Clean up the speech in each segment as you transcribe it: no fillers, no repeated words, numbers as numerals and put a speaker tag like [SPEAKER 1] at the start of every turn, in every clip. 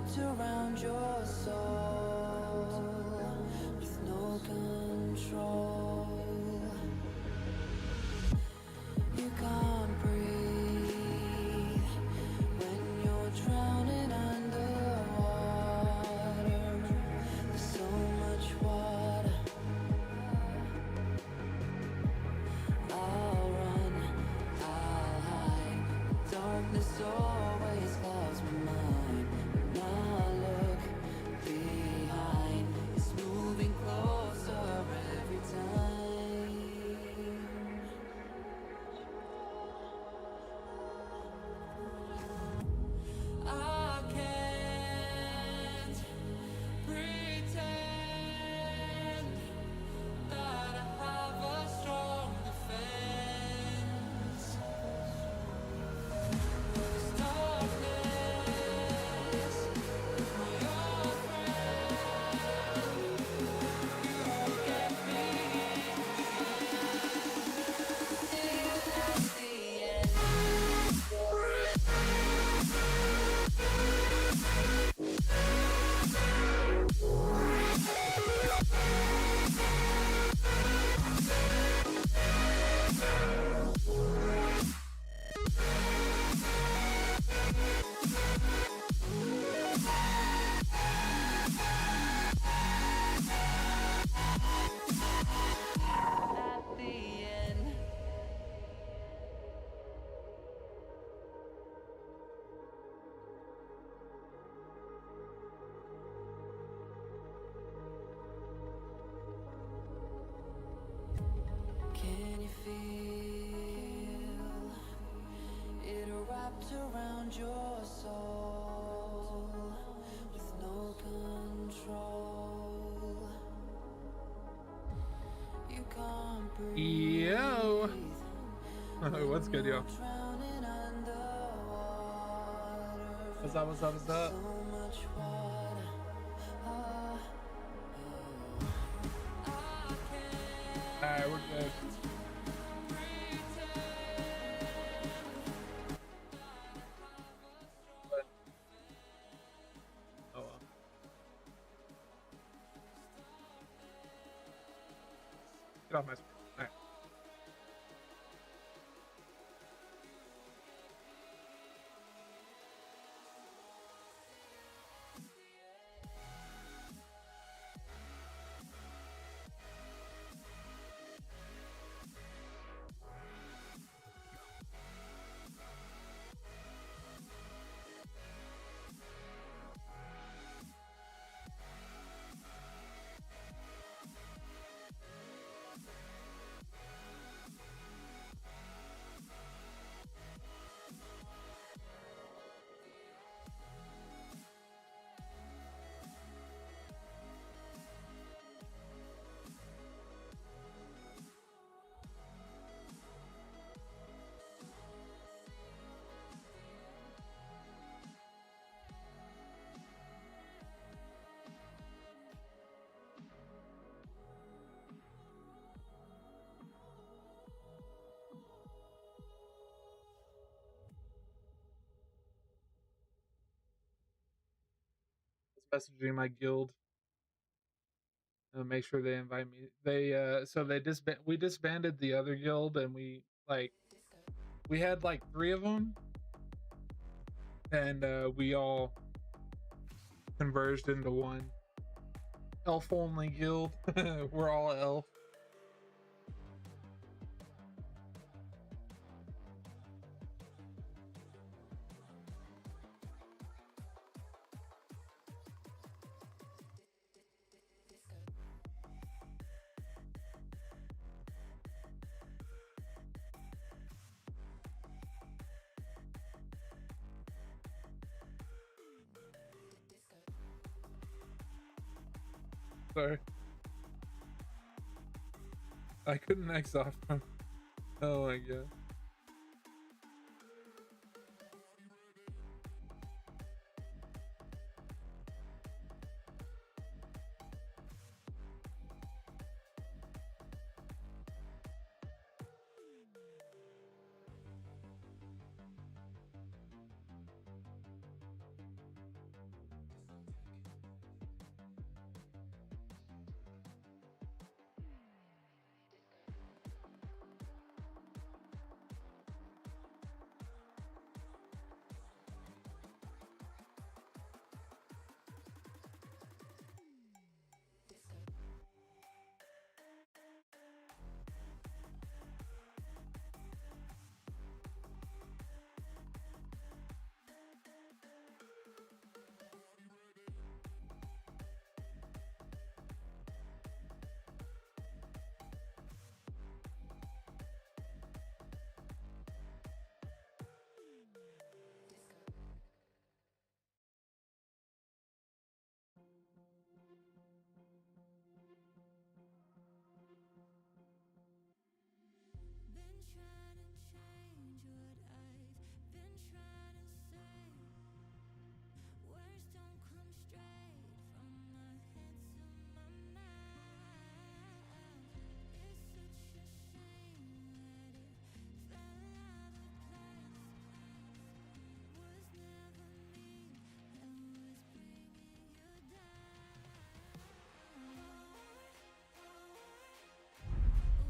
[SPEAKER 1] wrapped around your soul with no control. You can't breathe when you're drowning underwater. There's so much water. I'll run, I'll hide. Darkness always clouds my mind. When I look behind, it's moving closer every time. I can't pretend that I have a strong defense. Darkness, my old friend, you get me at the end. At the end. Can you feel it wrapped around your soul with no control? You can't breathe.
[SPEAKER 2] Yo. What's good, yo?
[SPEAKER 1] Drowning underwater.
[SPEAKER 2] What's up? What's up? What's up?
[SPEAKER 1] So much water.
[SPEAKER 2] All right, we're good. But, oh well. Get off my screen. All right. Just messaging my guild and make sure they invite me. They so they we disbanded the other guild, and we had like 3 of them, and we all converged into one elf only guild. We're all elf. Sorry, I couldn't X off from. Oh my god.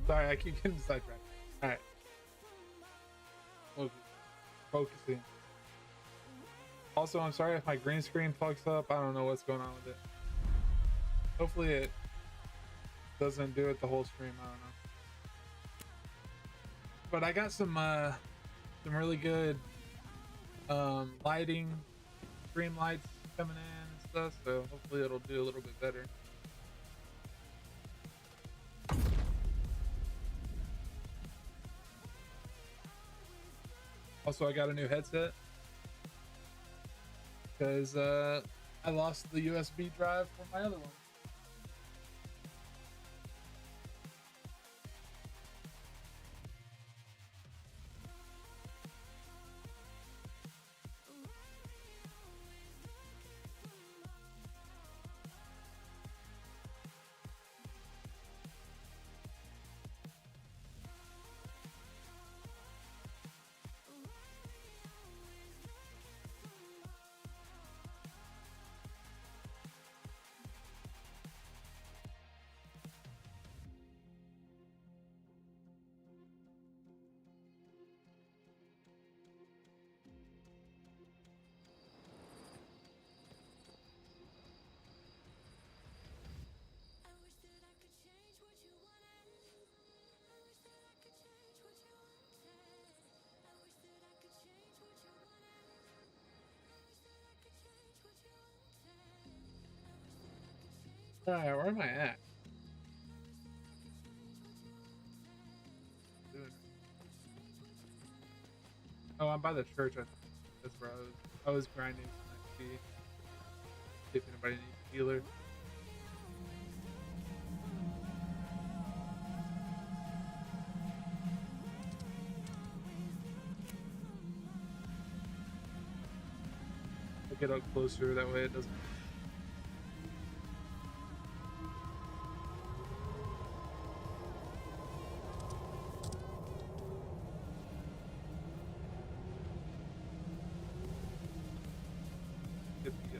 [SPEAKER 2] Sorry, I keep getting sidetracked. All right, focusing. Also, I'm sorry if my green screen fucks up. I don't know what's going on with it. Hopefully, it doesn't do it the whole stream. I don't know. But I got some really good lighting, stream lights coming in and stuff. So hopefully, it'll do a little bit better. Also, I got a new headset because I lost the USB drive for my other one. Alright, where am I at? Oh, I'm by the church. I think that's where I was. I was grinding some XP. See if anybody needs a healer. I'll get up closer. That way it doesn't. Get the,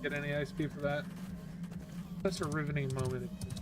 [SPEAKER 2] get any XP for that. Such a riveting moment in history.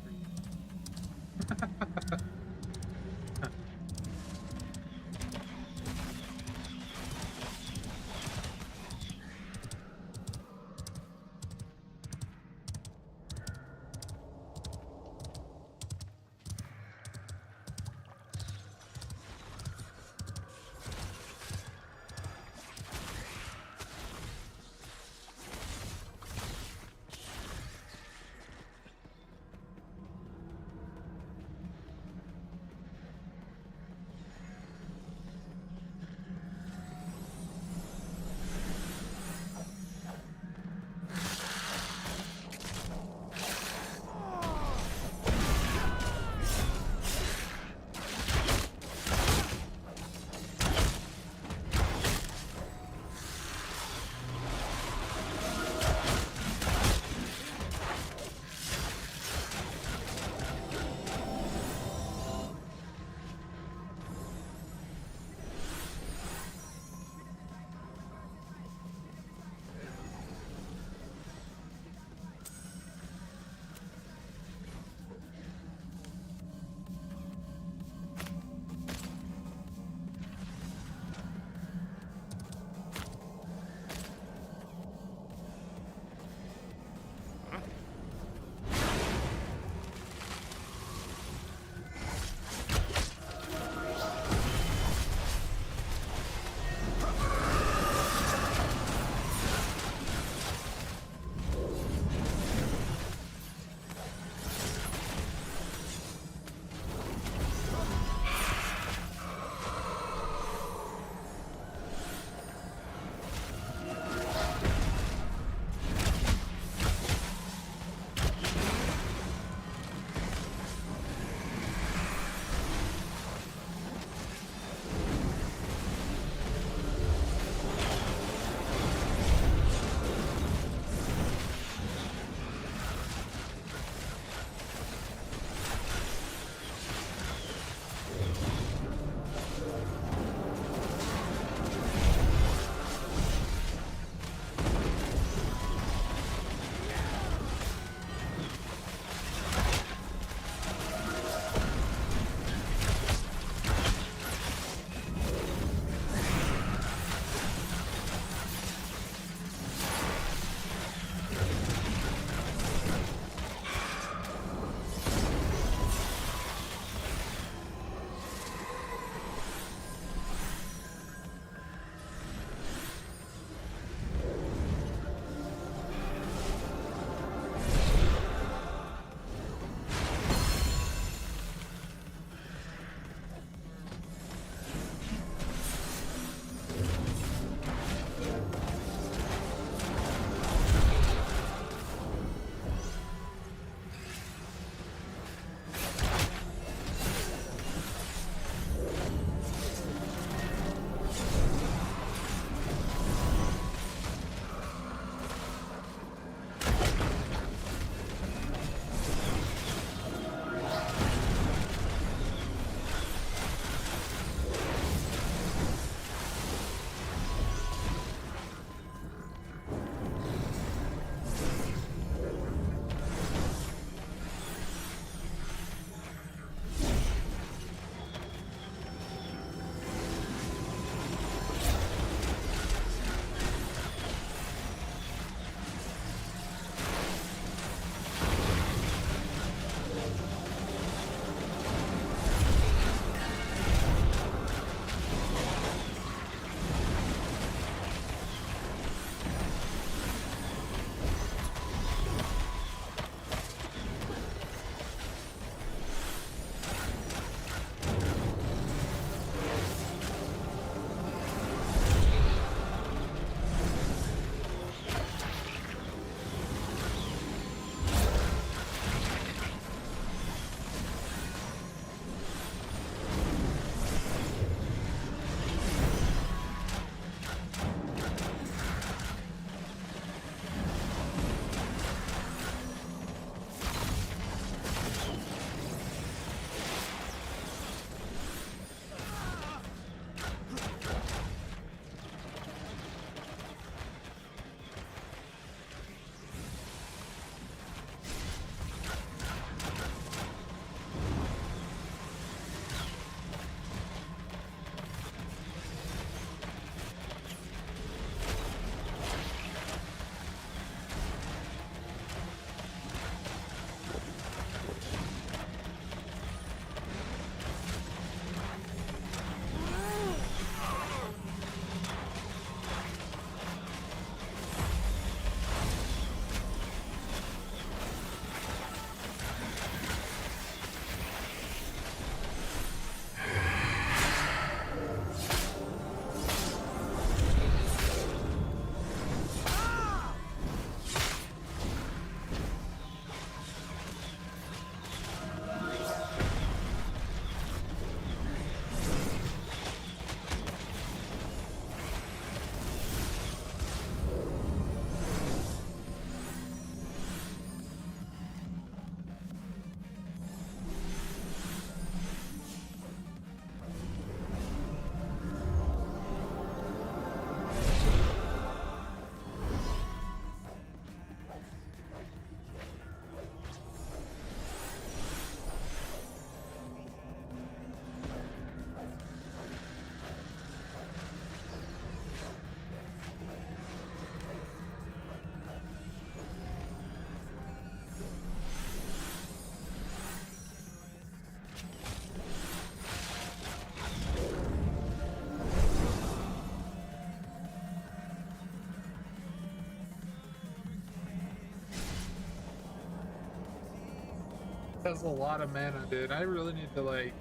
[SPEAKER 2] That's a lot of mana, dude. I really need to like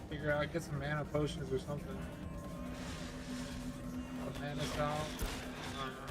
[SPEAKER 2] figure out, get some mana potions or something. A mana salve. I don't know.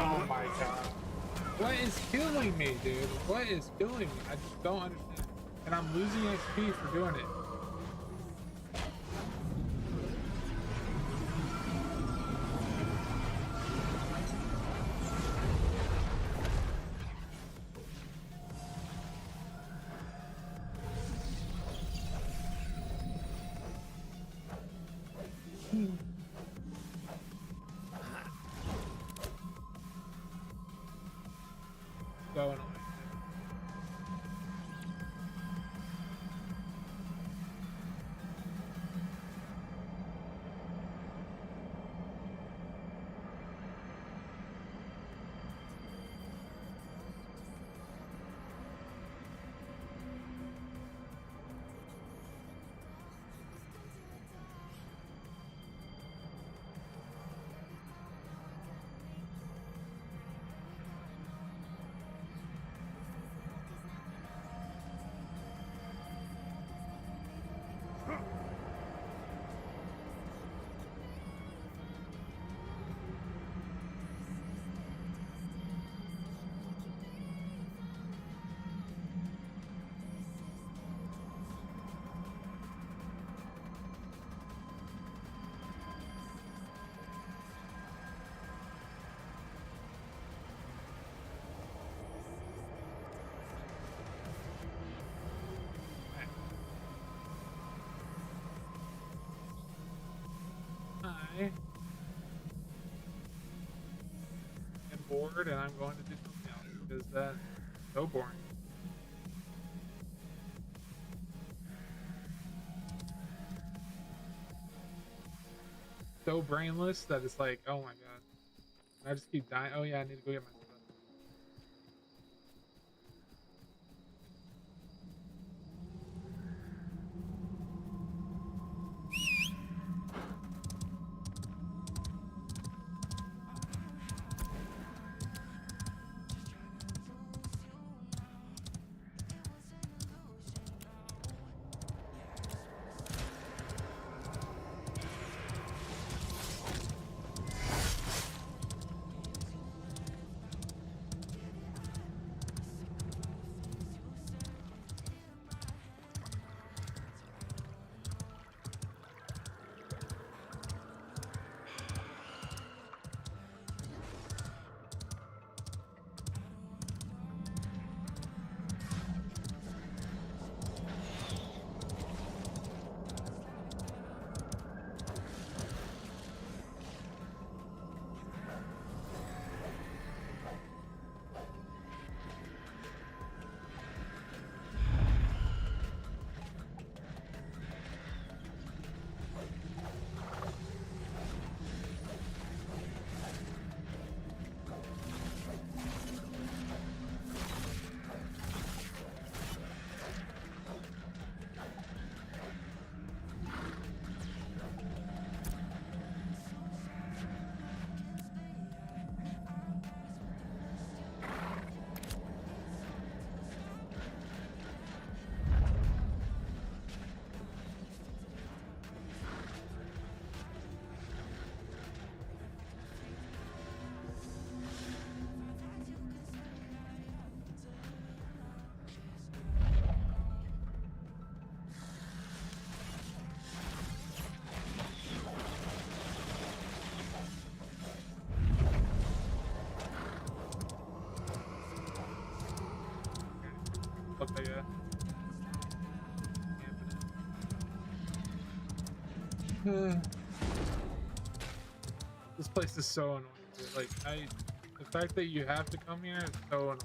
[SPEAKER 2] Oh my god. What is killing me, dude? What is killing me? I just don't understand. And I'm losing XP for doing it. So annoying. I am bored and I'm going to do something else because that's so boring. So brainless that it's like, oh my god. And I just keep dying. Oh yeah, I need to go get my stuff. This place is so annoying, dude. Like the fact that you have to come here is so annoying.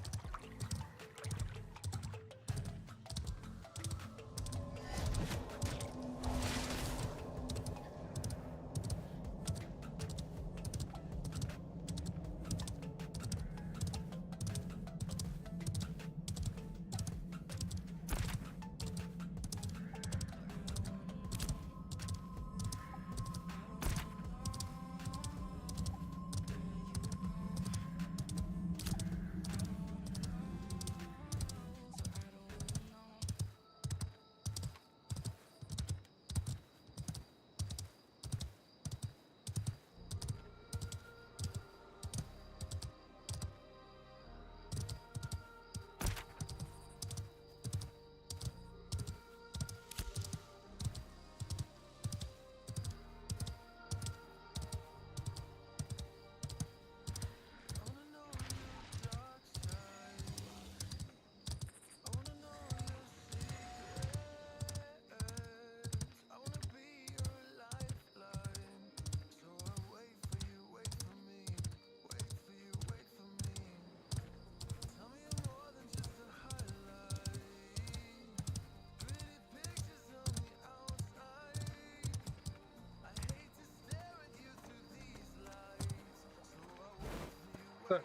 [SPEAKER 2] But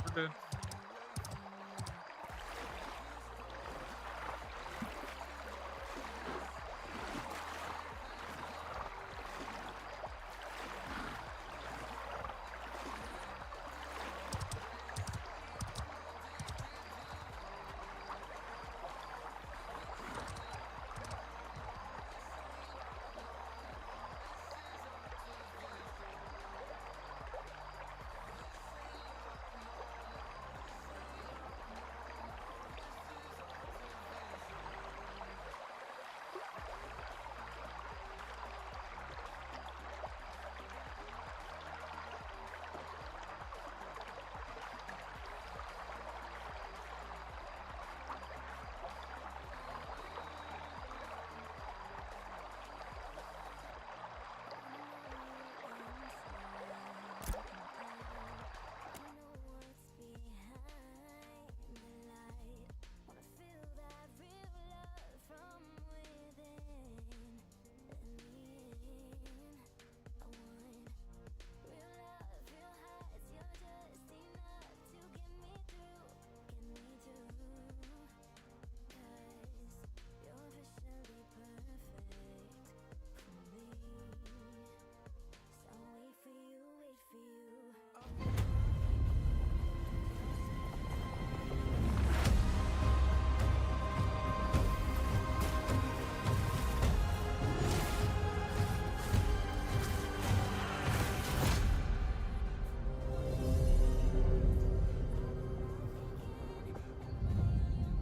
[SPEAKER 2] we're good.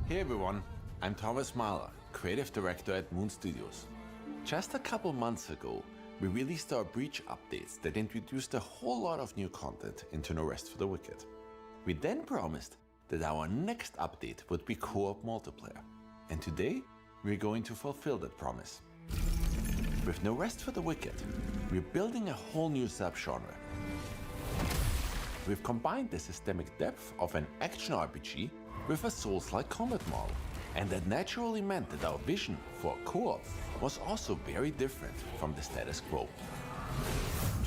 [SPEAKER 3] Hey everyone, I'm Thomas Mahler, Creative Director at Moon Studios. Just a couple months ago, we released our Breach updates that introduced a whole lot of new content into No Rest for the Wicked. We then promised that our next update would be co-op multiplayer, and today we're going to fulfill that promise. With No Rest for the Wicked, we're building a whole new subgenre. We've combined the systemic depth of an action RPG with a Souls-like combat model, and that naturally meant that our vision for co-op was also very different from the status quo.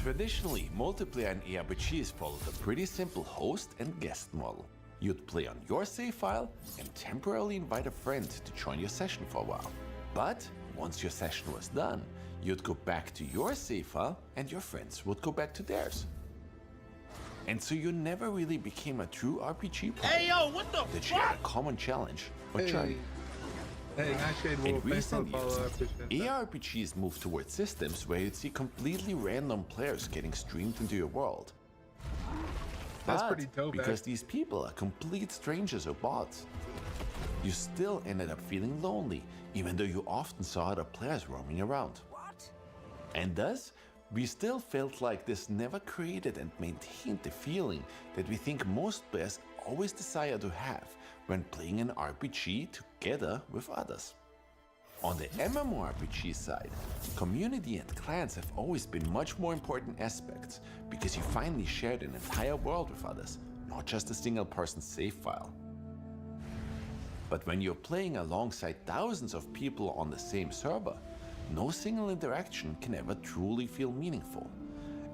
[SPEAKER 3] Traditionally, multiplayer in ARPGs followed a pretty simple host and guest model. You'd play on your save file and temporarily invite a friend to join your session for a while. But once your session was done, you'd go back to your save file and your friends would go back to theirs. And so you never really became a true RPG player.
[SPEAKER 4] Hey yo, what the
[SPEAKER 3] that shared a common challenge or journey.
[SPEAKER 2] Hey, Nightshade
[SPEAKER 3] In
[SPEAKER 2] Wolf, thanks for
[SPEAKER 3] recent
[SPEAKER 2] the follow. I
[SPEAKER 3] years,
[SPEAKER 2] appreciate that.
[SPEAKER 3] ARPGs moved towards systems where you'd see completely random players getting streamed into your world.
[SPEAKER 2] That's
[SPEAKER 3] But
[SPEAKER 2] pretty dope,
[SPEAKER 3] because these people are complete strangers or bots, you still ended up feeling lonely, even though you often saw other players roaming around. And thus, we still felt like this never created and maintained the feeling that we think most players always desire to have when playing an RPG together with others. On the MMORPG side, community and clans have always been much more important aspects because you finally shared an entire world with others, not just a single person's save file. But when you're playing alongside thousands of people on the same server, no single interaction can ever truly feel meaningful.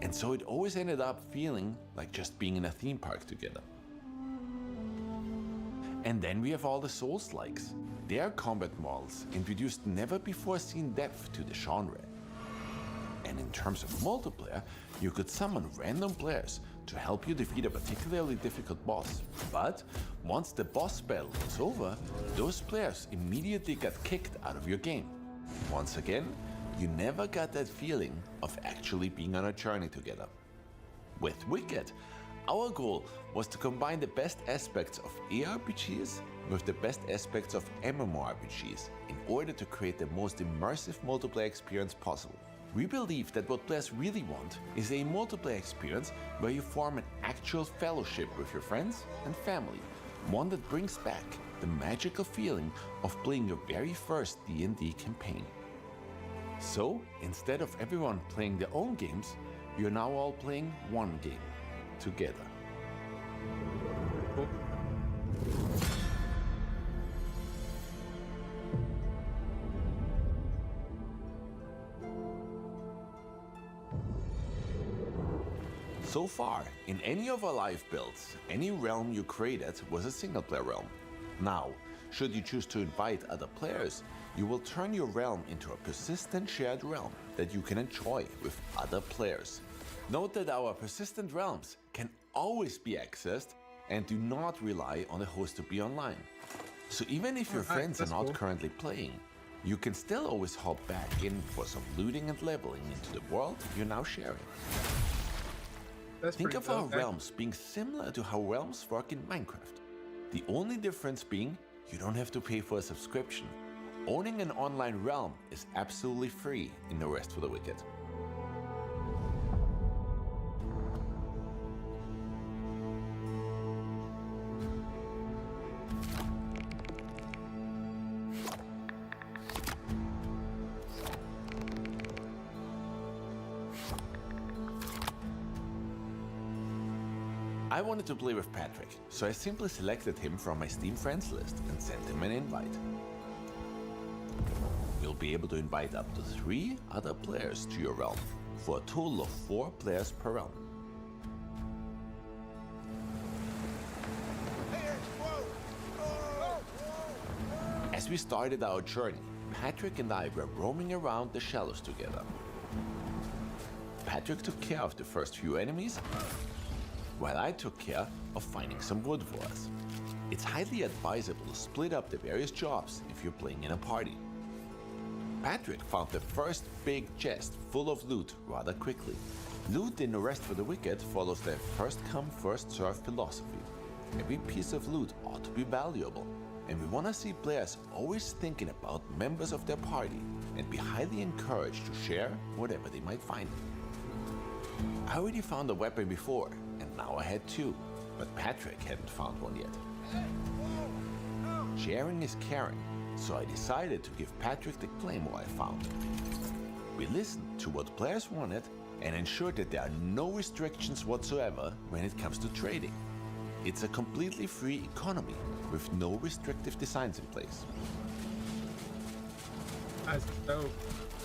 [SPEAKER 3] And so it always ended up feeling like just being in a theme park together. And then we have all the Souls-likes. Their combat models introduced never-before-seen depth to the genre. And in terms of multiplayer, you could summon random players to help you defeat a particularly difficult boss. But once the boss battle was over, those players immediately got kicked out of your game. Once again, you never got that feeling of actually being on a journey together. With Wicked, our goal was to combine the best aspects of ARPGs with the best aspects of MMORPGs in order to create the most immersive multiplayer experience possible. We believe that what players really want is a multiplayer experience where you form an actual fellowship with your friends and family, one that brings back the magical feeling of playing your very first D&D campaign. So, instead of everyone playing their own games, you're now all playing one game together.
[SPEAKER 2] Cool.
[SPEAKER 3] So far, in any of our live builds, any realm you created was a single-player realm. Now, should you choose to invite other players, you will turn your realm into a persistent shared realm that you can enjoy with other players. Note that our persistent realms can always be accessed and do not rely on the host to be online. So even if your friends are not
[SPEAKER 2] cool.
[SPEAKER 3] currently playing, you can still always hop back in for some looting and leveling into the world you're now sharing.
[SPEAKER 2] That's
[SPEAKER 3] Think
[SPEAKER 2] pretty
[SPEAKER 3] of our
[SPEAKER 2] dope.
[SPEAKER 3] realms being similar to how realms work in Minecraft. The only difference being you don't have to pay for a subscription. Owning an online realm is absolutely free in the Rest for the Wicked. I wanted to play with Patrick, so I simply selected him from my Steam friends list and sent him an invite. You'll be able to invite up to 3 other players to your realm, for a total of 4 players per realm. As we started our journey, Patrick and I were roaming around the shallows together. Patrick took care of the first few enemies, while I took care of finding some wood for us. It's highly advisable to split up the various jobs if you're playing in a party. Patrick found the first big chest full of loot rather quickly. Loot in the Rest for the Wicked follows the first come first serve philosophy. Every piece of loot ought to be valuable, and we want to see players always thinking about members of their party and be highly encouraged to share whatever they might find. I already found a weapon before, and now I had 2, but Patrick hadn't found one yet. Sharing is caring, so I decided to give Patrick the claymore I found. We listened to what players wanted and ensured that there are no restrictions whatsoever when it comes to trading. It's a completely free economy with no restrictive designs in place.
[SPEAKER 2] That's dope.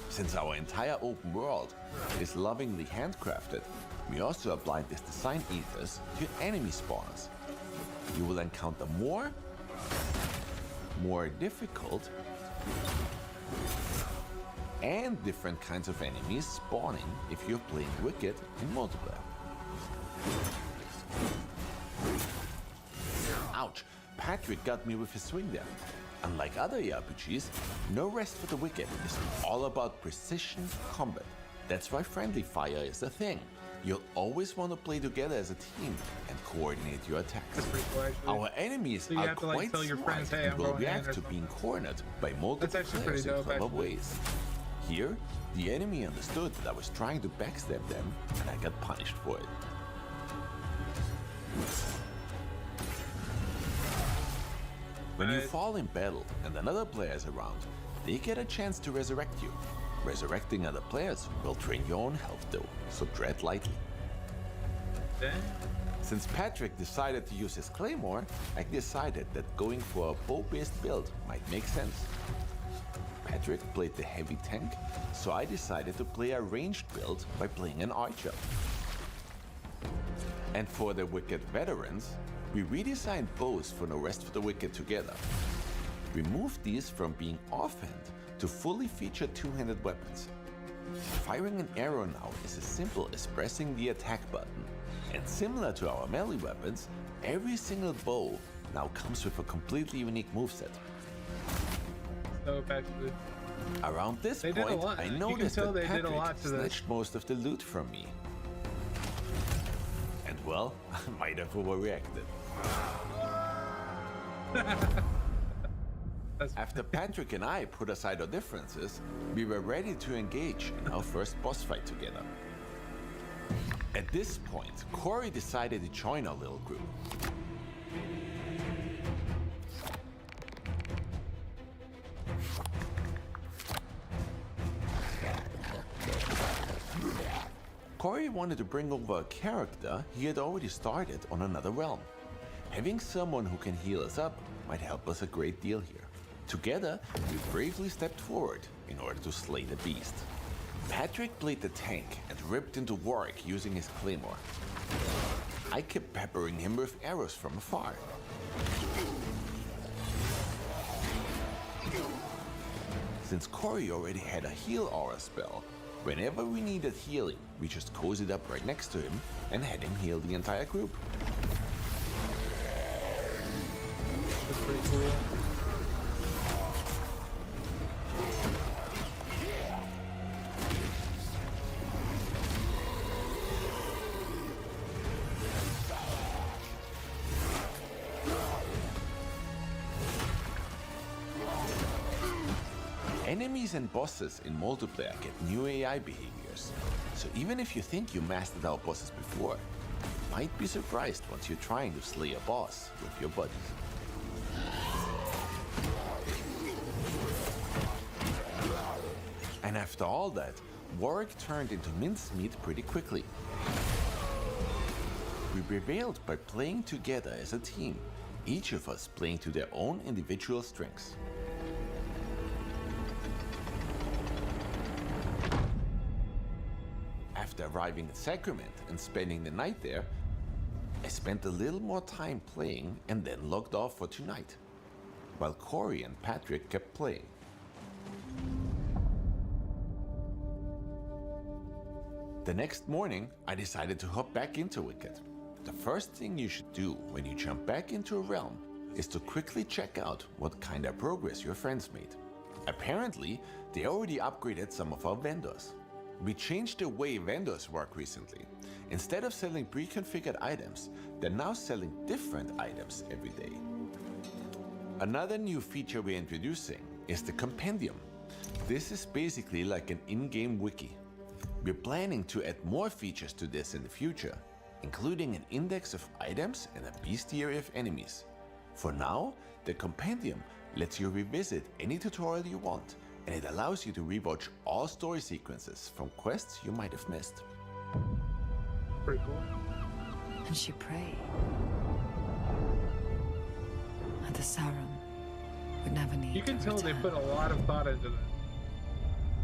[SPEAKER 3] Since our entire open world is lovingly handcrafted, we also applied this design ethos to enemy spawners. You will encounter more difficult, and different kinds of enemies spawning if you're playing Wicked in multiplayer. Ouch! Patrick got me with his swing there. Unlike other ARPGs, no Rest for the Wicked is all about precision combat. That's why friendly fire is a thing. You'll always want to play together as a team and coordinate your attacks.
[SPEAKER 2] That's pretty cool, actually.
[SPEAKER 3] Our enemies
[SPEAKER 2] So you
[SPEAKER 3] are
[SPEAKER 2] have to, like,
[SPEAKER 3] quite
[SPEAKER 2] tell your
[SPEAKER 3] smart
[SPEAKER 2] friends, "Hey,
[SPEAKER 3] and
[SPEAKER 2] I'm
[SPEAKER 3] will
[SPEAKER 2] going in,"
[SPEAKER 3] react
[SPEAKER 2] or
[SPEAKER 3] to
[SPEAKER 2] something.
[SPEAKER 3] being cornered by multiple
[SPEAKER 2] actually
[SPEAKER 3] players
[SPEAKER 2] pretty
[SPEAKER 3] in
[SPEAKER 2] dope,
[SPEAKER 3] clever
[SPEAKER 2] actually.
[SPEAKER 3] ways. Here, the enemy understood that I was trying to backstab them, and I got punished for it. When you
[SPEAKER 2] Right.
[SPEAKER 3] fall in battle and another player is around, they get a chance to resurrect you. Resurrecting other players will drain your own health though, so tread lightly.
[SPEAKER 2] Damn.
[SPEAKER 3] Since Patrick decided to use his claymore, I decided that going for a bow-based build might make sense. Patrick played the heavy tank, so I decided to play a ranged build by playing an archer. And for the Wicked veterans, we redesigned bows for No Rest for the Wicked together. We moved these from being offhand to fully featured two-handed weapons. Firing an arrow now is as simple as pressing the attack button. And similar to our melee weapons, every single bow now comes with a completely unique moveset.
[SPEAKER 2] So back to the...
[SPEAKER 3] Around this
[SPEAKER 2] They did a
[SPEAKER 3] point,
[SPEAKER 2] lot.
[SPEAKER 3] I
[SPEAKER 2] You can
[SPEAKER 3] noticed
[SPEAKER 2] tell
[SPEAKER 3] that
[SPEAKER 2] they did a
[SPEAKER 3] Patrick
[SPEAKER 2] lot to this.
[SPEAKER 3] snatched most of the loot from me. And well, I might have overreacted.
[SPEAKER 2] That's
[SPEAKER 3] After Patrick and I put aside our differences, we were ready to engage in our first boss fight together. At this point, Corey decided to join our little group. Corey wanted to bring over a character he had already started on another realm. Having someone who can heal us up might help us a great deal here. Together, we bravely stepped forward in order to slay the beast. Patrick played the tank and ripped into Warwick using his claymore. I kept peppering him with arrows from afar. Since Corey already had a heal aura spell, whenever we needed healing, we just cozied up right next to him and had him heal the entire group.
[SPEAKER 2] That's pretty cool.
[SPEAKER 3] Enemies and bosses in multiplayer get new AI behaviors, so even if you think you mastered our bosses before, you might be surprised once you're trying to slay a boss with your buddies. And after all that, Warwick turned into mincemeat pretty quickly. We prevailed by playing together as a team, each of us playing to their own individual strengths. After arriving at Sacrament and spending the night there, I spent a little more time playing and then logged off for tonight, while Corey and Patrick kept playing. The next morning, I decided to hop back into Wicked. The first thing you should do when you jump back into a realm is to quickly check out what kind of progress your friends made. Apparently, they already upgraded some of our vendors. We changed the way vendors work recently. Instead of selling pre-configured items, they're now selling different items every day. Another new feature we're introducing is the Compendium. This is basically like an in-game wiki. We're planning to add more features to this in the future, including an index of items and a bestiary of enemies. For now, the Compendium lets you revisit any tutorial you want, and it allows you to rewatch all story sequences from quests you might have missed.
[SPEAKER 2] Pretty cool.
[SPEAKER 4] And she prayed. And the Sauron would never need
[SPEAKER 2] You can
[SPEAKER 4] to
[SPEAKER 2] tell they
[SPEAKER 4] return.
[SPEAKER 2] put a lot of thought into that.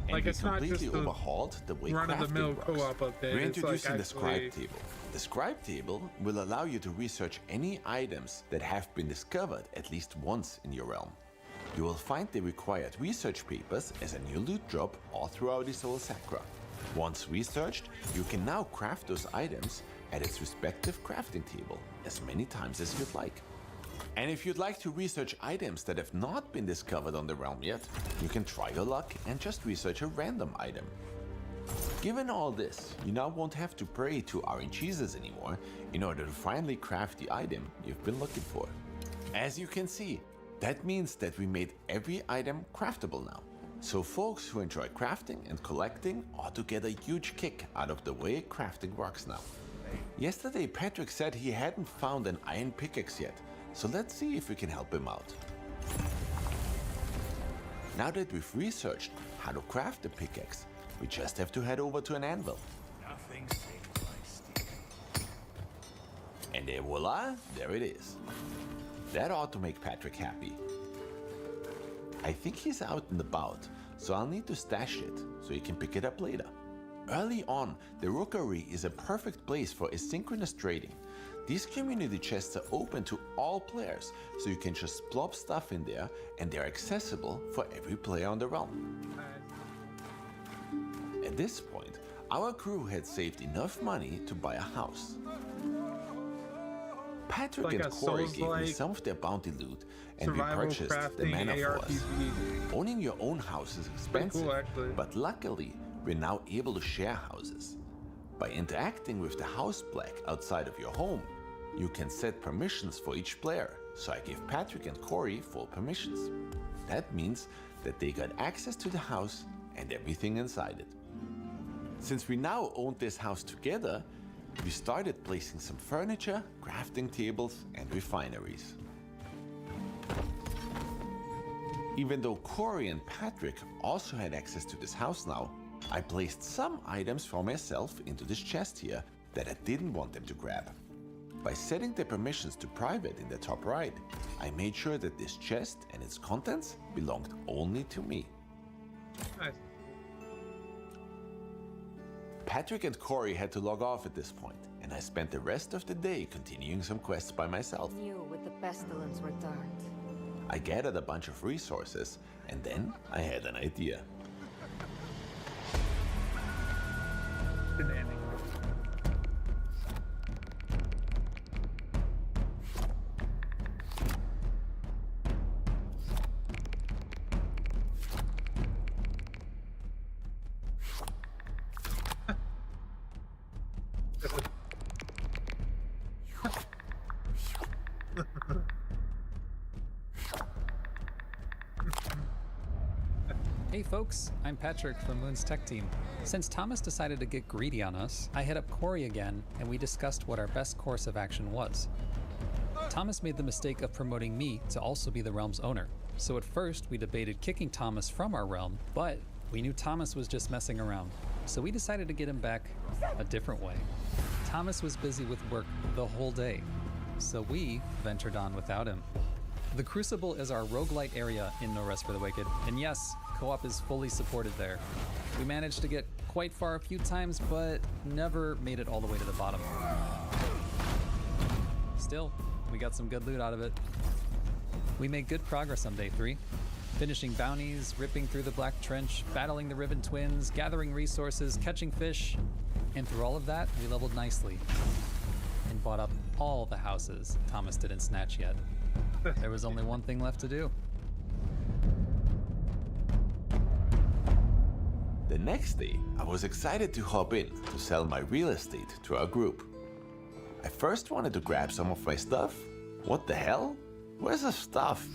[SPEAKER 3] And
[SPEAKER 2] Like,
[SPEAKER 3] we
[SPEAKER 2] it's not
[SPEAKER 3] completely
[SPEAKER 2] just the
[SPEAKER 3] overhauled the way
[SPEAKER 2] run-of-the-mill
[SPEAKER 3] crafting works.
[SPEAKER 2] co-op update.
[SPEAKER 3] We're
[SPEAKER 2] It's like
[SPEAKER 3] introducing the scribe
[SPEAKER 2] actually-
[SPEAKER 3] table. The scribe table will allow you to research any items that have been discovered at least once in your realm. You will find the required research papers as a new loot drop all throughout the Soul Sacra. Once researched, you can now craft those items at its respective crafting table as many times as you'd like. And if you'd like to research items that have not been discovered on the realm yet, you can try your luck and just research a random item. Given all this, you now won't have to pray to RNGesus anymore in order to finally craft the item you've been looking for. As you can see, that means that we made every item craftable now. So folks who enjoy crafting and collecting ought to get a huge kick out of the way crafting works now. Yesterday Patrick said he hadn't found an iron pickaxe yet, so let's see if we can help him out. Now that we've researched how to craft the pickaxe, we just have to head over to an anvil.
[SPEAKER 5] Nothing saved by steel.
[SPEAKER 3] And then voila, there it is. That ought to make Patrick happy. I think he's out and about, so I'll need to stash it so he can pick it up later. Early on, the Rookery is a perfect place for asynchronous trading. These community chests are open to all players, so you can just plop stuff in there and they're accessible for every player on the realm. At this point, our crew had saved enough money to buy a house. Patrick
[SPEAKER 2] Like
[SPEAKER 3] and
[SPEAKER 2] a
[SPEAKER 3] Corey gave me
[SPEAKER 2] Souls-like
[SPEAKER 3] some of their bounty loot, and we
[SPEAKER 2] survival
[SPEAKER 3] purchased the
[SPEAKER 2] crafting
[SPEAKER 3] manor for us.
[SPEAKER 2] ARPG.
[SPEAKER 3] Owning your own house is expensive,
[SPEAKER 2] cool, actually.
[SPEAKER 3] but luckily, we're now able to share houses. By interacting with the house plaque outside of your home, you can set permissions for each player, so I gave Patrick and Corey full permissions. That means that they got access to the house and everything inside it. Since we now owned this house together, we started placing some furniture, crafting tables, and refineries. Even though Corey and Patrick also had access to this house now, I placed some items for myself into this chest here that I didn't want them to grab. By setting the permissions to private in the top right, I made sure that this chest and its contents belonged only to me.
[SPEAKER 2] Nice.
[SPEAKER 3] Patrick and Corey had to log off at this point, and I spent the rest of the day continuing some quests by myself.
[SPEAKER 6] Knew with the pestilence were dark.
[SPEAKER 3] I gathered a bunch of resources, and then I had an idea.
[SPEAKER 2] Shenanigans.
[SPEAKER 7] Hey folks, I'm Patrick from Moon's tech team. Since Thomas decided to get greedy on us, I hit up Corey again and we discussed what our best course of action was. Thomas made the mistake of promoting me to also be the realm's owner. So at first we debated kicking Thomas from our realm, but we knew Thomas was just messing around. So we decided to get him back a different way. Thomas was busy with work the whole day, so we ventured on without him. The Crucible is our roguelite area in No Rest for the Wicked, and yes, co-op is fully supported there. We managed to get quite far a few times, but never made it all the way to the bottom. Still, we got some good loot out of it. We made good progress on day 3, finishing bounties, ripping through the Black Trench, battling the Riven Twins, gathering resources, catching fish, and through all of that, we leveled nicely and bought up all the houses Thomas didn't snatch yet. There was only one thing left to do.
[SPEAKER 3] The next day, I was excited to hop in to sell my real estate to our group. I first wanted to grab some of my stuff. What the hell? Where's the stuff?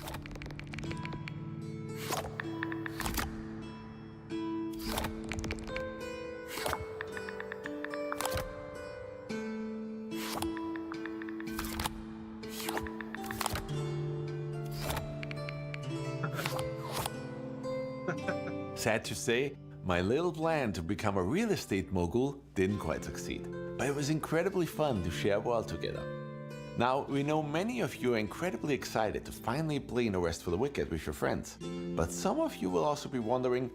[SPEAKER 3] Sad to say, my little plan to become a real estate mogul didn't quite succeed, but it was incredibly fun to share a world together. Now, we know many of you are incredibly excited to finally play No Rest for the Wicked with your friends, but some of you will also be wondering,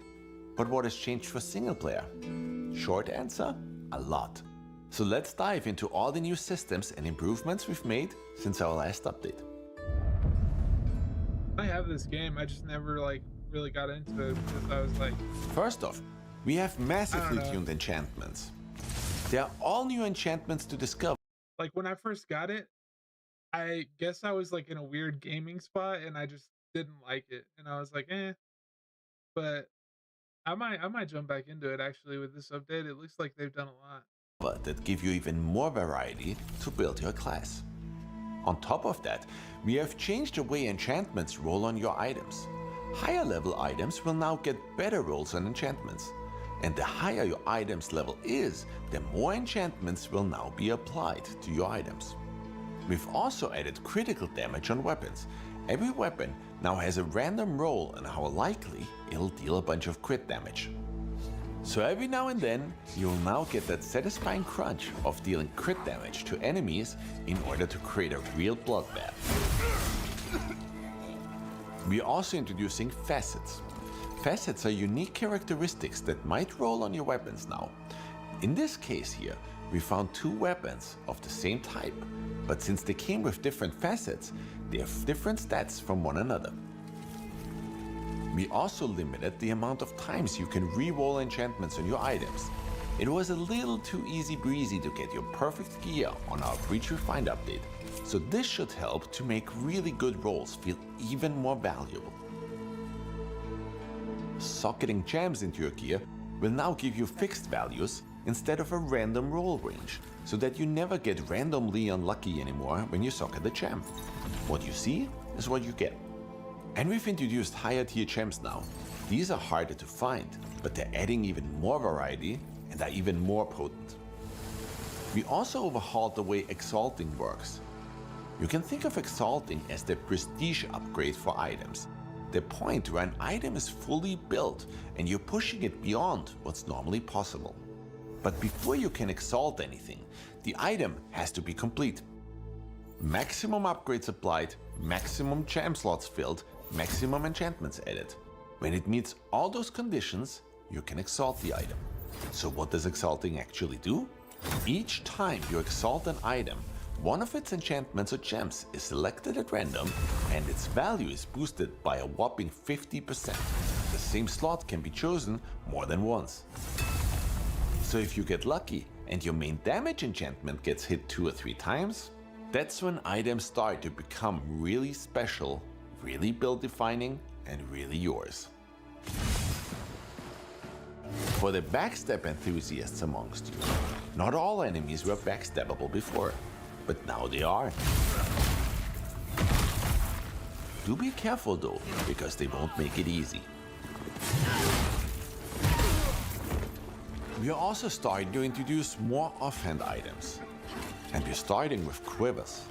[SPEAKER 3] but what has changed for single player? Short answer, a lot. So let's dive into all the new systems and improvements we've made since our last update.
[SPEAKER 2] I have this game, I just never really got into it because I was like,
[SPEAKER 3] First off, we have massively
[SPEAKER 2] I don't know.
[SPEAKER 3] tuned enchantments. There are all new enchantments to discover.
[SPEAKER 2] like when I first got it, I guess I was like in a weird gaming spot and I just didn't like it. And I was like, eh. But I might jump back into it actually with this update. It looks like they've done a lot.
[SPEAKER 3] That give you even more variety to build your class. On top of that, we have changed the way enchantments roll on your items. Higher level items will now get better rolls on enchantments. And the higher your item's level is, the more enchantments will now be applied to your items. We've also added critical damage on weapons, Every weapon now has a random roll on how likely it'll deal a bunch of crit damage. So every now and then, you'll now get that satisfying crunch of dealing crit damage to enemies in order to create a real bloodbath. We're also introducing facets. Facets are unique characteristics that might roll on your weapons now. In this case here, we found two weapons of the same type, but since they came with different facets, they have different stats from one another. We also limited the amount of times you can re-roll enchantments on your items. It was a little too easy breezy to get your perfect gear on our Breach Refined update, so this should help to make really good rolls feel even more valuable. Socketing gems into your gear will now give you fixed values instead of a random roll range, so that you never get randomly unlucky anymore when you socket a gem. What you see is what you get. And we've introduced higher tier gems now. These are harder to find, but they're adding even more variety and are even more potent. We also overhauled the way exalting works. You can think of exalting as the prestige upgrade for items. The point where an item is fully built and you're pushing it beyond what's normally possible. But before you can exalt anything, the item has to be complete. Maximum upgrades applied, maximum gem slots filled, maximum enchantments added. When it meets all those conditions, you can exalt the item. So what does exalting actually do? Each time you exalt an item, one of its enchantments or gems is selected at random and its value is boosted by a whopping 50%. The same slot can be chosen more than once. So if you get lucky and your main damage enchantment gets hit 2 or 3 times, that's when items start to become really special, really build defining, and really yours. For the backstab enthusiasts amongst you, not all enemies were backstabbable before, but now they are. Do be careful though, because they won't make it easy. We are also starting to introduce more offhand items. And we're starting with quivers.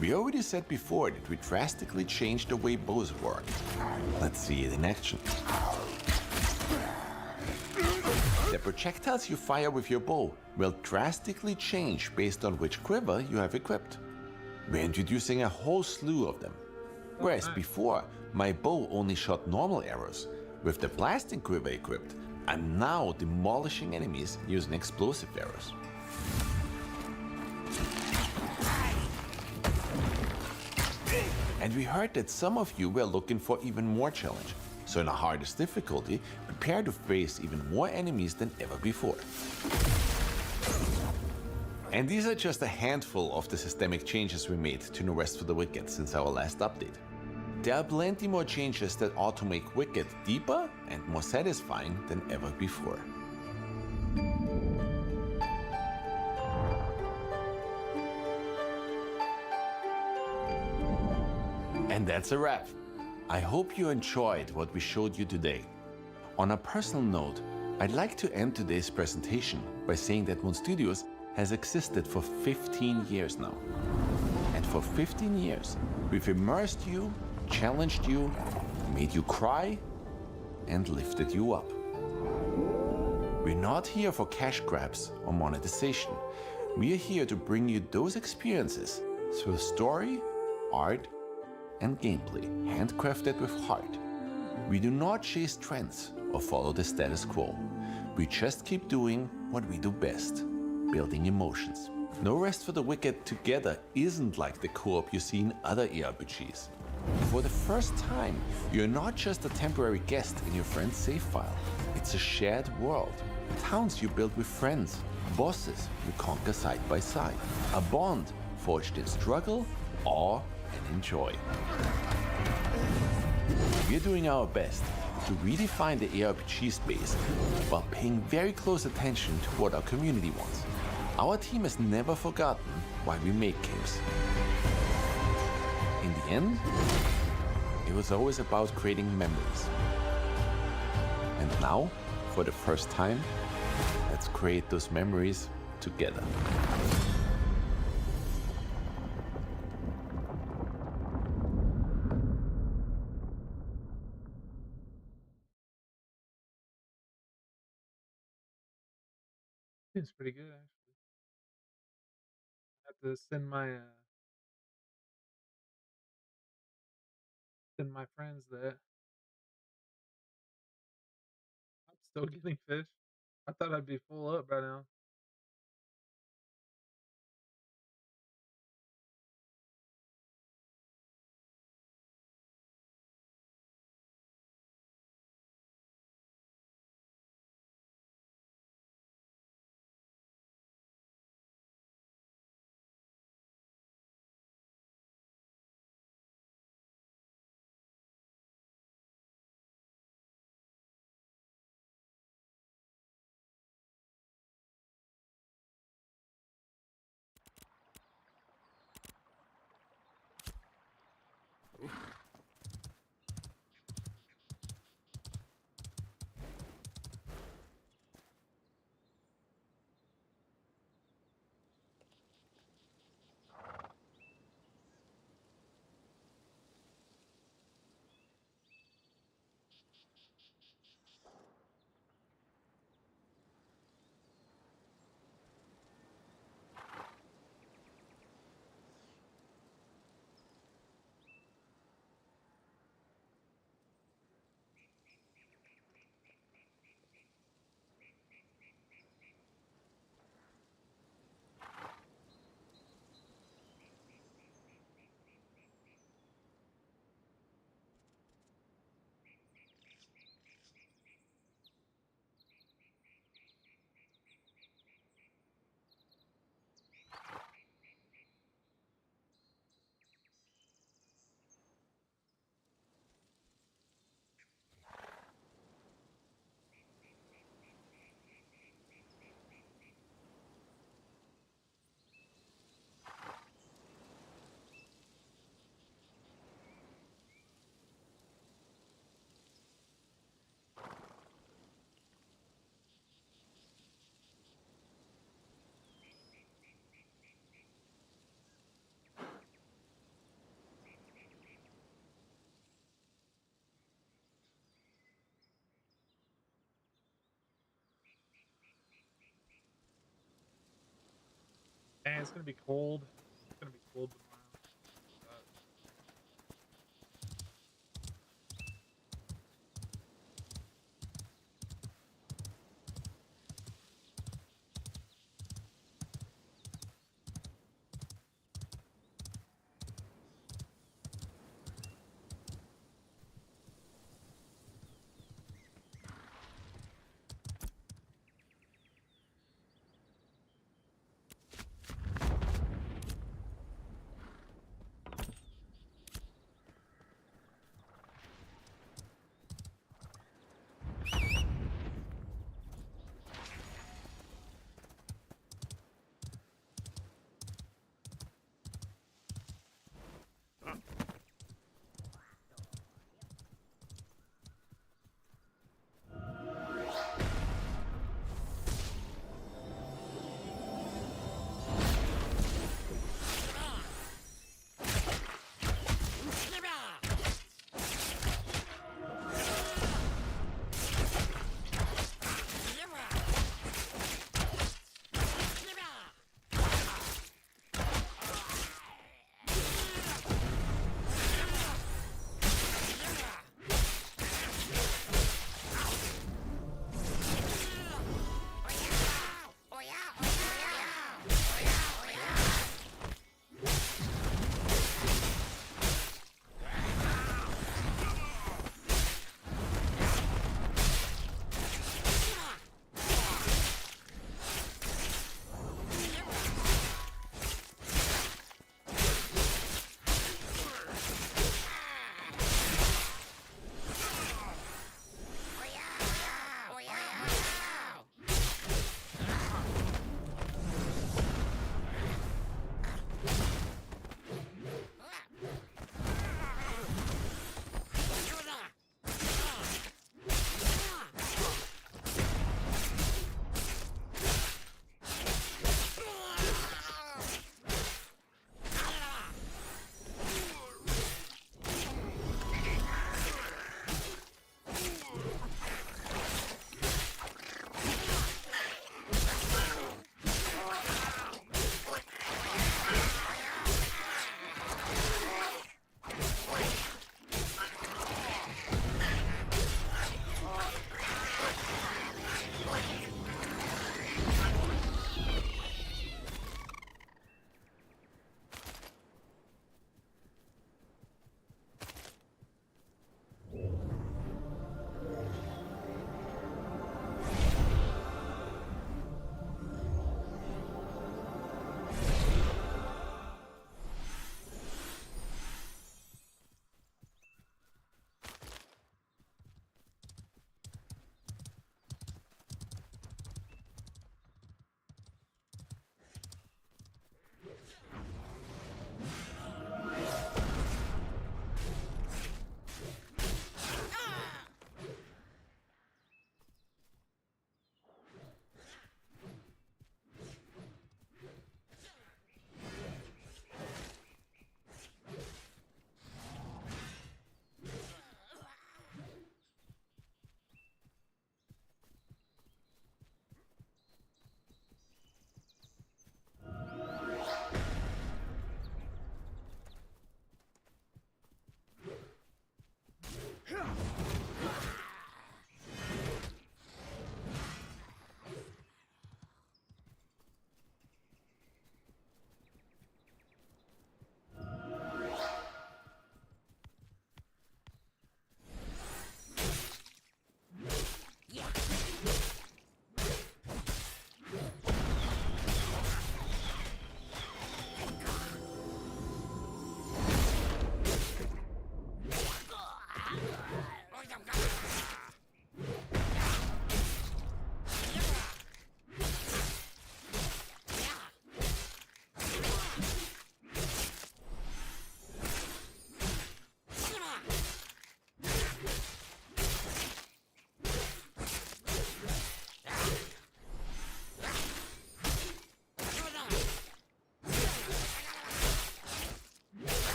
[SPEAKER 3] We already said before that we drastically changed the way bows work. Let's see it in action. The projectiles you fire with your bow will drastically change based on which quiver you have equipped. We're introducing a whole slew of them. Whereas before, my bow only shot normal arrows. With the blasting quiver equipped, I'm now demolishing enemies using explosive arrows. And we heard that some of you were looking for even more challenge. So in the hardest difficulty, prepare to face even more enemies than ever before. And these are just a handful of the systemic changes we made to No Rest for the Wicked since our last update. There are plenty more changes that ought to make Wicked deeper and more satisfying than ever before. And that's a wrap. I hope you enjoyed what we showed you today. On a personal note, I'd like to end today's presentation by saying that Moon Studios has existed for 15 years now. And for 15 years, we've immersed you, challenged you, made you cry, and lifted you up. We're not here for cash grabs or monetization. We're here to bring you those experiences through story, art, and gameplay, handcrafted with heart. We do not chase trends or follow the status quo. We just keep doing what we do best, building emotions. No Rest for the Wicked together isn't like the co-op you see in other ARPGs. For the first time, you're not just a temporary guest in your friend's save file. It's a shared world. Towns you build with friends, bosses you conquer side by side. A bond forged in struggle, awe, and enjoy. We're doing our best to redefine the ARPG space while paying very close attention to what our community wants. Our team has never forgotten why we make games. In the end, it was always about creating memories. And now, for the first time, let's create those memories together.
[SPEAKER 2] Seems pretty good actually. I have to send my friends that. I'm still getting fish. I thought I'd be full up by now. And it's gonna be cold. It's gonna be cold tomorrow.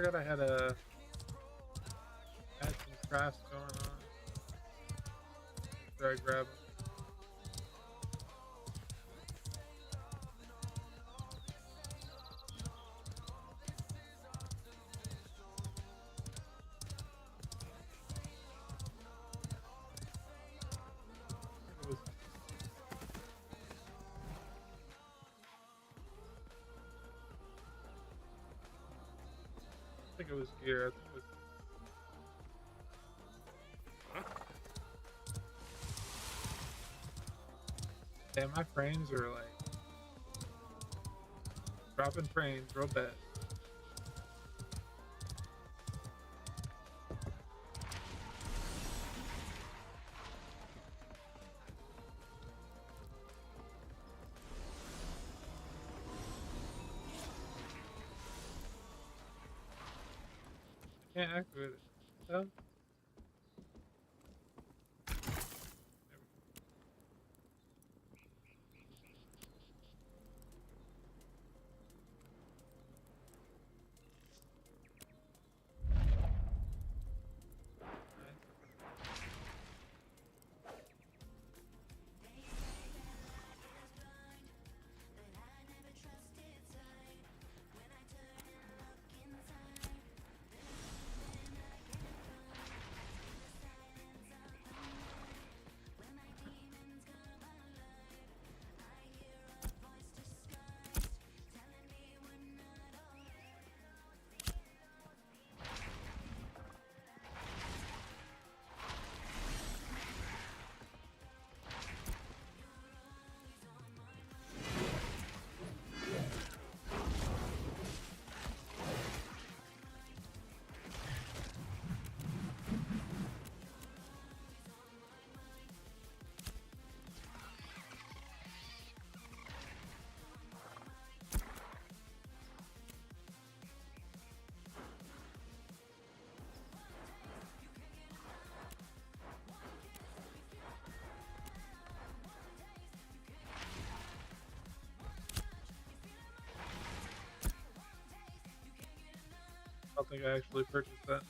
[SPEAKER 2] forgot I had had some crafts going on. After I grab them. I think it was gear. I think it was. Damn, my frames are like dropping frames real bad. Can't activate it. No? I don't think I actually purchased that.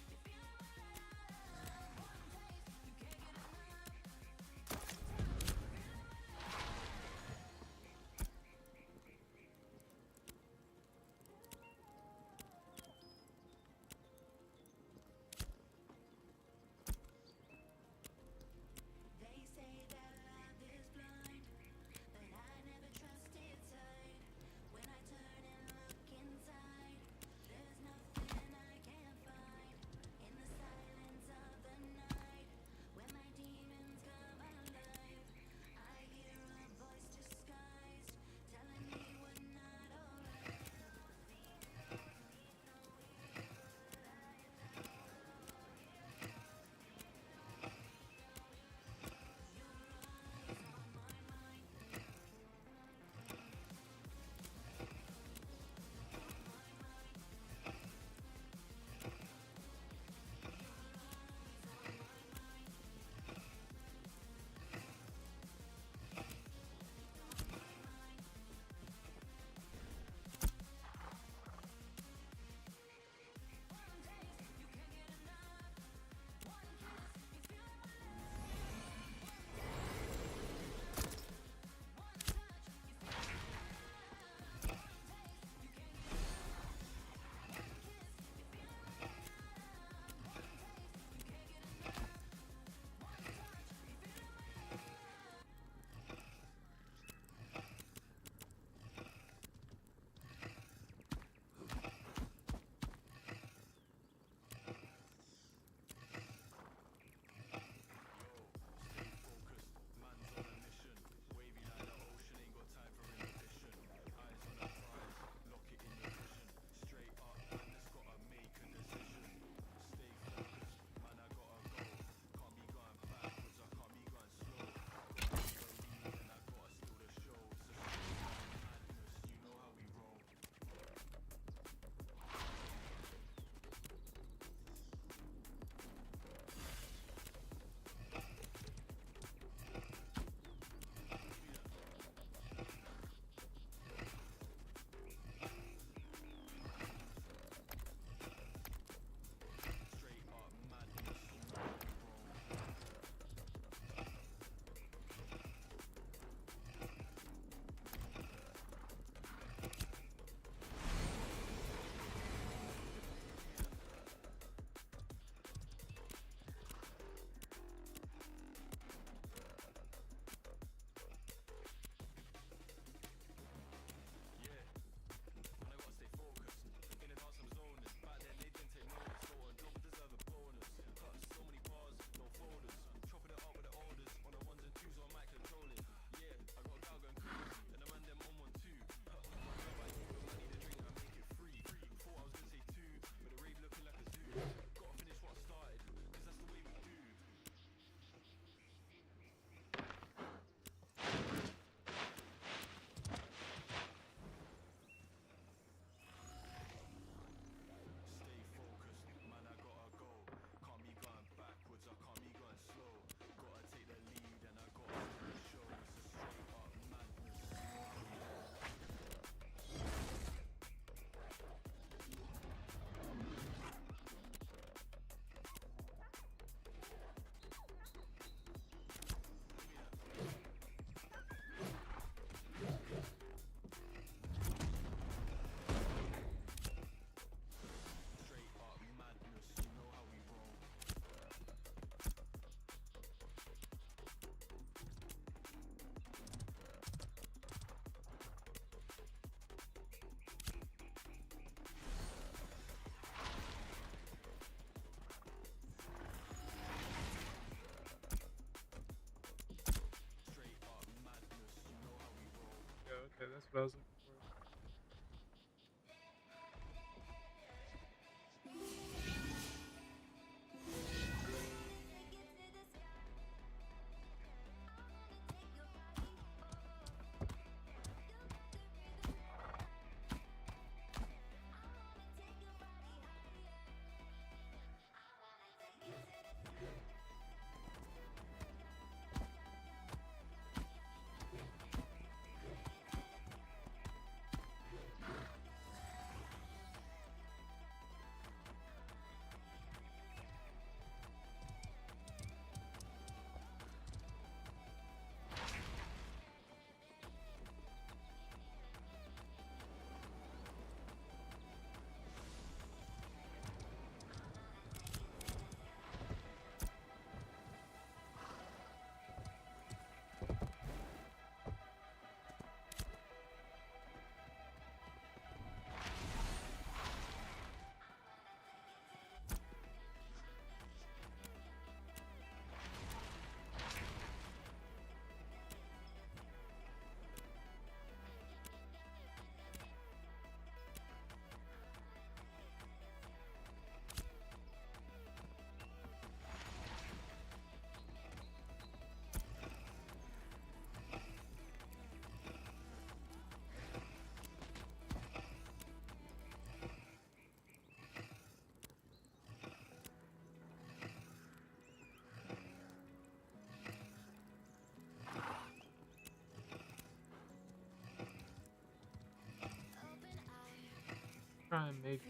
[SPEAKER 2] what I was looking for. Try and make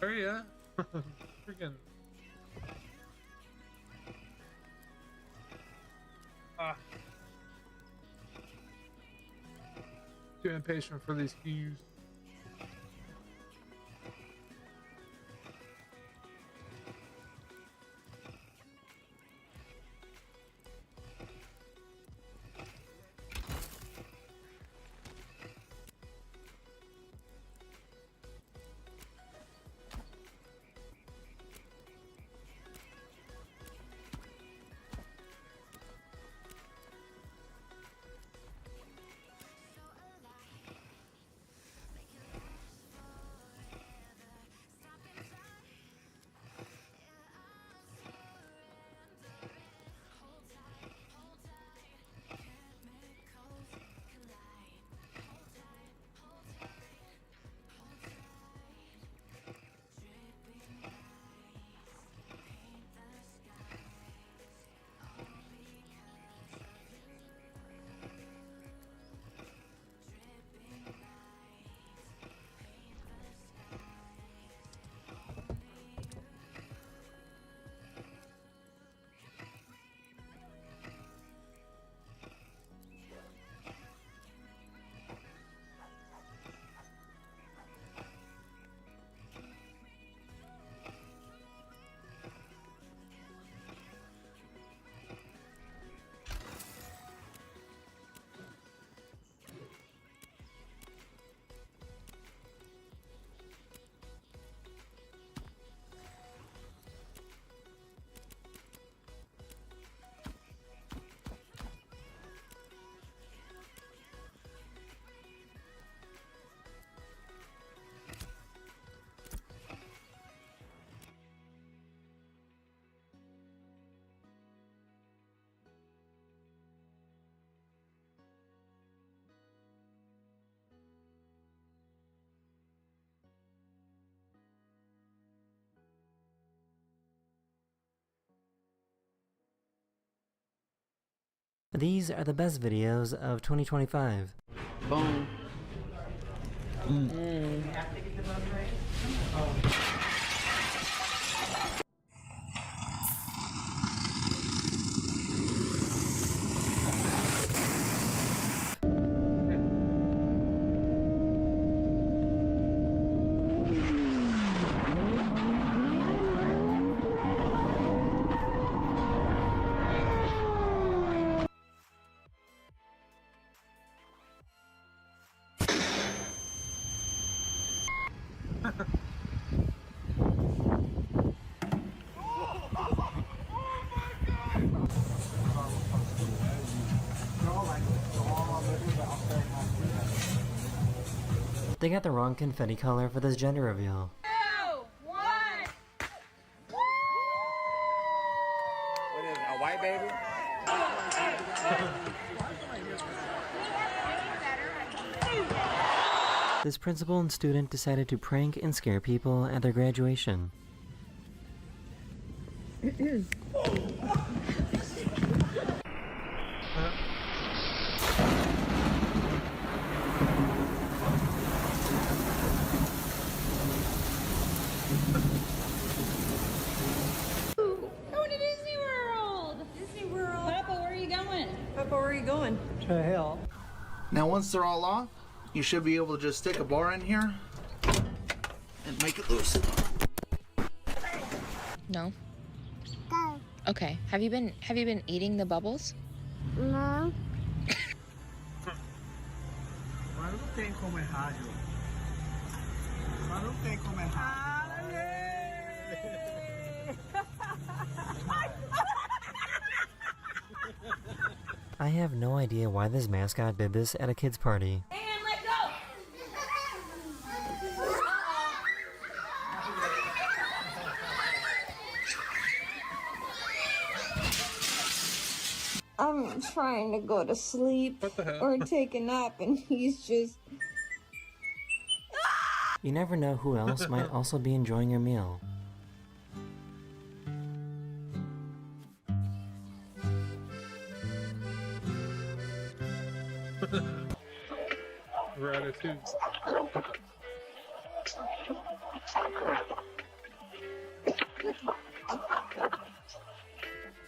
[SPEAKER 2] hurry up. Freaking. Ah. Too impatient for these cues.
[SPEAKER 8] These are the best videos of 2025.
[SPEAKER 9] Boom.
[SPEAKER 8] They got the wrong confetti color for this gender reveal.
[SPEAKER 5] What is it, a white baby?
[SPEAKER 8] This principal and student decided to prank and scare people at their graduation.
[SPEAKER 9] Going to Disney World! Disney World! Papa, where are you going? Papa, where are you going?
[SPEAKER 10] To hell. Now once they're all off, you should be able to just stick a bar in here and make it loose.
[SPEAKER 11] No. Okay. Have you been eating the bubbles?
[SPEAKER 6] No.
[SPEAKER 10] Mas não tem como errar, Ju. Mas não tem como errar.
[SPEAKER 8] I have no idea why this mascot did this at a kid's party.
[SPEAKER 9] And let go!
[SPEAKER 6] I'm trying to go to sleep or take a nap, and he's just.
[SPEAKER 8] You never know who else might also be enjoying your meal.
[SPEAKER 2] Ratatouille.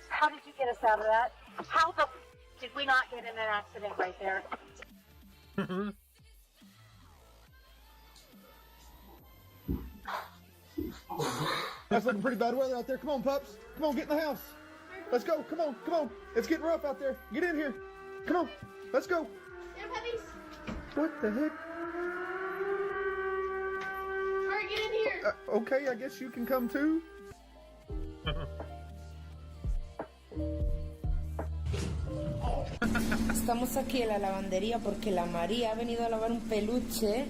[SPEAKER 12] How did you get us out of that? How the did we not get in an accident right there?
[SPEAKER 10] That's looking pretty bad weather out there. Come on, pups. Come on, get in the house. Let's go. Come on, come on. It's getting rough out there. Get in here. Come on. Let's go. What the heck?
[SPEAKER 9] Alright, get in here!
[SPEAKER 10] Okay, I guess you can come too.
[SPEAKER 6] Estamos aquí en la lavandería porque la María ha venido a lavar un peluche.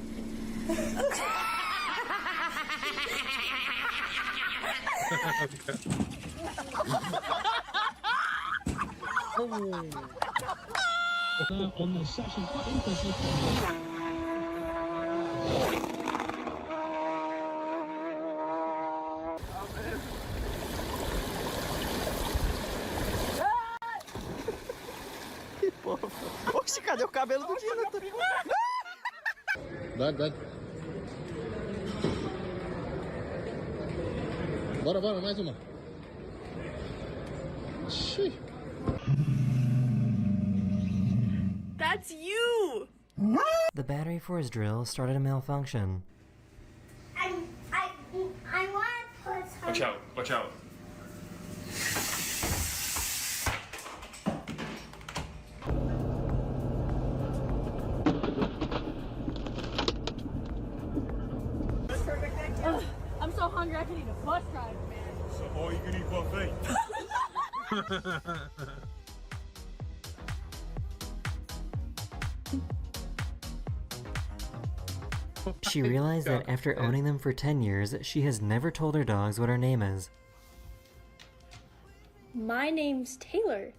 [SPEAKER 10] Oxe, cadê o cabelo do Jonathan? Vai. Bora, mais uma. Xiii.
[SPEAKER 9] That's you!
[SPEAKER 8] The battery for his drill started to malfunction.
[SPEAKER 12] I want to put some.
[SPEAKER 5] Watch out.
[SPEAKER 9] I'm so hungry I can eat a bus ride, man.
[SPEAKER 5] So all you can eat buffet.
[SPEAKER 8] She realized that after owning them for 10 years, she has never told her dogs what her name is.
[SPEAKER 9] My name's Taylor.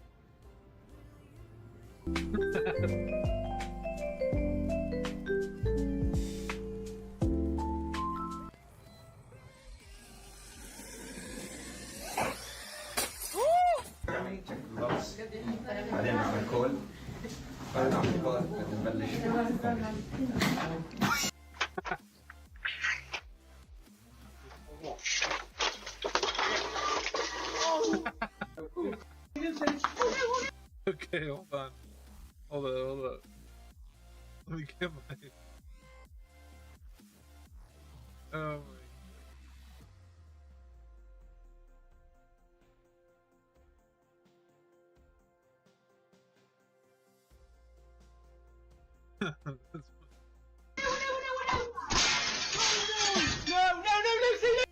[SPEAKER 2] Okay, hold on. Hold on. Let me get my. Oh my.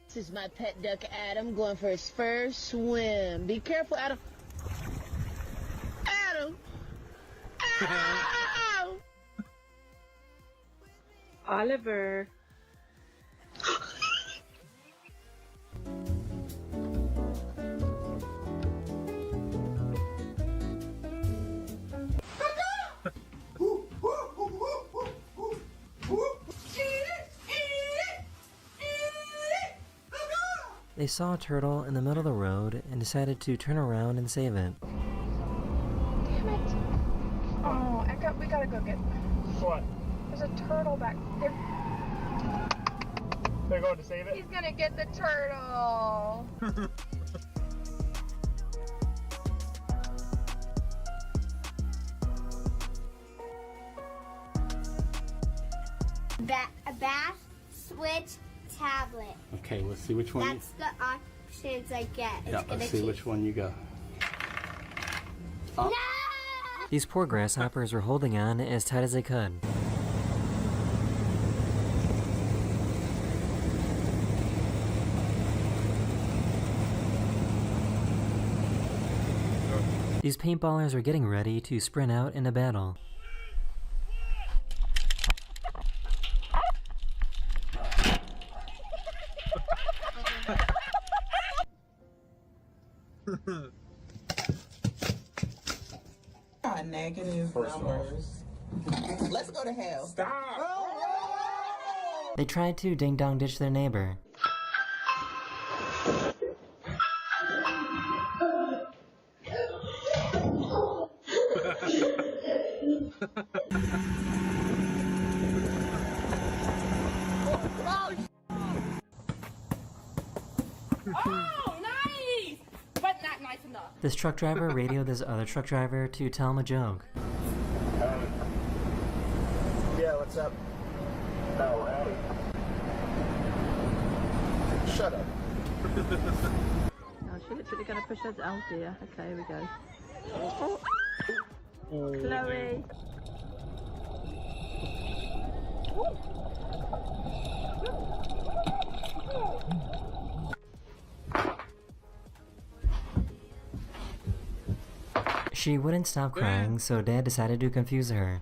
[SPEAKER 12] This is my pet duck Adam going for his first swim. Be careful, Adam. Adam! Ow!
[SPEAKER 9] Oliver.
[SPEAKER 8] They saw a turtle in the middle of the road and decided to turn around and save it.
[SPEAKER 13] Damn it. Oh, we gotta go get...
[SPEAKER 5] What?
[SPEAKER 13] There's a turtle back there.
[SPEAKER 5] They're going to save it?
[SPEAKER 13] He's gonna get the turtle.
[SPEAKER 14] A bath, switch, tablet.
[SPEAKER 15] Okay, let's see which one.
[SPEAKER 14] That's the options I get.
[SPEAKER 15] Yeah, let's see which one you got.
[SPEAKER 14] No!
[SPEAKER 8] These poor grasshoppers were holding on as tight as they could. These paintballers are getting ready to sprint out into battle.
[SPEAKER 16] Negative numbers. Let's go to hell. Stop!
[SPEAKER 8] They tried to ding-dong ditch their neighbor.
[SPEAKER 9] Oh, nice! But not nice enough.
[SPEAKER 8] This truck driver radioed this other truck driver to tell him a joke.
[SPEAKER 10] Yeah, what's up? No, howdy. Shut up.
[SPEAKER 9] Oh, she literally gonna push us. Oh dear. Okay, here we go. Oh. Chloe.
[SPEAKER 8] She wouldn't stop crying, so Dad decided to confuse her.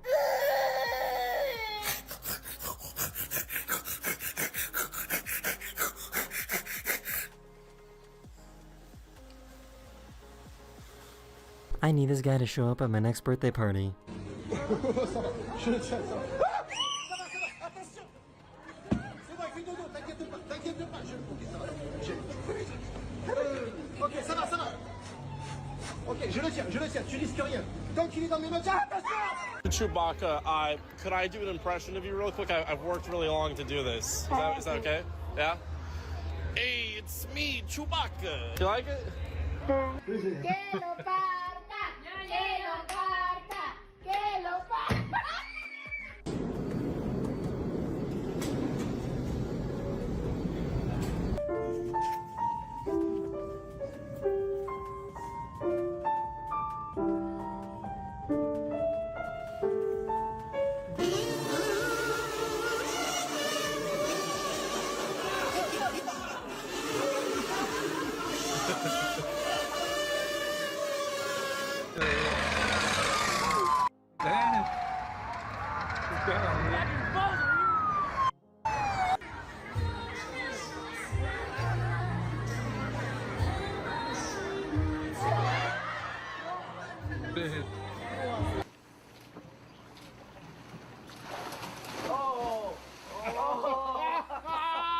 [SPEAKER 8] I need this guy to show up at my next birthday party.
[SPEAKER 10] Ok, ça va. Ok, je le tiens, tu risques rien. Tant qu'il est dans mes mains, attention!
[SPEAKER 17] Chewbacca, could I do an impression of you real quick? I've worked really long to do this. Is that okay? Yeah? Hey, it's me, Chewbacca. You like it?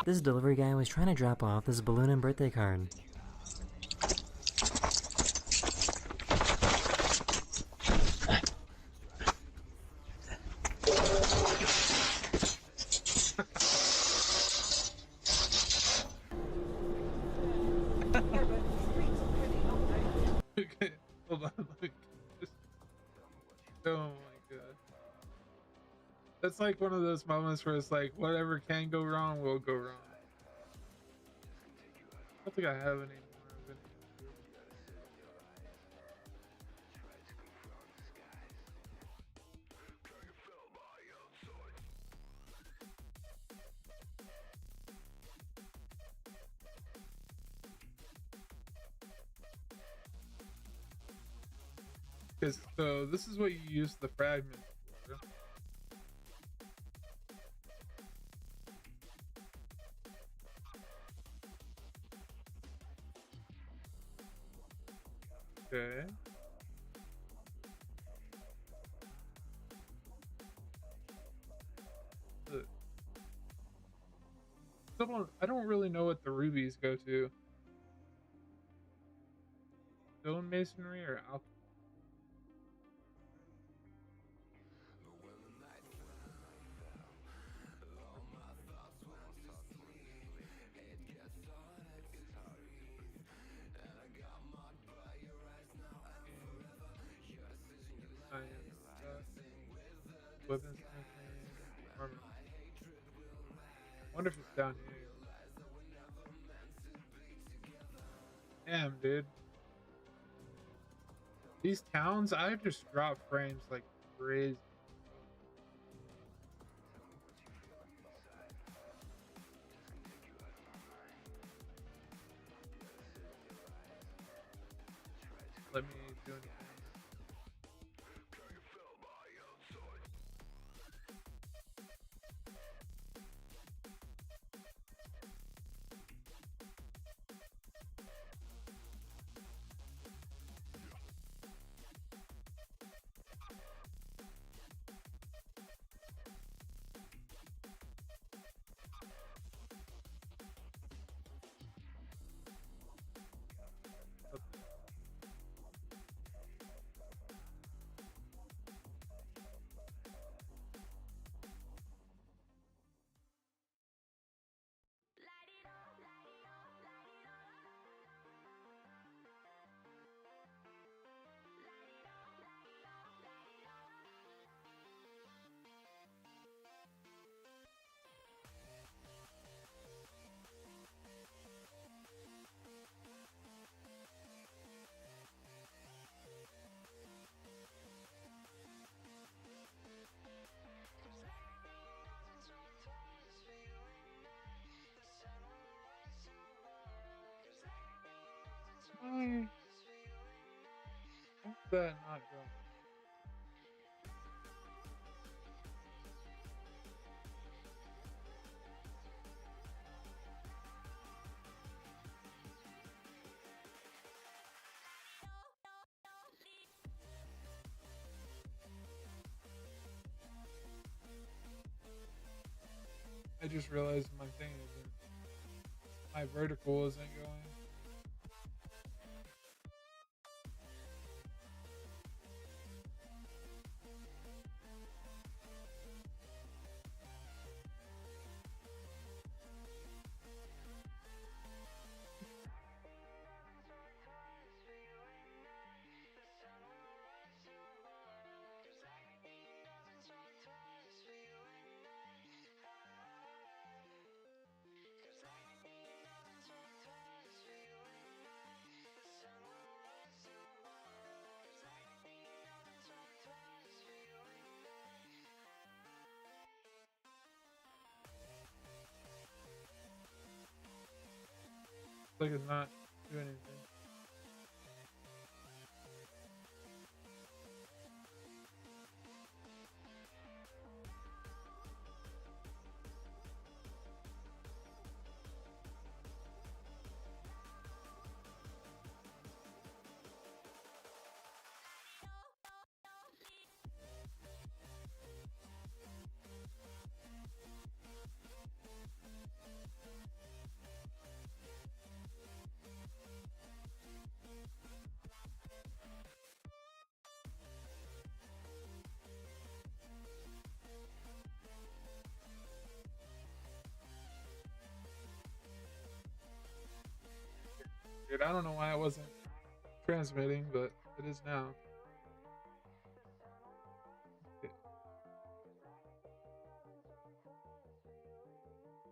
[SPEAKER 8] This delivery guy was trying to drop off this balloon and birthday card.
[SPEAKER 2] Okay, hold on. Oh my god. That's like one of those moments where it's like, whatever can go wrong will go wrong. I don't think I have any more of it. So this is what you use the fragment for. Okay. I don't really know what the rubies go to. Stonemasonry or alchemy? Weapons, armor. Wonder if it's down here. Damn, dude. These towns, I just drop frames like crazy. Let me do anything. Why? How's that not going? I just realized my thing isn't, my vertical isn't going. Like it's not doing anything. Dude, I don't know why I wasn't transmitting, but it is now. Okay.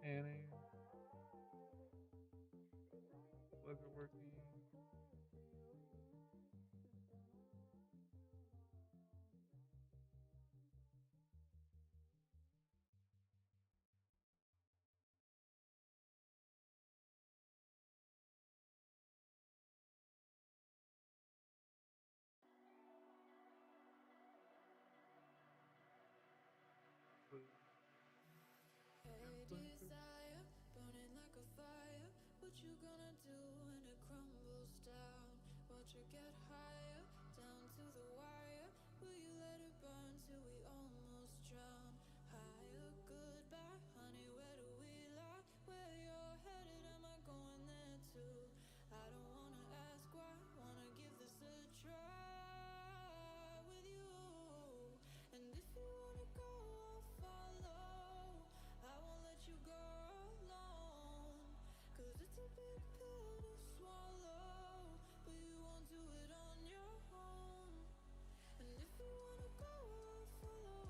[SPEAKER 2] Panning. Leather working.
[SPEAKER 1] What you gonna do when it crumbles down? What temperature get higher, down to the wire. Will you let it burn till we almost drown? Higher, goodbye, honey, where do we lie? Where you're headed, am I going there too? I don't wanna ask why, wanna give this a try with you. And if you wanna go, I'll follow. I won't let you go alone, 'cause it's a big pill to swallow, but you won't do it on your own. And if you wanna go, I'll follow.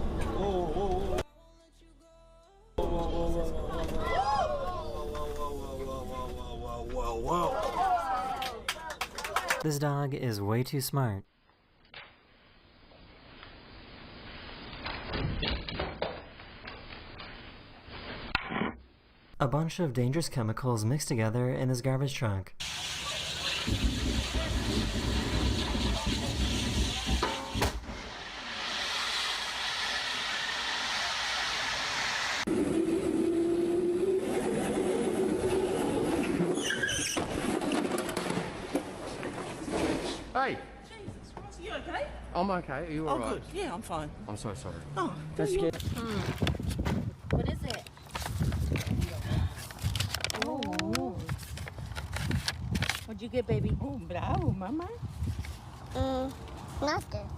[SPEAKER 8] This dog is way too smart. A bunch of dangerous chemicals mixed together in his garbage truck.
[SPEAKER 18] Hey!
[SPEAKER 12] Jesus Christ, you okay?
[SPEAKER 18] I'm okay. Are you alright?
[SPEAKER 12] Oh, good. Yeah, I'm fine.
[SPEAKER 18] I'm so sorry.
[SPEAKER 12] Oh,
[SPEAKER 18] That's good.
[SPEAKER 12] What is it? Oh. What'd you get, baby? Oh, bravo, mama.
[SPEAKER 14] Nothing.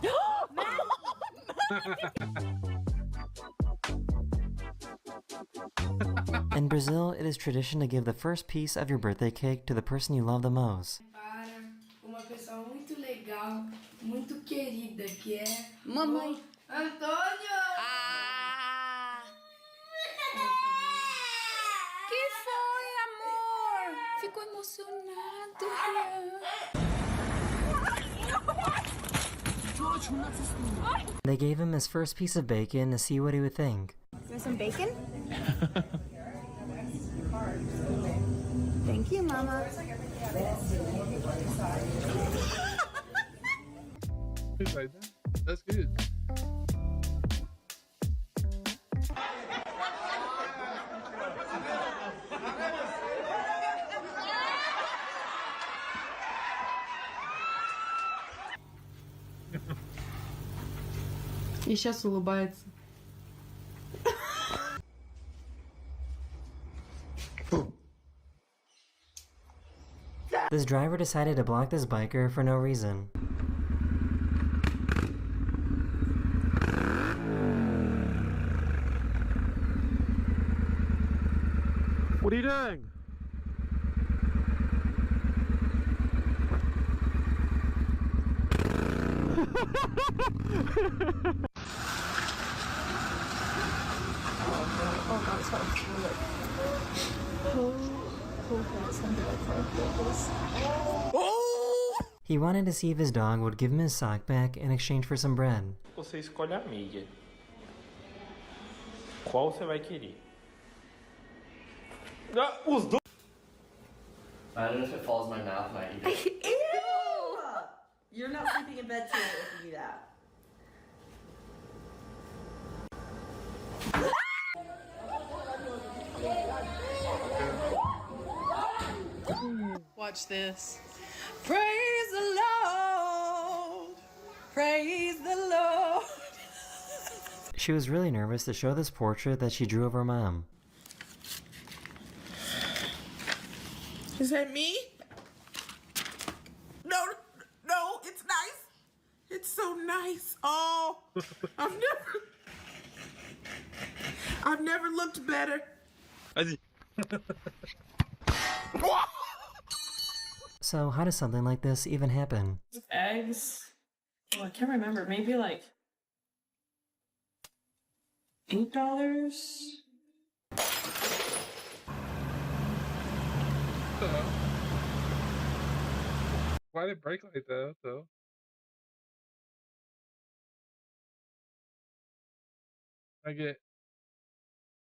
[SPEAKER 8] In Brazil, it is tradition to give the first piece of your birthday cake to the person you love the most.
[SPEAKER 19] Uma pessoa muito legal, muito querida que é
[SPEAKER 9] Mamãe.
[SPEAKER 19] Antônio!
[SPEAKER 9] Que foi, amor? Ficou emocionado,
[SPEAKER 8] They gave him his first piece of bacon to see what he would think.
[SPEAKER 20] You want some bacon? Thank you, Mama.
[SPEAKER 2] He's like that. That's good.
[SPEAKER 19] И сейчас улыбается.
[SPEAKER 8] This driver decided to block this biker for no reason.
[SPEAKER 18] What are you doing?
[SPEAKER 8] He wanted to see if his dog would give him his sock back in exchange for some bread.
[SPEAKER 21] Você escolhe a mídia. Qual você vai querer? Os dois.
[SPEAKER 18] Imagine if it falls in my mouth and I eat it.
[SPEAKER 12] Ew! You're not sleeping in bed tonight if you do that.
[SPEAKER 19] Watch this. Praise the Lord. Praise the Lord.
[SPEAKER 8] She was really nervous to show this portrait that she drew of her mom.
[SPEAKER 12] Is that me? No, no, it's nice. It's so nice. Oh, I've never looked better.
[SPEAKER 8] So how does something like this even happen?
[SPEAKER 19] Eggs. Oh, I can't remember. Maybe like $8.
[SPEAKER 2] Why did it break like that, though? I get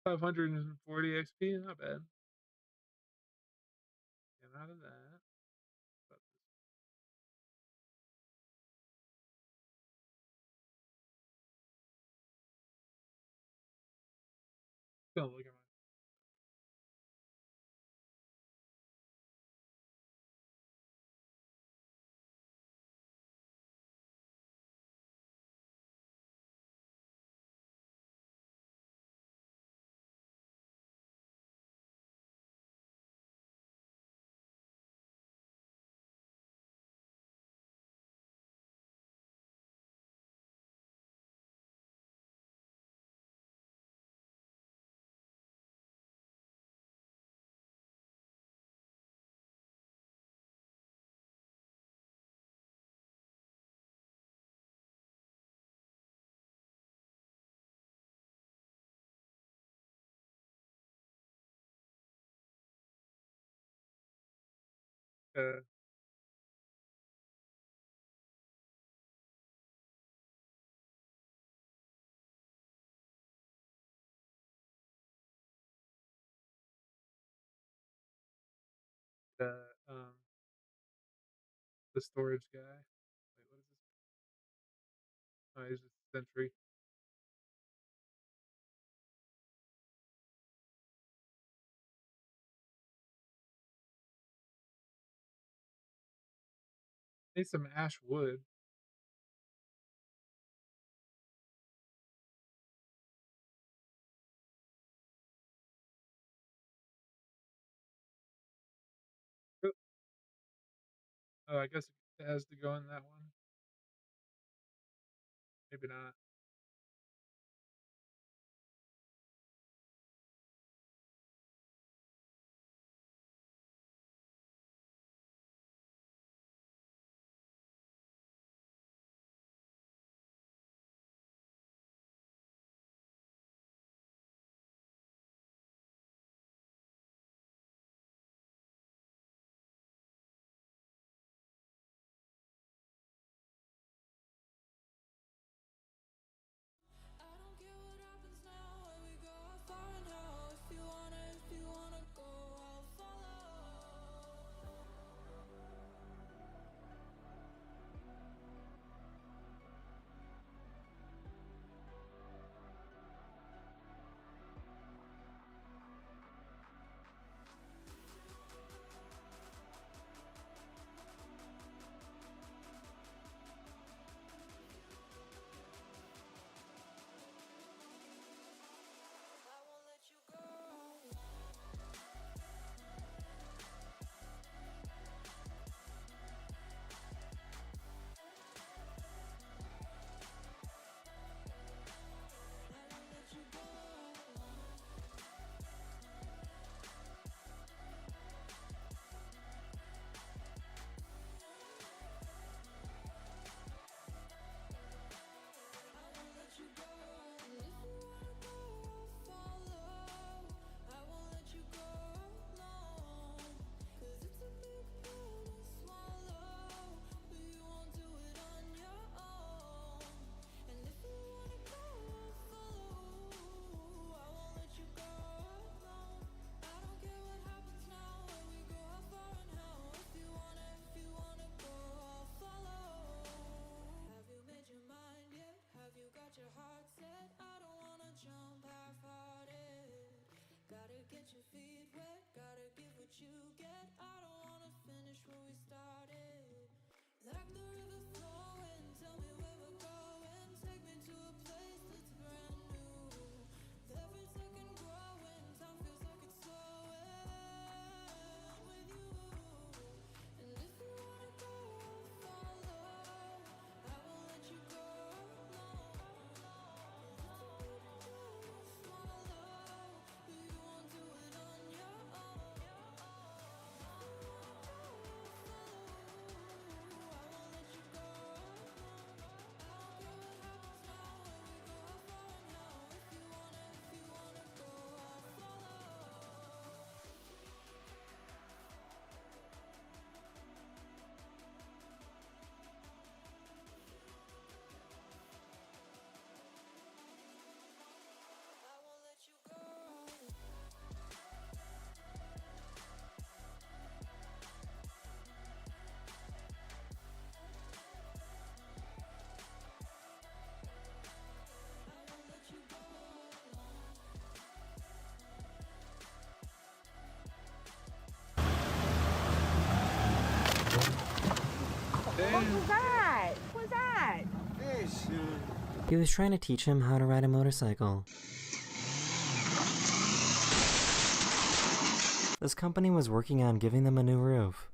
[SPEAKER 2] 540 XP, not bad. Get out of that. Don't look at my the um the storage guy. Wait, what is this? Oh, he's just Sentry. Need some ash wood. Oh, I guess it has to go in that one. Maybe not.
[SPEAKER 20] What was that? What was that?
[SPEAKER 8] He was trying to teach him how to ride a motorcycle. This company was working on giving them a new roof.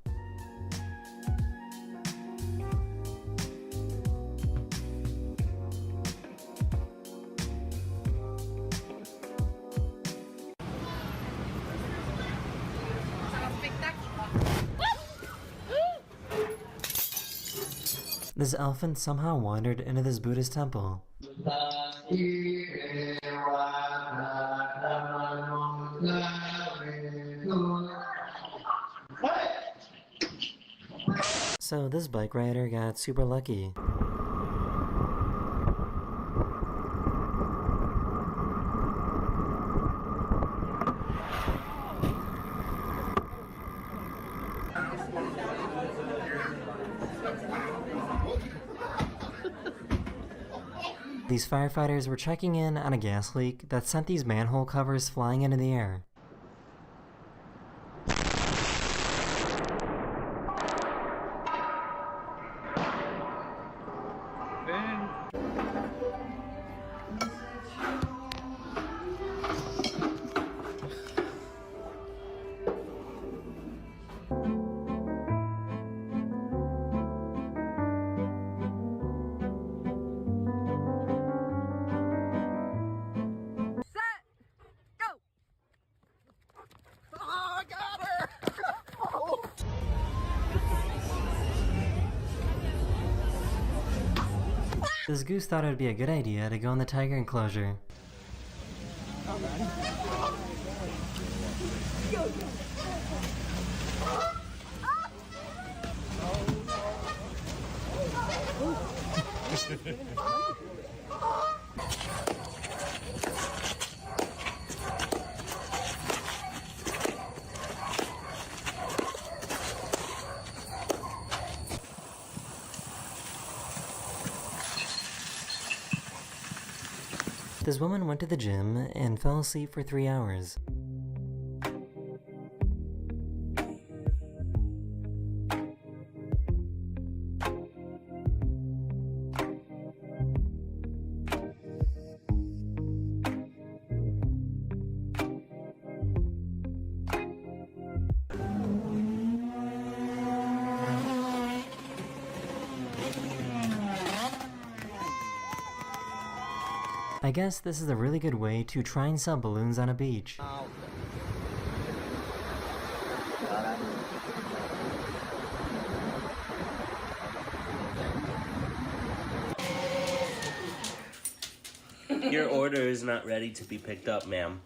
[SPEAKER 8] This elephant somehow wandered into this Buddhist temple. So this bike rider got super lucky. These firefighters were checking in on a gas leak that sent these manhole covers flying into the air. This goose thought it would be a good idea to go in the tiger enclosure. This woman went to the gym and fell asleep for 3 hours. I guess this is a really good way to try and sell balloons on a beach.
[SPEAKER 4] Your order is not ready to be picked up, ma'am.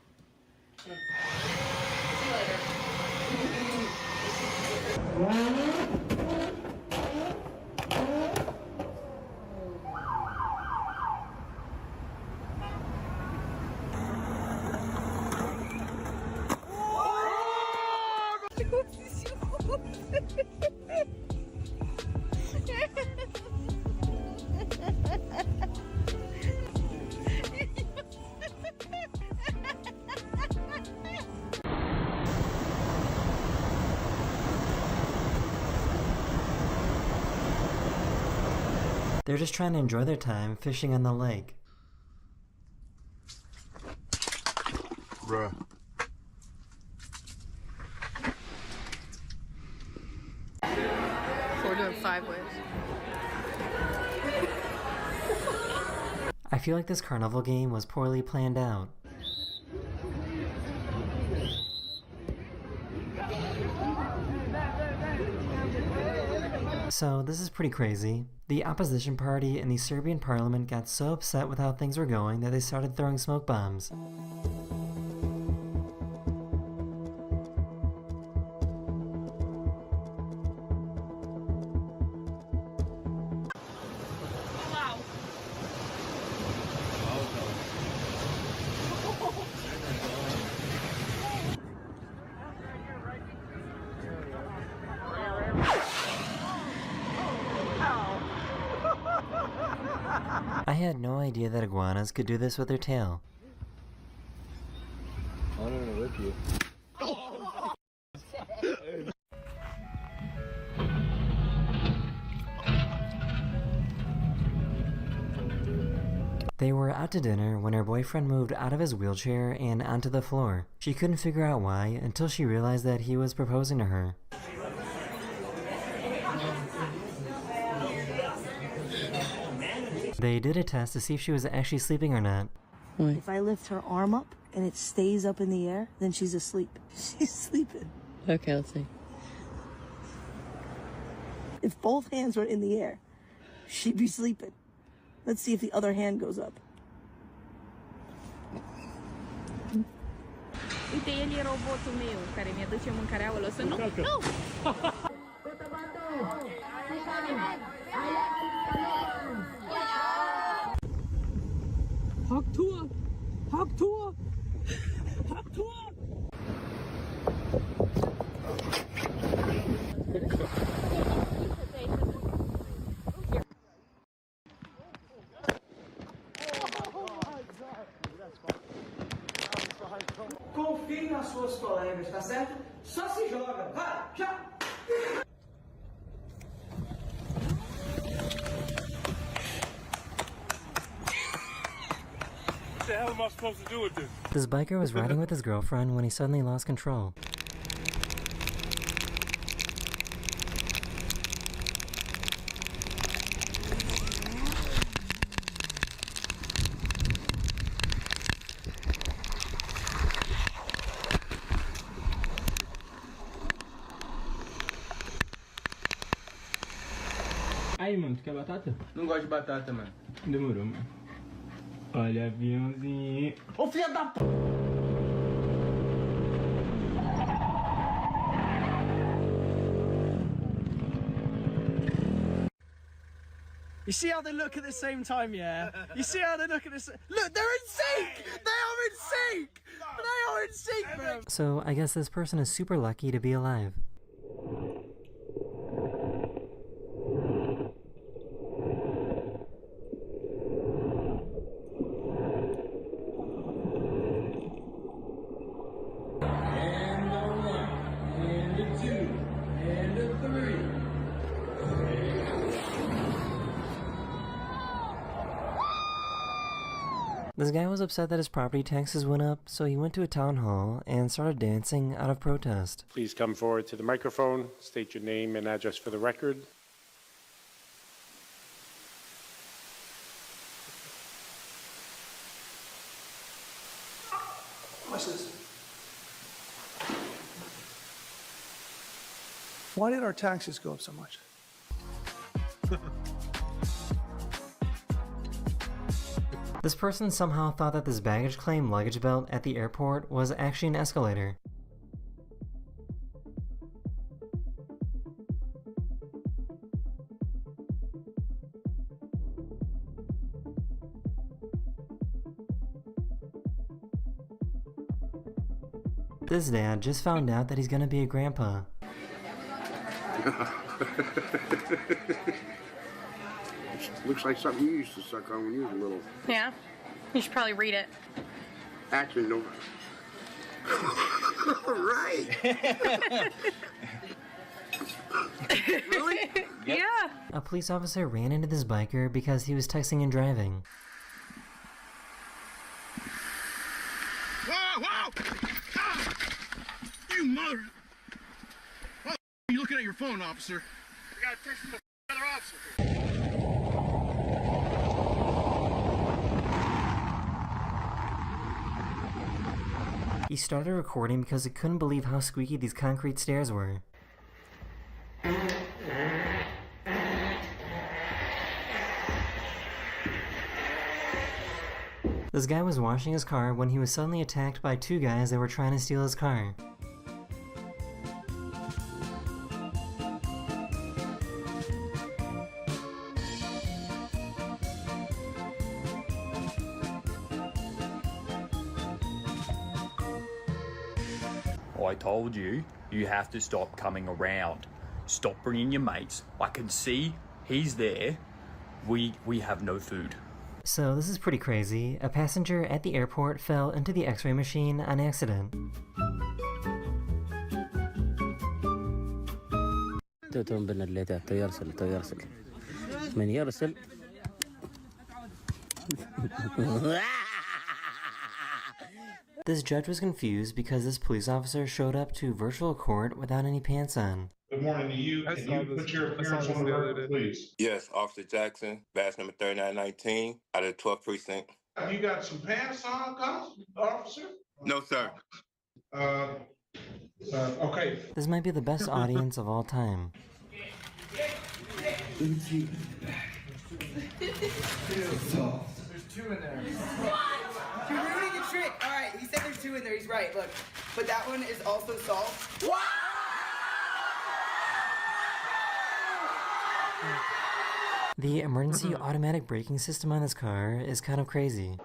[SPEAKER 8] They're just trying to enjoy their time fishing on the lake.
[SPEAKER 5] Bruh.
[SPEAKER 22] We're doing 5 ways.
[SPEAKER 8] I feel like this carnival game was poorly planned out. So this is pretty crazy. The opposition party in the Serbian parliament got so upset with how things were going that they started throwing smoke bombs. I had no idea that iguanas could do this with their tail.
[SPEAKER 10] I'm gonna rip you.
[SPEAKER 8] They were out to dinner when her boyfriend moved out of his wheelchair and onto the floor. She couldn't figure out why until she realized that he was proposing to her. They did a test to see if she was actually sleeping or not.
[SPEAKER 23] If I lift her arm up and it stays up in the air, then she's asleep. She's sleeping.
[SPEAKER 11] Okay, let's see.
[SPEAKER 23] If both hands were in the air, she'd be sleeping. Let's see if the other hand goes up.
[SPEAKER 9] Uite, el e robotul meu, care mi-aduce mâncarea, o lăsă. Nu! Nu!
[SPEAKER 3] Confie nas suas colegas, tá certo? Só se joga, vai, já!
[SPEAKER 21] What the hell am I supposed to do with this?
[SPEAKER 8] This biker was riding with his girlfriend when he suddenly lost control.
[SPEAKER 21] Aí, mano, tu quer batata?
[SPEAKER 7] Não gosto de batata, mano.
[SPEAKER 21] Demorou, mano. Olha, aviãozinho.
[SPEAKER 3] Ô, filha da p...
[SPEAKER 22] You see how they look at the same time, yeah? You see how they look at the Look, they're in sync! They are in sync! They are in sync, bro!
[SPEAKER 8] So, I guess this person is super lucky to be alive.
[SPEAKER 3] And a 1, and a 2, and a 3.
[SPEAKER 8] This guy was upset that his property taxes went up, so he went to a town hall and started dancing out of protest.
[SPEAKER 21] Please come forward to the microphone, state your name and address for the record.
[SPEAKER 3] Watch this. Why did our taxes go up so much?
[SPEAKER 8] This person somehow thought that this baggage claim luggage belt at the airport was actually an escalator. This dad just found out that he's gonna be a grandpa.
[SPEAKER 5] Looks like something you used to suck on when you was little.
[SPEAKER 24] Yeah? You should probably read it.
[SPEAKER 5] Actually, no. Right.
[SPEAKER 24] Really? Yeah.
[SPEAKER 8] A police officer ran into this biker because he was texting and driving.
[SPEAKER 10] Whoa, whoa! Ah! You mother... What are you looking at your phone, officer? I got a text from the other officer.
[SPEAKER 8] He started recording because he couldn't believe how squeaky these concrete stairs were. This guy was washing his car when he was suddenly attacked by two guys that were trying to steal his car.
[SPEAKER 25] I told you, you have to stop coming around. Stop bringing your mates. I can see he's there. We have no food.
[SPEAKER 8] So this is pretty crazy. A passenger at the airport fell into the x-ray machine on accident. This judge was confused because this police officer showed up to virtual court without any pants on.
[SPEAKER 26] Good morning to you. Can you put your appearance on the record, please?
[SPEAKER 27] Yes, Officer Jackson, badge number 3919, out of the 12th precinct.
[SPEAKER 26] Have you got some pants on, officer?
[SPEAKER 27] No, sir.
[SPEAKER 26] Okay.
[SPEAKER 8] This might be the best audience of all time.
[SPEAKER 3] There's 2 in there. You're ruining the trick. All right, he said there's 2 in there. He's right. Look, but that one is also salt.
[SPEAKER 8] The emergency automatic braking system on this car is kind of crazy.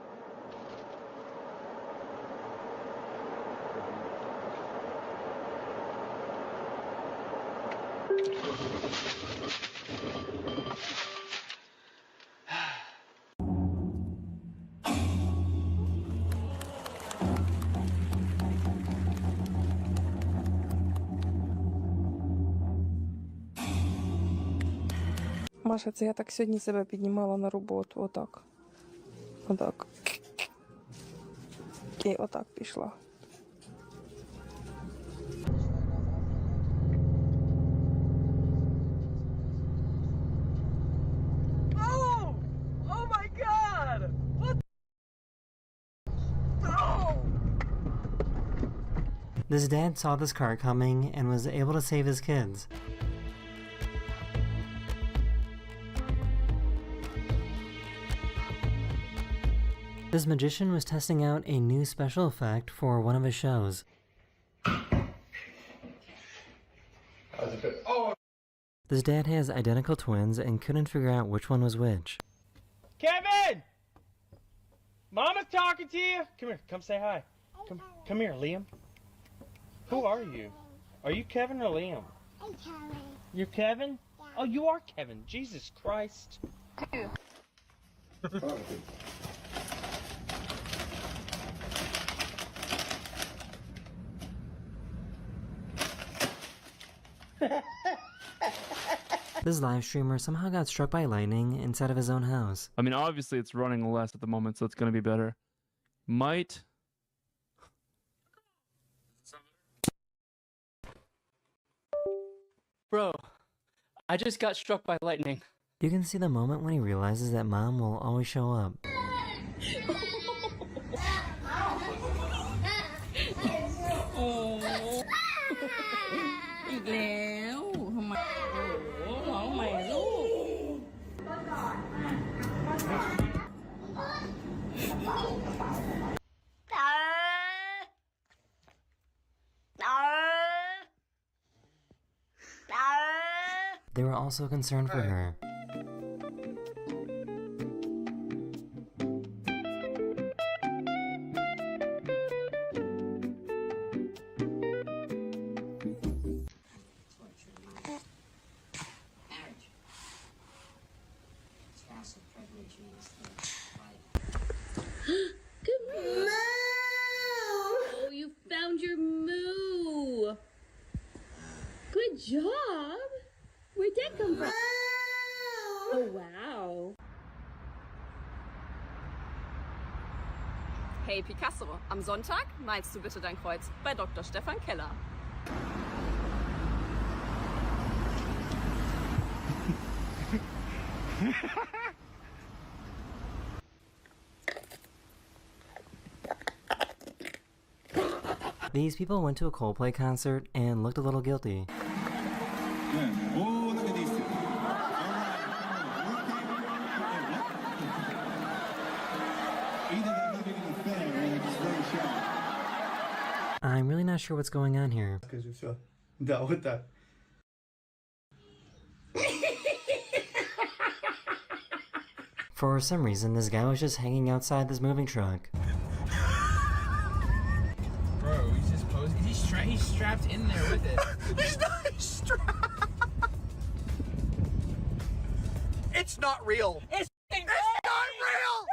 [SPEAKER 20] Маша, це я так сьогодні себе піднімала на роботу. Отак. Отак. І отак пішла.
[SPEAKER 22] Oh! Oh my god! What? Oh!
[SPEAKER 8] This dad saw this car coming and was able to save his kids. This magician was testing out a new special effect for one of his shows. This dad has identical twins and couldn't figure out which one was which.
[SPEAKER 22] Kevin! Mama's talking to you. Come here. Come say hi. Come here, Liam. Who are you? Are you Kevin or Liam?
[SPEAKER 14] I'm Kevin.
[SPEAKER 22] You're Kevin? Yeah. Oh, you are Kevin. Jesus Christ.
[SPEAKER 8] This live streamer somehow got struck by lightning inside of his own house.
[SPEAKER 1] I mean, obviously it's running less at the moment, so it's going to be better. Might.
[SPEAKER 22] Bro, I just got struck by lightning.
[SPEAKER 8] You can see the moment when he realizes that mom will always show up. They were also concerned for her.
[SPEAKER 9] Oh, you found your moo. Good job. Where'd that come from? Oh, wow.
[SPEAKER 6] Hey Picasso, am Sonntag malst du bitte dein Kreuz bei Dr. Stefan Keller.
[SPEAKER 8] These people went to a Coldplay concert and looked a little guilty. I'm really not sure what's going on here. For some reason, this guy was just hanging outside this moving truck.
[SPEAKER 3] Bro, he's just posing. He's strapped in there with it.
[SPEAKER 22] He's not strapped. It's not real. It's not real.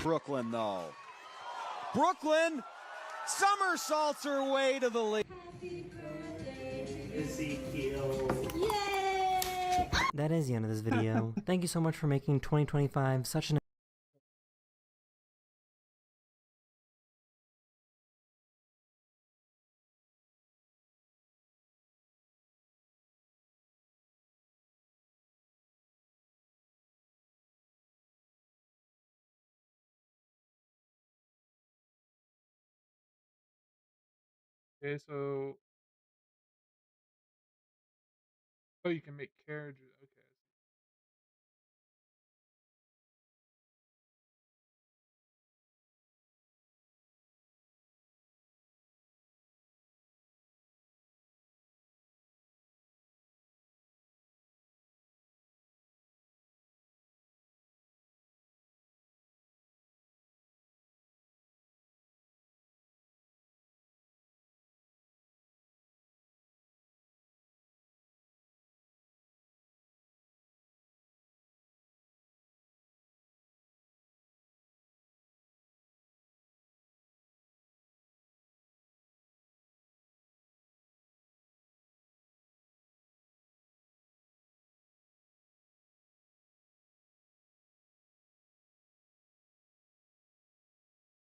[SPEAKER 7] Brooklyn, though. Brooklyn somersaults her way to the lead.
[SPEAKER 8] That is the end of this video. Thank you so much for making 2025 such an
[SPEAKER 2] Okay, so oh, you can make carriages. Okay.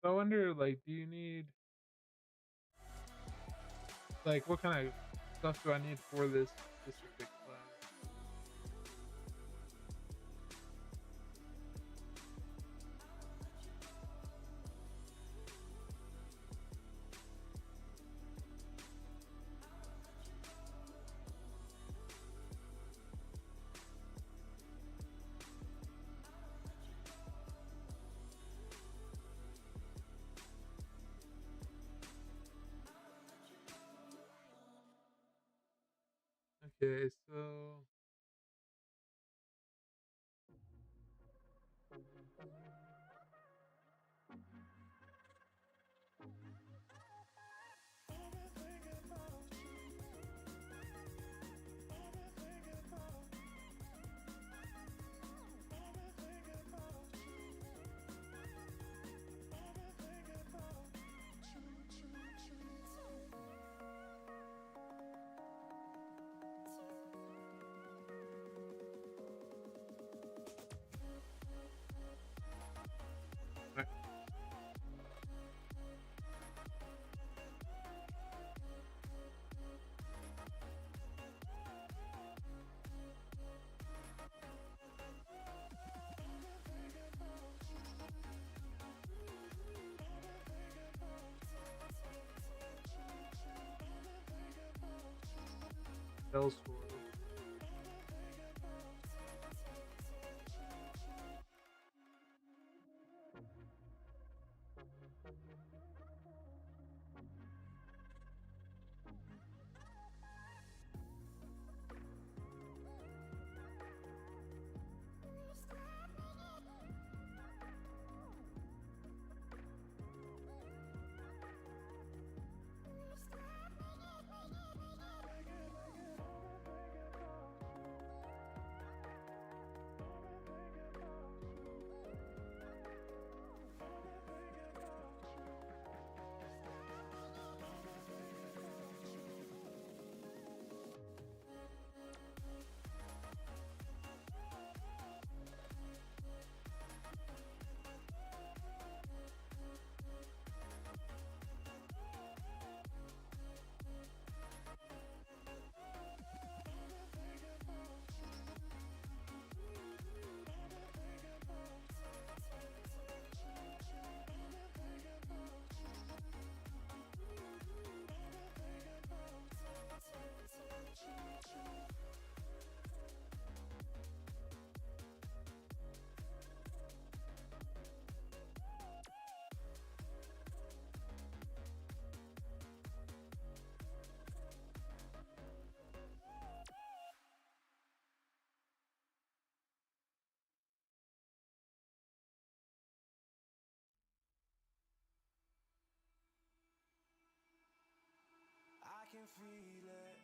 [SPEAKER 2] So I wonder, like, do you need, like, what kind of stuff do I need for this specific class? Okay, so Salesforce.
[SPEAKER 12] I can feel it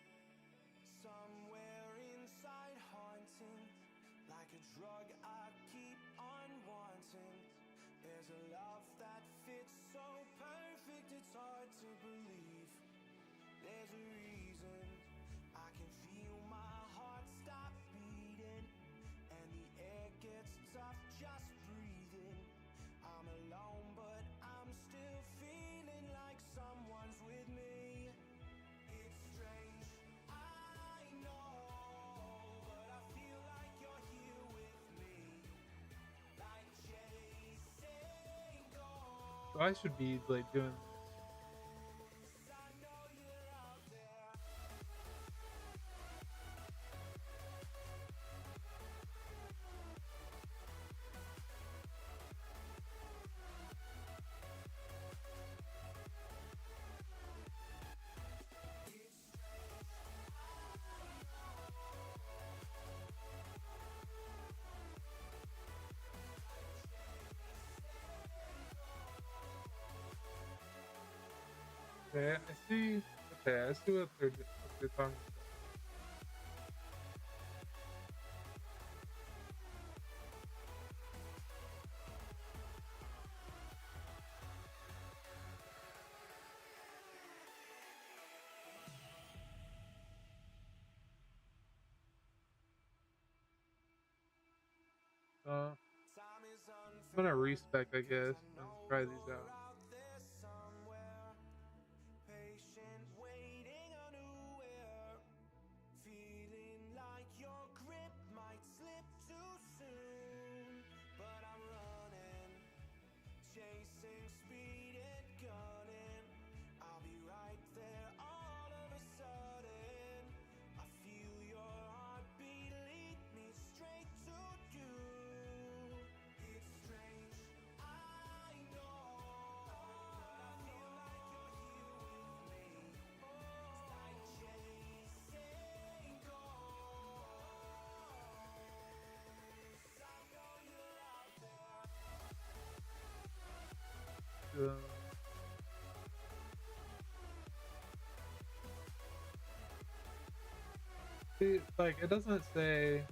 [SPEAKER 12] somewhere inside, haunting like a drug I keep on wanting. There's a love that fits so perfect it's hard to believe. There's a reason I can feel my heart stop beating, and the air gets tough just breathing. I'm alone but I'm still feeling like someone's with me. It's strange, I know, but I feel like you're here with me, like chasing gold.
[SPEAKER 2] So I should be like doing this. Okay, I see. Okay, I see what they're talking about. I'm gonna respec, I guess, and try these out. See, like, it doesn't say.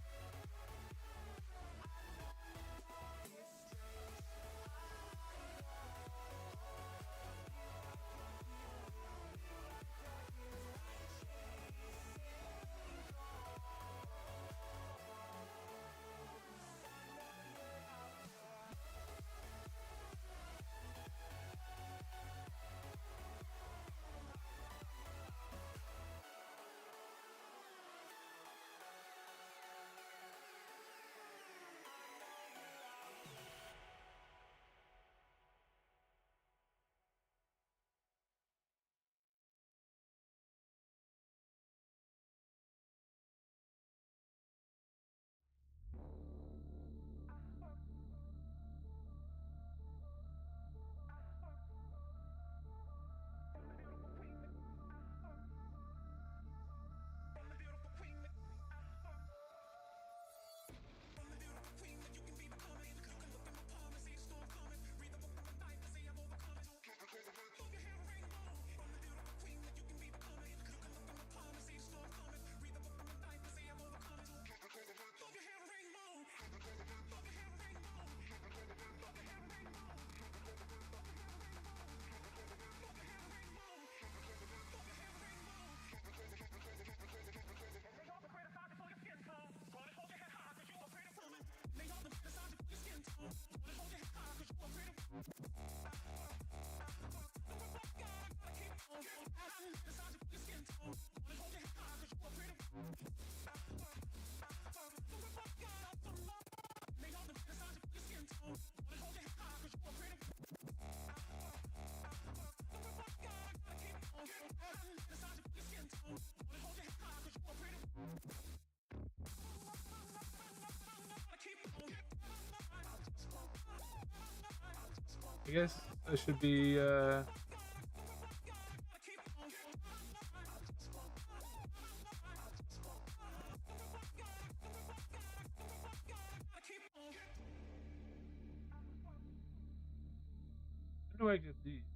[SPEAKER 2] I guess I should be how do I get these?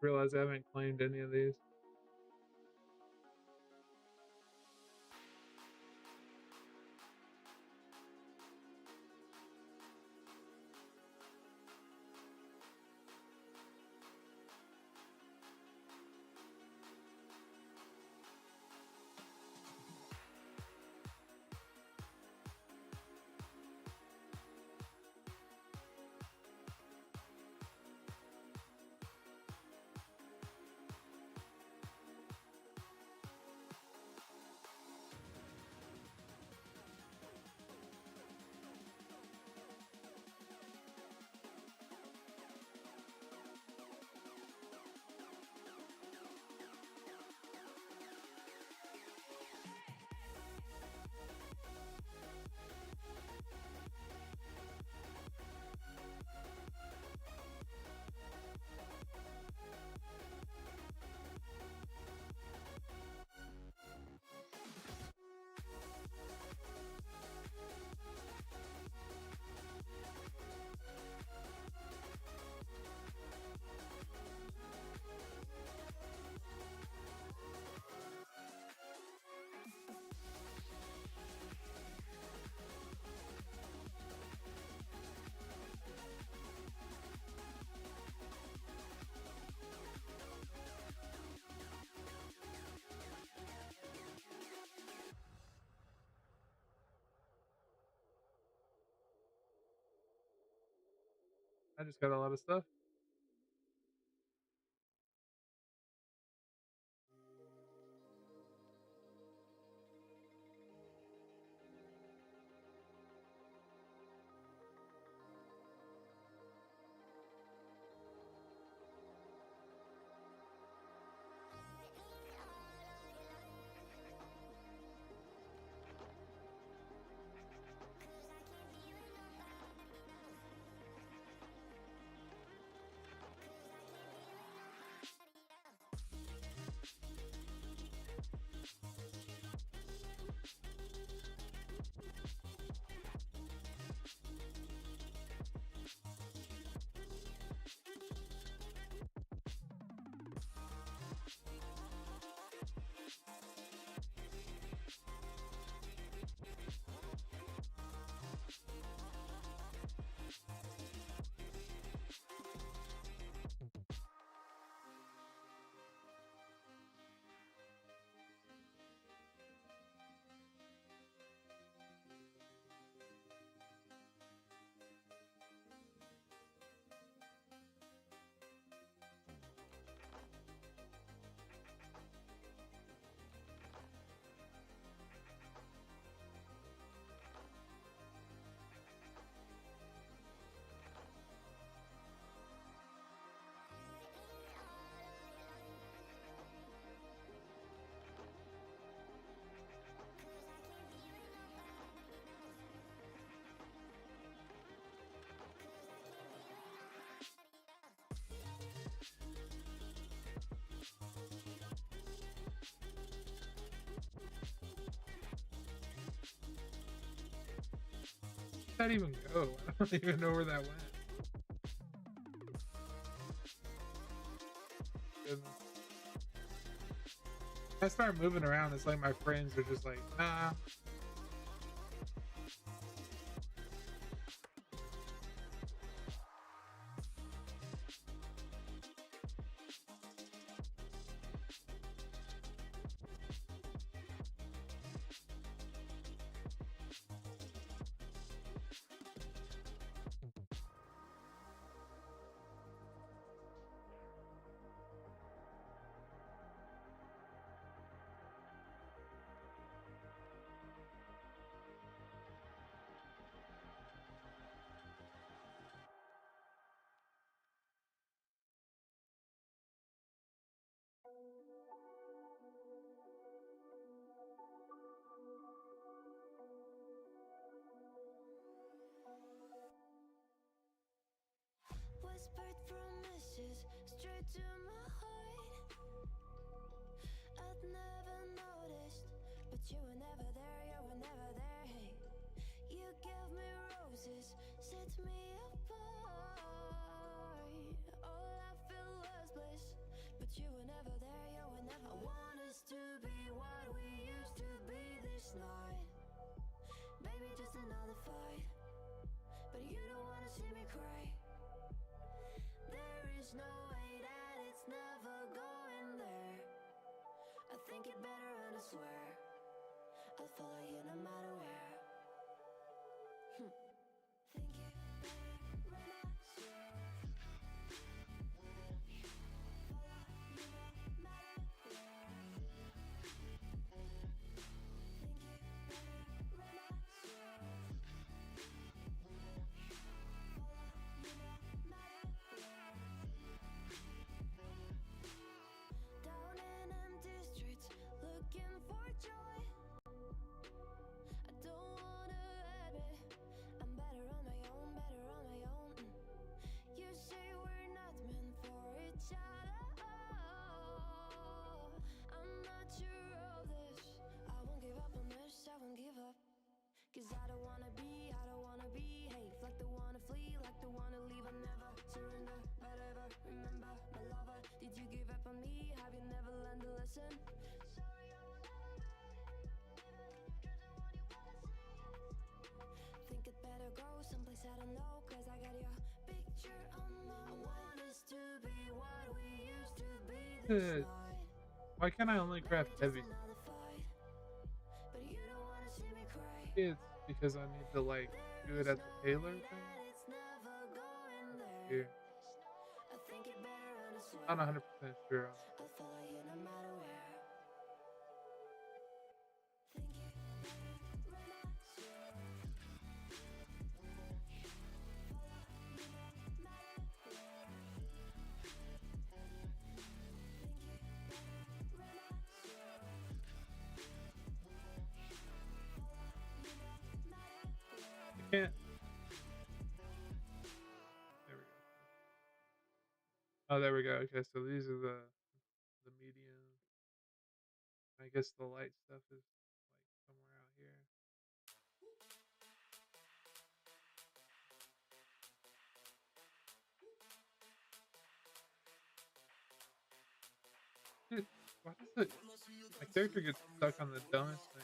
[SPEAKER 2] realize I haven't claimed any of these. I just got a lot of stuff. Where'd that even go? I don't even know where that went. Goodness. If I start moving around, it's like my friends are just like, nah.
[SPEAKER 12] Whispered promises straight to my heart. I'd never noticed, but you were never there, you were never there. Hey, you gave me roses, set me apart. All I feel was bliss. swear I'll follow you no matter where. Think you better run, I swear. Follow you no matter where. Think you better run, I swear. Follow you no matter where. Down in empty streets, looking for joy. I don't wanna admit I'm better on my own, better on my own. You say we're not meant for each other. I'm not sure of this. I won't give up on this, I won't give up. Cause I don't wanna behave like the wanna flee, like the wanna leave. I never surrender, but ever remember my lover. Did you give up on me? Have you never learned to listen? Sorry, I will never be the one you wanna see. Think it better go someplace I don't know. Cause I got your picture on my I want us to be what we used to be this night.
[SPEAKER 2] Why can't I only craft heavy?
[SPEAKER 12] Another fight, but you don't wanna see me cry.
[SPEAKER 2] It's because I need to like do it at the tailor thing.
[SPEAKER 12] It's never going there.
[SPEAKER 2] Here.
[SPEAKER 12] I think it better run a swear.
[SPEAKER 2] I'm not 100% sure.
[SPEAKER 12] I'll follow you no matter where. Think you better run, I swear. Follow you no matter where. Think you better run, I swear.
[SPEAKER 2] I can't. There we go. Oh, there we go. Okay, so these are the medium. I guess the light stuff is like somewhere out here. Dude, why does it? My character gets stuck on the dumbest thing.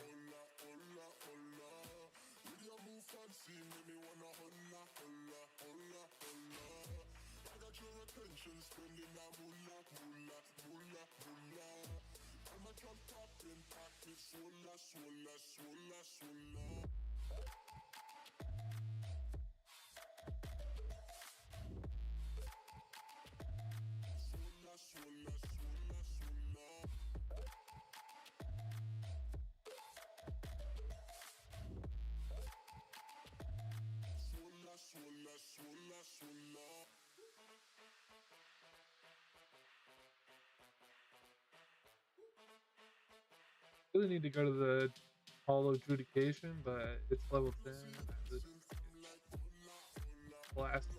[SPEAKER 2] Really need to go to the Hall of Adjudication, but it's level 10. I just get blasted.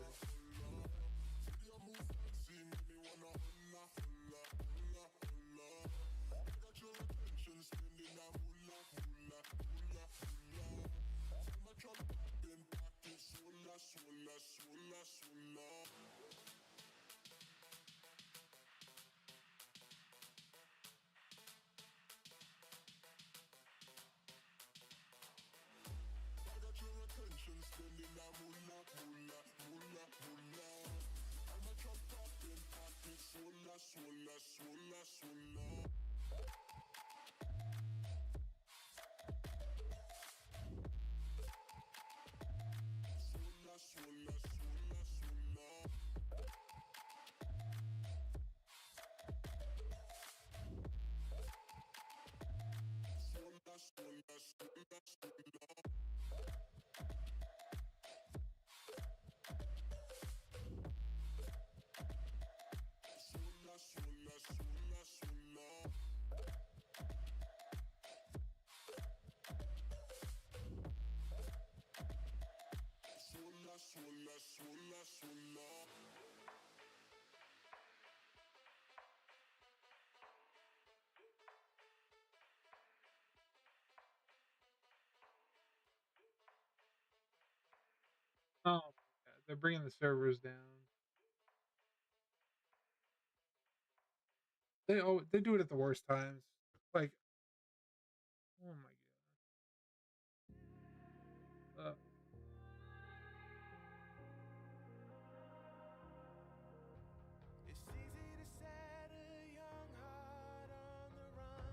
[SPEAKER 2] Oh my god, they're bringing the servers down. They do it at the worst times. Like, oh my god.
[SPEAKER 12] It's easy to set a young heart on the run.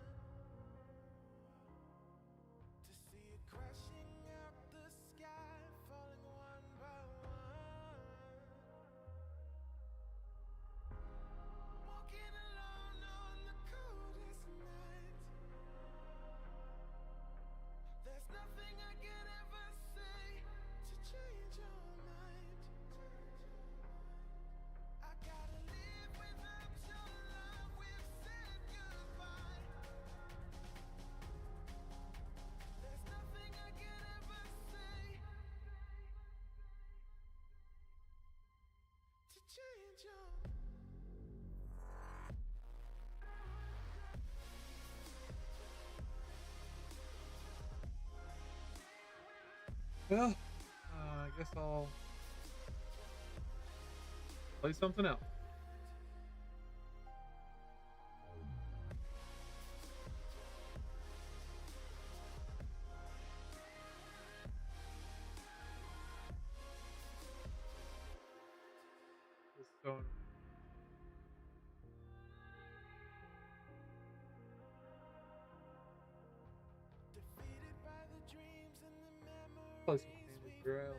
[SPEAKER 2] Well, I guess I'll play something else. This is so annoying. Play some Candy Grail.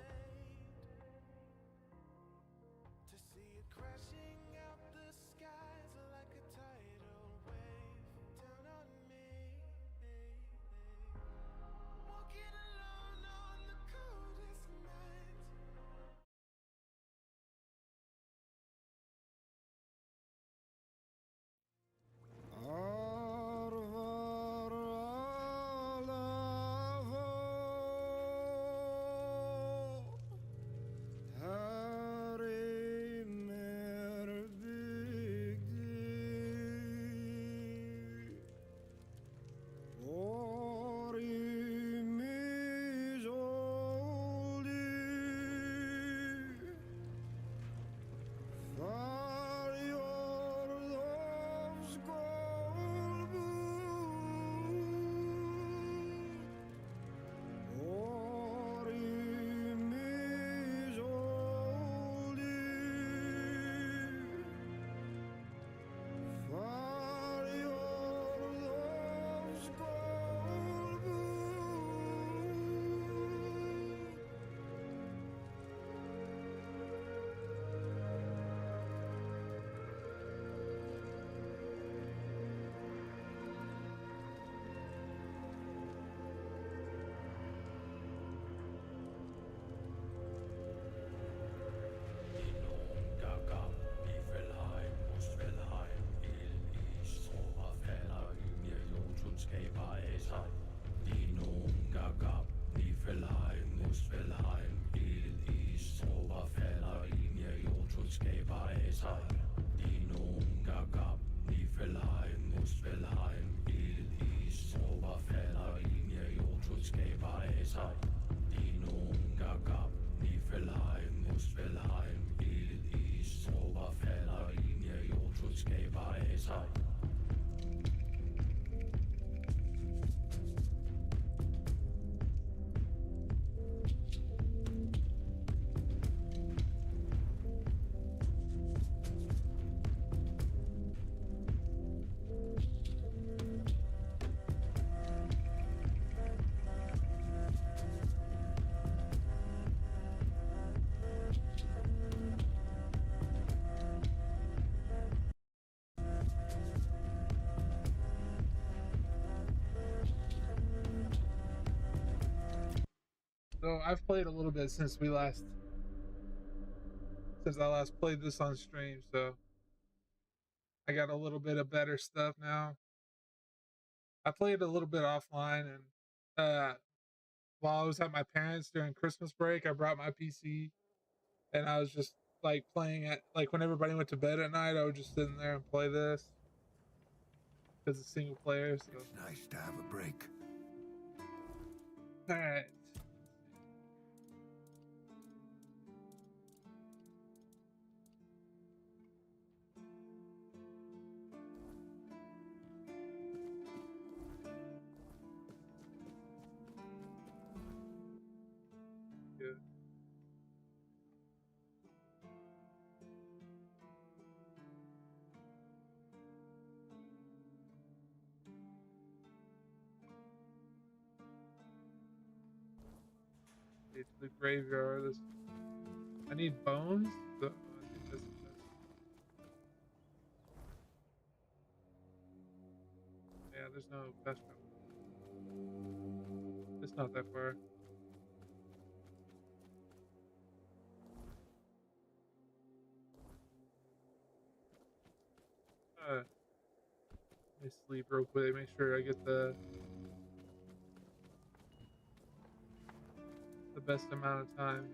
[SPEAKER 2] So I've played a little bit since I last played this on stream, so I got a little bit of better stuff now. I played a little bit offline, and while I was at my parents' during Christmas break, I brought my PC, and I was just like playing it. Like when everybody went to bed at night, I would just sit in there and play this because it's single player. So
[SPEAKER 4] It's nice to have a break.
[SPEAKER 2] all right. Good. To the graveyard. I need bones. So I think this is yeah, there's no fast travel. It's not that far. Let me sleep real quick. Make sure I get the best amount of time.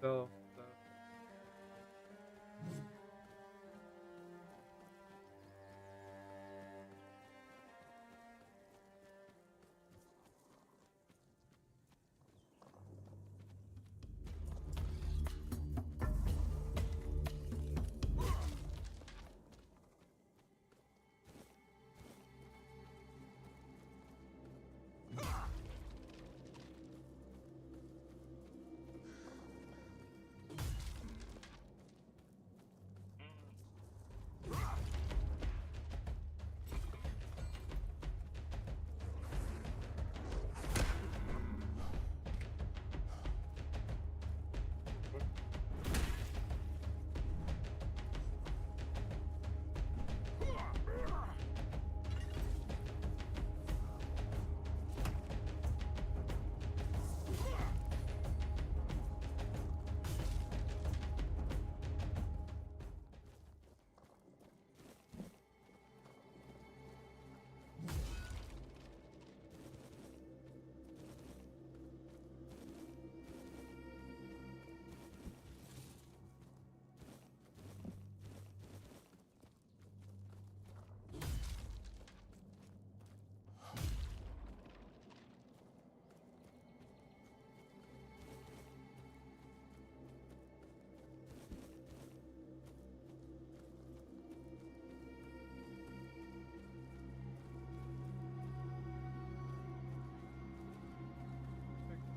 [SPEAKER 2] So.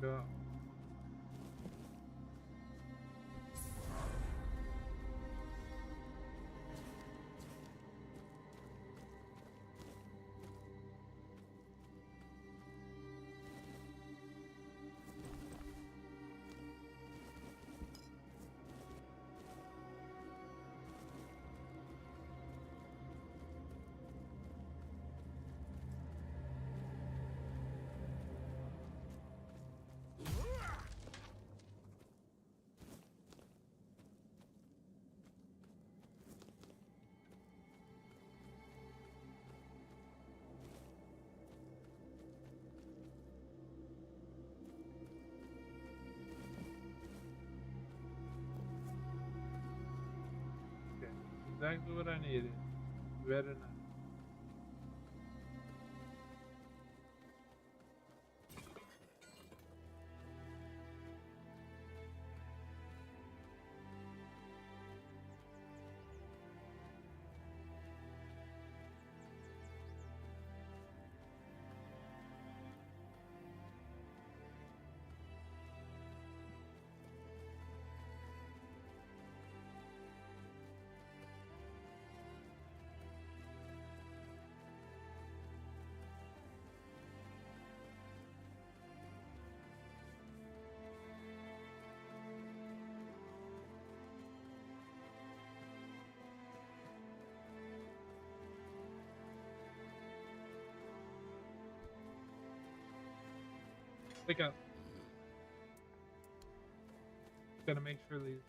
[SPEAKER 2] Go. Exactly what I needed. Better not. Wake up. Gotta make sure these.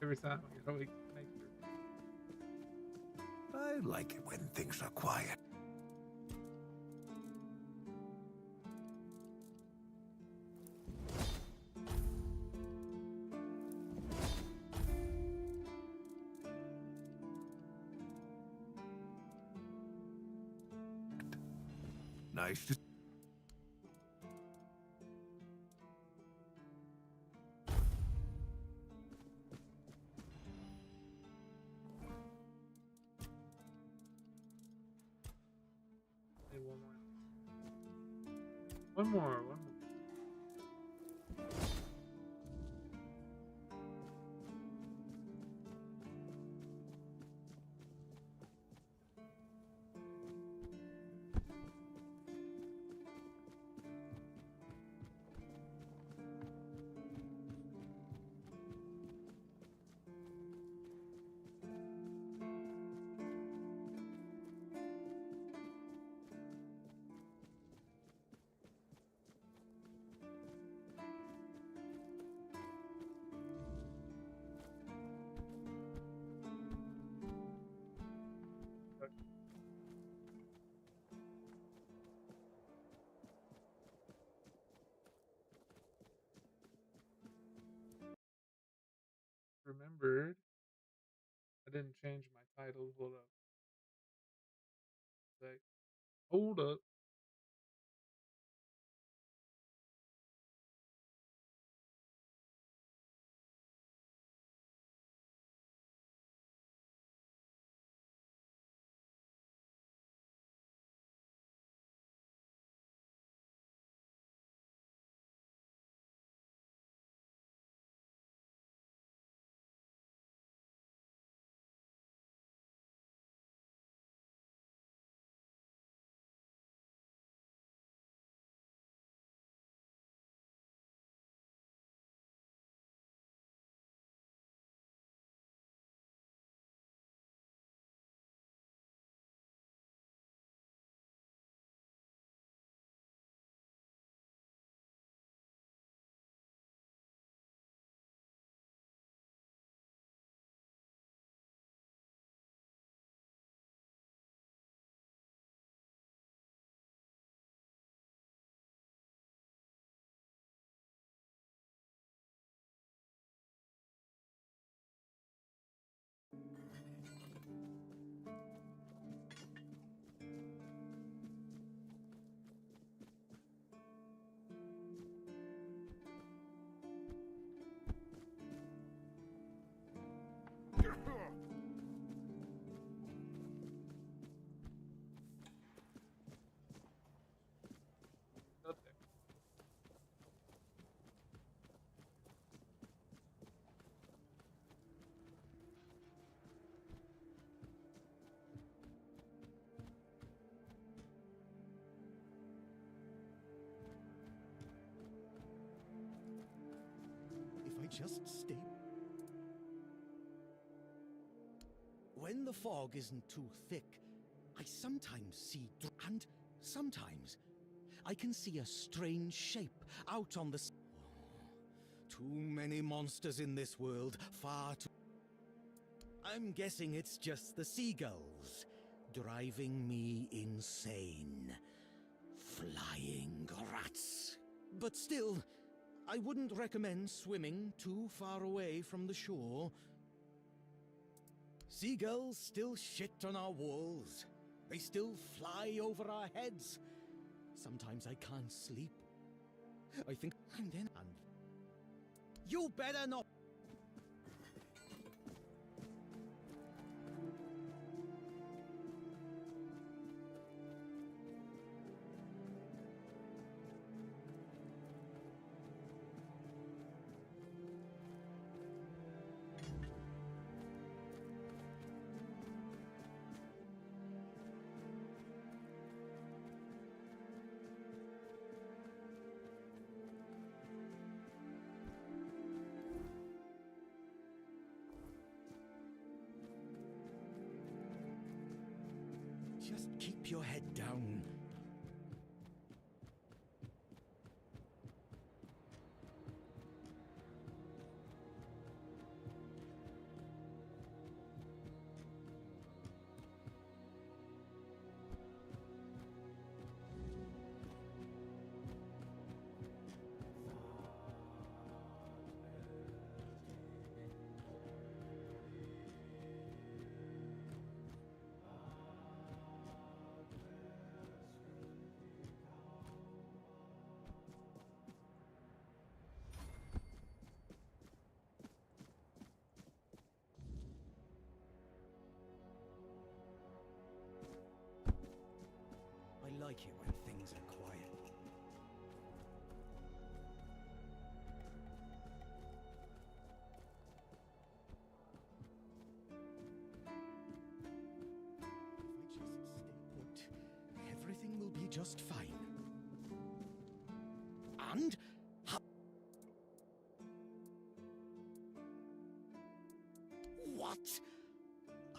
[SPEAKER 2] Every time I gotta make sure.
[SPEAKER 4] I like it when things are quiet. Nice to...
[SPEAKER 2] One more. remembered. I didn't change my title. Hold up. Like, hold up.
[SPEAKER 4] If I just stay... When the fog isn't too thick, I sometimes see... And sometimes I can see a strange shape out on the... Too many monsters in this world, far too... I'm guessing it's just the seagulls, driving me insane. Flying rats. But still, I wouldn't recommend swimming too far away from the shore. Seagulls still shit on our walls. They still fly over our heads. Sometimes I can't sleep. I think... And then... You better not... Just keep your head down. I like it when things are quiet. If I just stay put, everything will be just fine. And... What?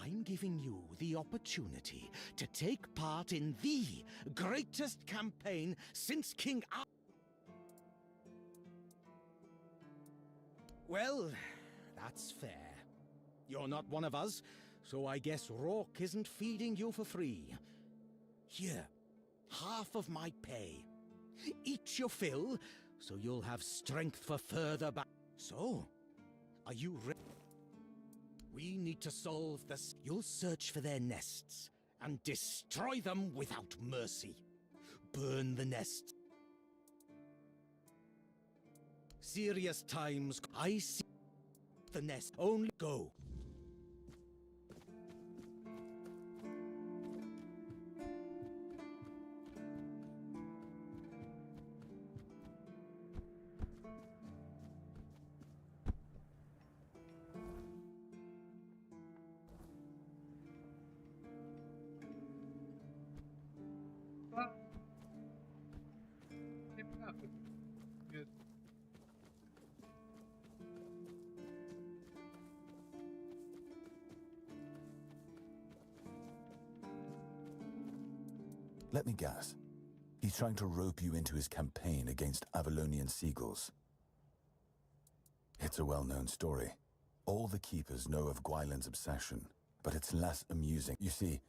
[SPEAKER 4] I'm giving you the opportunity to take part in the greatest campaign since King Ar... Well, that's fair. You're not one of us, so I guess Rourke isn't feeding you for free. Here, half of my pay. Eat your fill, so you'll have strength for further back. So, are you ready? We need to solve this. You'll search for their nests and destroy them without mercy. Burn the nests. Serious times. I see the nest. Only go.
[SPEAKER 2] Good.
[SPEAKER 11] Let me guess. He's trying to rope you into his campaign against Avalonian seagulls. It's a well-known story. All the keepers know of Gwylin's obsession, but it's less amusing. You see,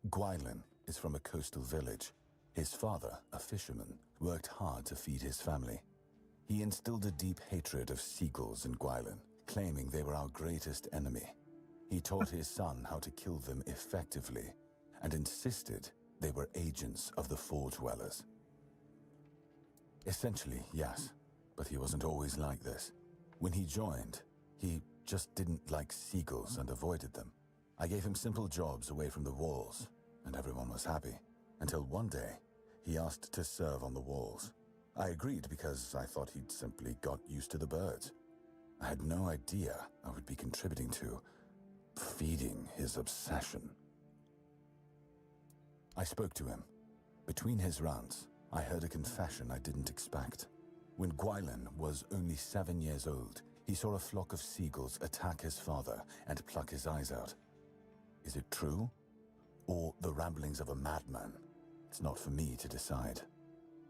[SPEAKER 11] Gwylin is from a coastal village. His father, a fisherman, worked hard to feed his family. He instilled a deep hatred of seagulls in Gwylin, claiming they were our greatest enemy. He taught his son how to kill them effectively, and insisted they were agents of the Four Dwellers. Essentially, yes, but he wasn't always like this. When he joined, he just didn't like seagulls and avoided them. I gave him simple jobs away from the walls, and everyone was happy. Until one day, he asked to serve on the walls. I agreed because I thought he'd simply got used to the birds. I had no idea I would be contributing to feeding his obsession. I spoke to him. Between his rants, I heard a confession I didn't expect. When Gwylin was only 7 years old, he saw a flock of seagulls attack his father and pluck his eyes out. Is it true? Or the ramblings of a madman? It's not for me to decide.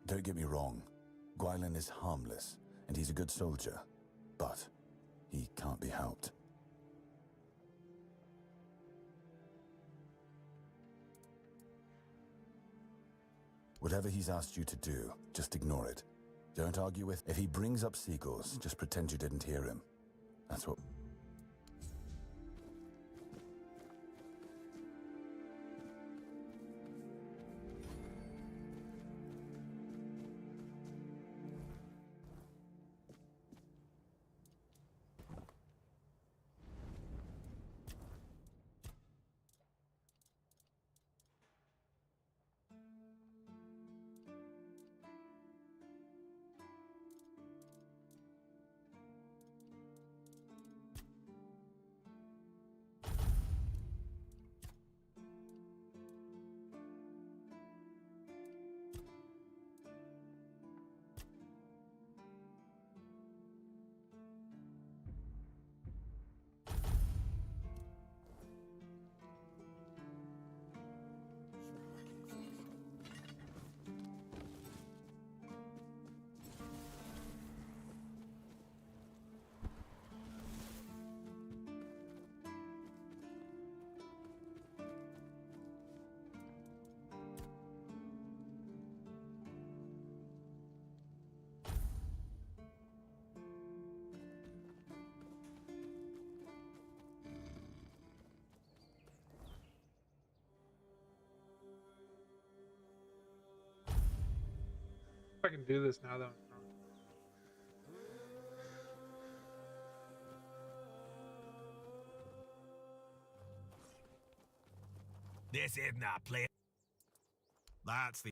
[SPEAKER 11] Don't get me wrong. Gwylin is harmless, and he's a good soldier. But he can't be helped. Whatever he's asked you to do, just ignore it. Don't argue with. If he brings up seagulls, just pretend you didn't hear him. That's what...
[SPEAKER 2] I can do this now, though.
[SPEAKER 13] This is not play. That's the.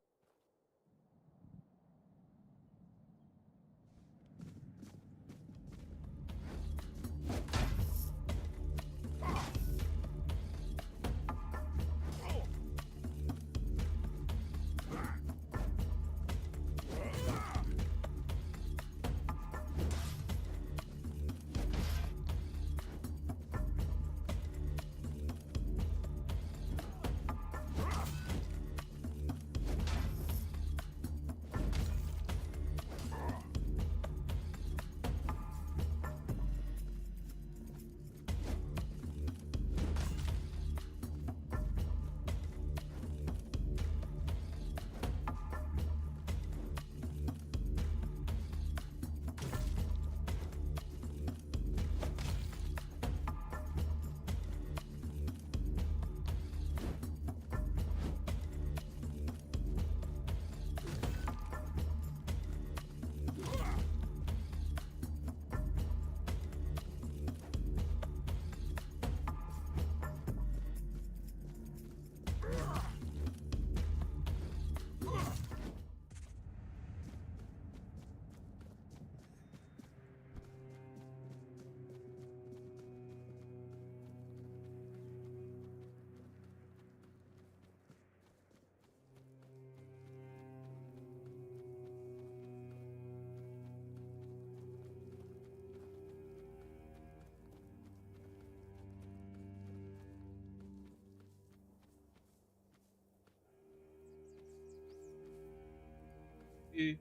[SPEAKER 2] E.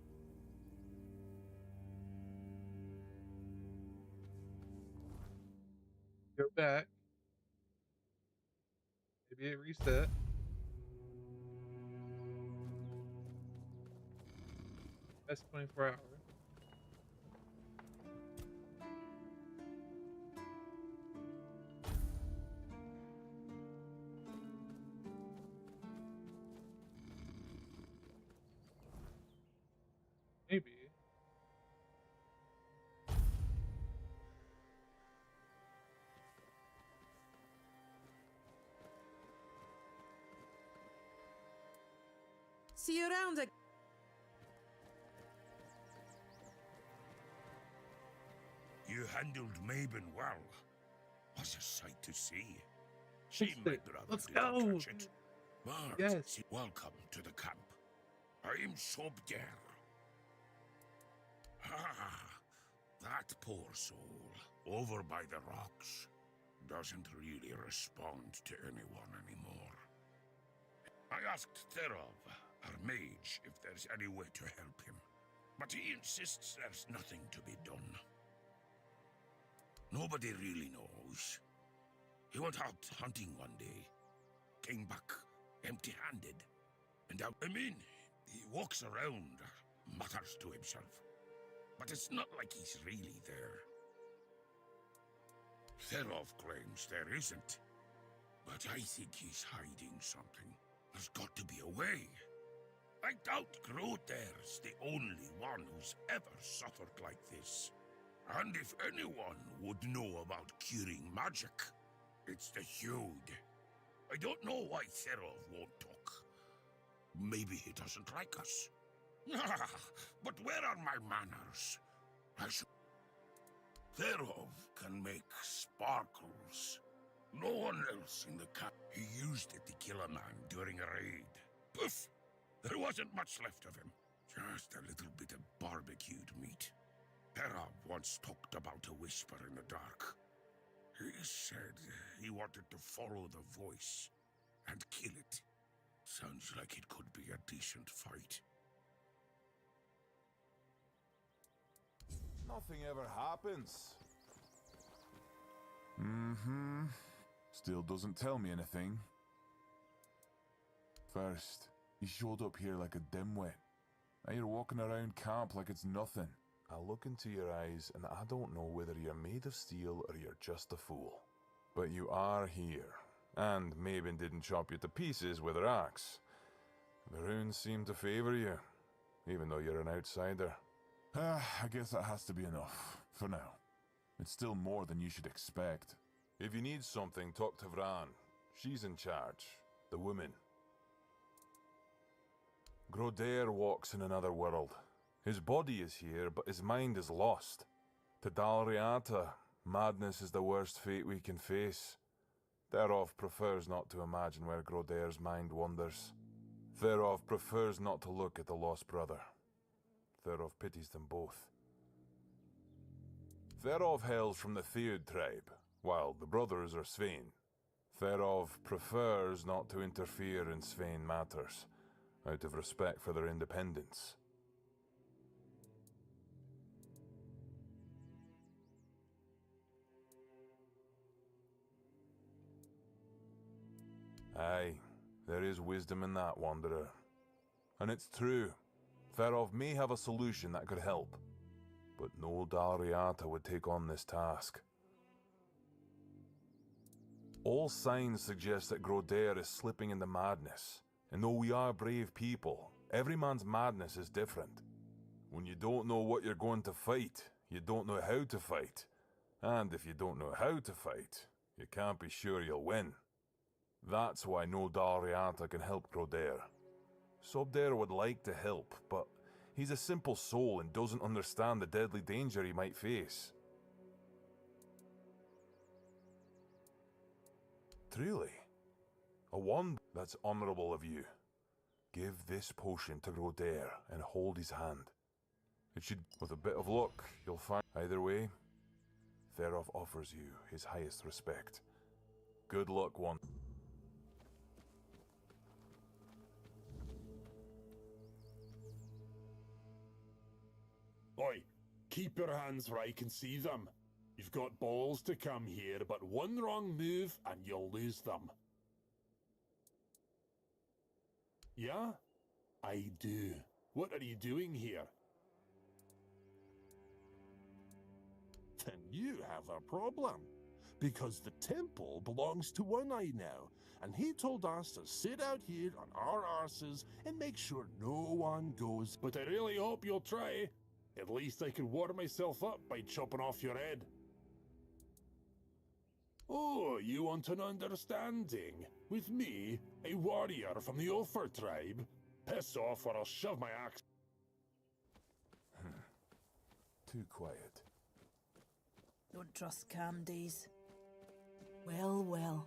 [SPEAKER 2] Go back. Maybe it reset. That's 24 hours. Maybe.
[SPEAKER 15] See you around.
[SPEAKER 13] You handled Mabon well. Was a sight to see. She my brother
[SPEAKER 2] Let's
[SPEAKER 13] didn't
[SPEAKER 2] go.
[SPEAKER 13] touch it. But
[SPEAKER 2] Yes.
[SPEAKER 13] welcome to the camp. I'm Sobder. Ah, that poor soul over by the rocks doesn't really respond to anyone anymore. I asked Therov, our mage, if there's any way to help him, but he insists there's nothing to be done. Nobody really knows. He went out hunting one day, came back empty-handed, and he walks around, mutters to himself, but it's not like he's really there. Therov claims there isn't, but I think he's hiding something. There's got to be a way. I doubt Groder's the only one who's ever suffered like this. And if anyone would know about curing magic, it's the Hude. I don't know why Therov won't talk. Maybe he doesn't like us. But where are my manners? Therov can make sparkles. No one else in the camp. He used it to kill a man during a raid. Poof! There wasn't much left of him. Just a little bit of barbecued meat. Therov once talked about a whisper in the dark. He said he wanted to follow the voice and kill it. Sounds like it could be a decent fight.
[SPEAKER 16] Nothing ever happens. Still doesn't tell me anything. First, he showed up here like a dimwit. Now you're walking around camp like it's nothing. I look into your eyes and I don't know whether you're made of steel or you're just a fool. But you are here. And Mabon didn't chop you to pieces with her axe. The runes seem to favor you, even though you're an outsider. I guess that has to be enough, for now. It's still more than you should expect. If you need something, talk to Vran. She's in charge. The woman. Groder walks in another world. His body is here, but his mind is lost. To Dalriata, madness is the worst fate we can face. Therov prefers not to imagine where Groder's mind wanders. Therov prefers not to look at the lost brother. Therov pities them both. Therov hails from the Theod tribe, while the brothers are Svein. Therov prefers not to interfere in Svein matters, out of respect for their independence. Aye, there is wisdom in that, Wanderer. And it's true. Therov may have a solution that could help, but no Dalriata would take on this task. All signs suggest that Groder is slipping into madness, and though we are brave people, every man's madness is different. When you don't know what you're going to fight, you don't know how to fight. And if you don't know how to fight, you can't be sure you'll win. That's why no Dalriata can help Groder. Sobder would like to help, but he's a simple soul and doesn't understand the deadly danger he might face. Truly, a wand that's honorable of you. Give this potion to Groder and hold his hand. It should, with a bit of luck, you'll find. Either way, Therov offers you his highest respect. Good luck, one.
[SPEAKER 5] Keep your hands where I can see them. You've got balls to come here, but one wrong move and you'll lose them. Yeah? I do. What are you doing here? Then you have a problem. Because the temple belongs to One Eye now, and he told us to sit out here on our arses and make sure no one goes. But I really hope you'll try. At least I can warm myself up by chopping off your head. Oh, you want an understanding? With me, a warrior from the Ulfar tribe? Piss off or I'll shove my axe.
[SPEAKER 16] Too quiet.
[SPEAKER 15] Don't trust Cam Days. Well, well.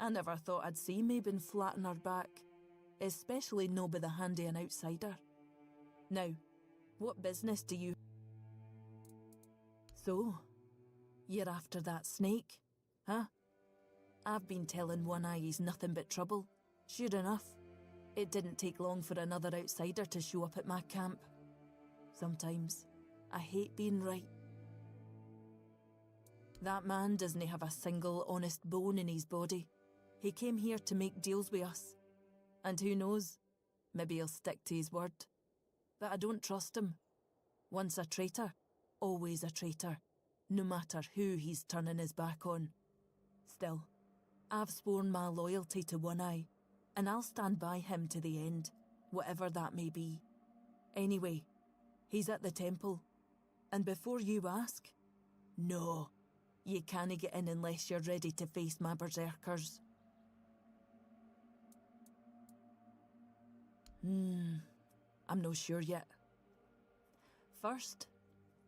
[SPEAKER 15] I never thought I'd see Mabon flat on her back. Especially no by the hand of an outsider. Now, what business do you... So, you're after that snake, huh? I've been telling One Eye he's nothing but trouble. Sure enough, it didn't take long for another outsider to show up at my camp. Sometimes, I hate being right. That man doesn't have a single honest bone in his body. He came here to make deals with us. And who knows, maybe he'll stick to his word. But I don't trust him. Once a traitor, always a traitor, no matter who he's turning his back on. Still, I've sworn my loyalty to One Eye, and I'll stand by him to the end, whatever that may be. Anyway, he's at the temple. And before you ask, no. You can't get in unless you're ready to face my berserkers. I'm not sure yet. First,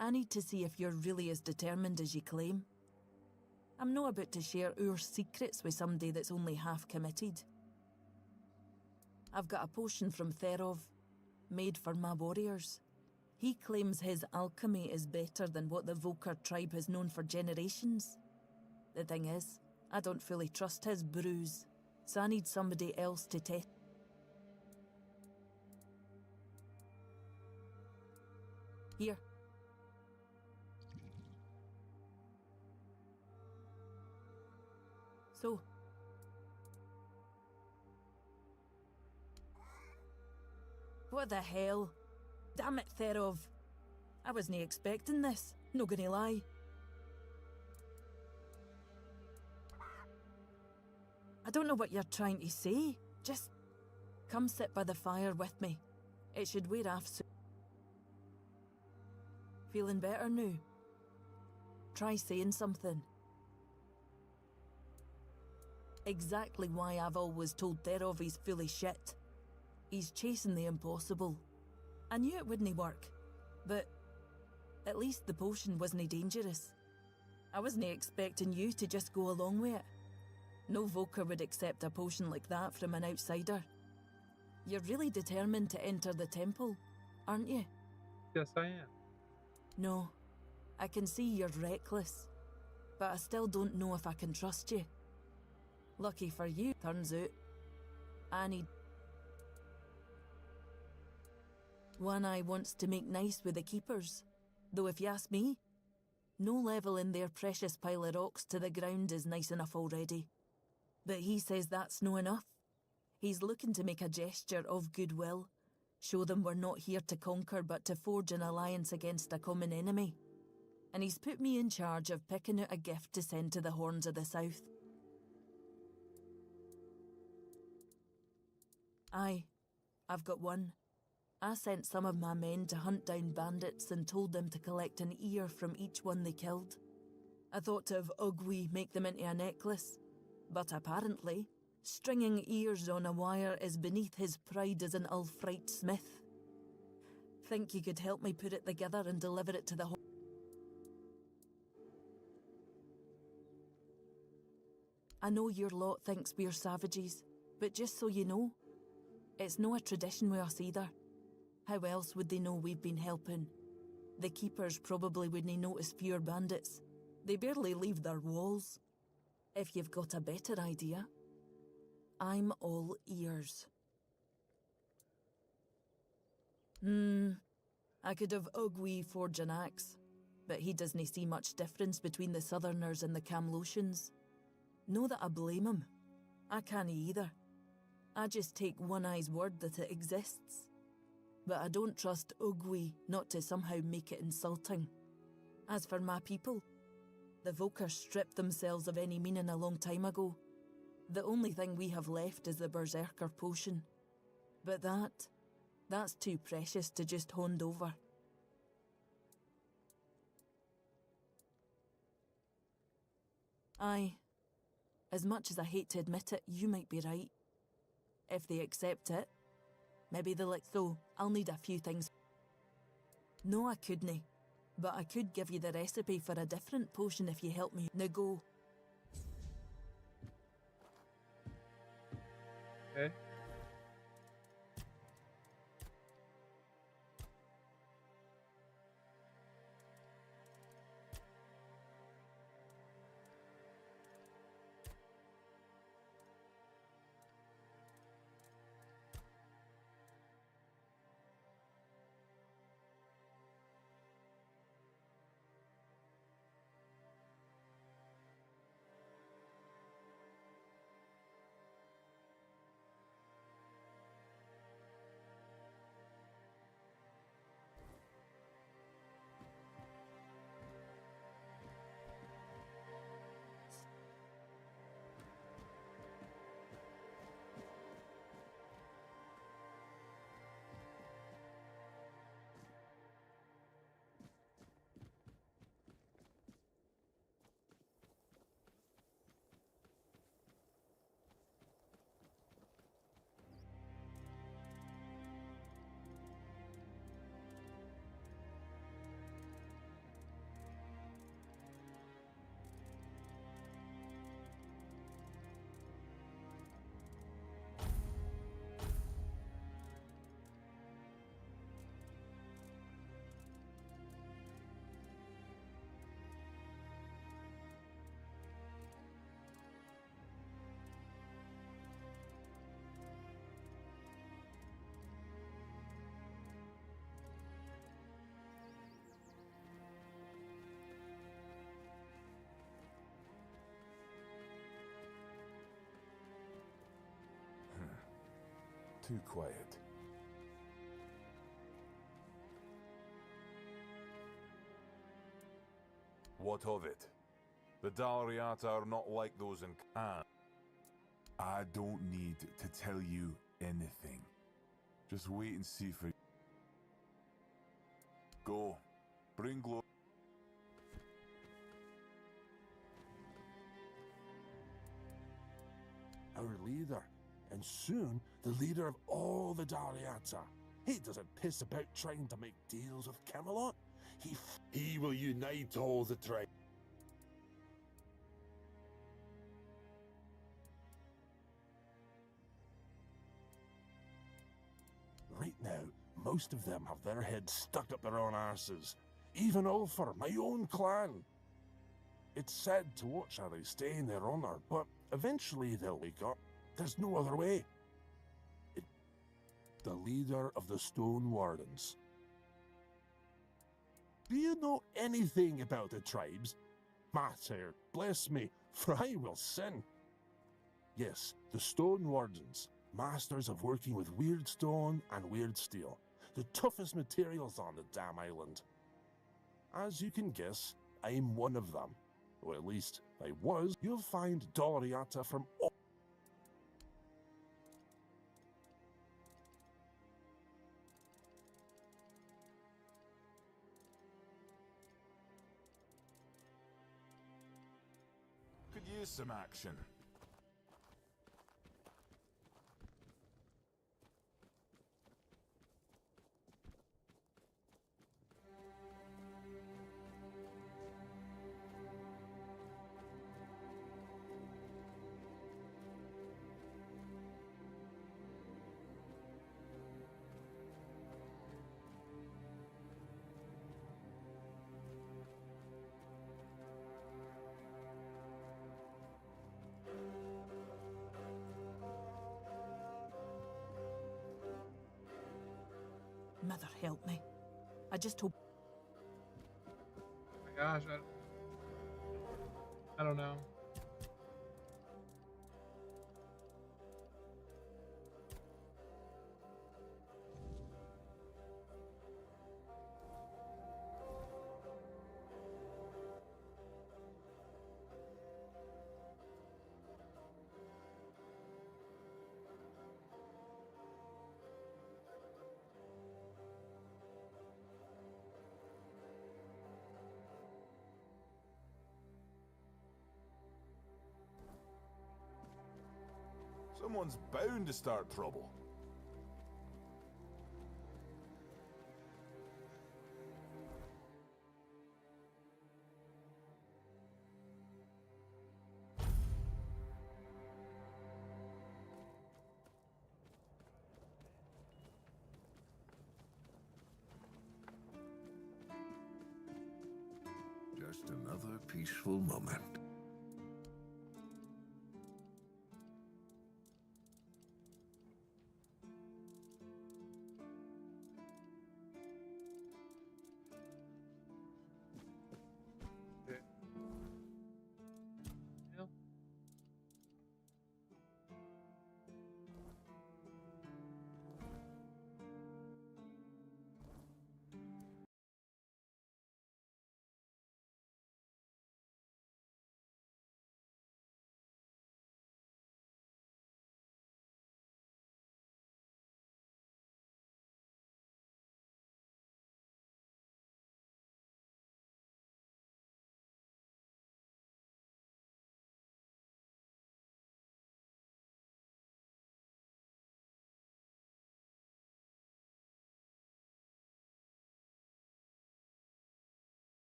[SPEAKER 15] I need to see if you're really as determined as you claim. I'm not about to share our secrets with somebody that's only half committed. I've got a potion from Therov, made for my warriors. He claims his alchemy is better than what the Volker tribe has known for generations. The thing is, I don't fully trust his brews, so I need somebody else to test. Here. So. What the hell? Damn it, Therov. I wasn't expecting this, no gonna lie. I don't know what you're trying to say. Just come sit by the fire with me. It should wear off soon. Feeling better now? Try saying something. Exactly why I've always told Therov he's full of shit. He's chasing the impossible. I knew it wouldn't work, but at least the potion wasn't dangerous. I wasn't expecting you to just go along with it. No Volker would accept a potion like that from an outsider. You're really determined to enter the temple, aren't you?
[SPEAKER 2] Yes, I am.
[SPEAKER 15] No, I can see you're reckless, but I still don't know if I can trust you. Lucky for you, turns out. I need... One Eye wants to make nice with the keepers, though if you ask me, no levelling their precious pile of rocks to the ground is nice enough already. But he says that's no enough. He's looking to make a gesture of goodwill, show them we're not here to conquer but to forge an alliance against a common enemy. And he's put me in charge of picking out a gift to send to the Horns of the South. Aye, I've got one. I sent some of my men to hunt down bandits and told them to collect an ear from each one they killed. I thought to have Ugwi make them into a necklace, but apparently, stringing ears on a wire is beneath his pride as an Ulfrite smith. Think you could help me put it together and deliver it to the I know your lot thinks we're savages, but just so you know, it's no a tradition with us either. How else would they know we've been helping? The keepers probably wouldn't notice fewer bandits. They barely leave their walls. If you've got a better idea, I'm all ears. I could have Ugwi forge an axe, But he doesn't see much difference between the Southerners and the Camlotians. No that I blame him. I can't either. I just take One Eye's word that it exists. But I don't trust Ugwi not to somehow make it insulting. As for my people, the Volker stripped themselves of any meaning a long time ago. The only thing we have left is the Berserker potion. But that's too precious to just hand over. Aye. As much as I hate to admit it, you might be right. If they accept it, maybe they'll so I'll need a few things. No, I couldn't. But I could give you the recipe for a different potion if you help me. Now go.
[SPEAKER 2] Okay.
[SPEAKER 16] Too quiet. What of it? The Dalriata are not like those in Khan.
[SPEAKER 11] I don't need to tell you anything. Just wait and see for... Go. Bring glory.
[SPEAKER 5] Our leader, and soon the leader of all the Dalriata. He doesn't piss about trying to make deals with Camelot. He will unite all the tribes. Right now, most of them have their heads stuck up their own arses. Even Ulfar, my own clan. It's sad to watch how they stay in their honor, but eventually they'll wake up. There's no other way. The leader of the Stone Wardens. Do you know anything about the tribes? Mater, bless me, for I will sin. Yes, the Stone Wardens, masters of working with weird stone and weird steel, the toughest materials on the damn island. As you can guess, I'm one of them. Or at least, I was. You'll find Dalriata from all...
[SPEAKER 11] Could use some action.
[SPEAKER 15] Mother help me. I just hope...
[SPEAKER 2] gosh, I don't know.
[SPEAKER 16] Someone's bound to start trouble.
[SPEAKER 13] Just another peaceful moment.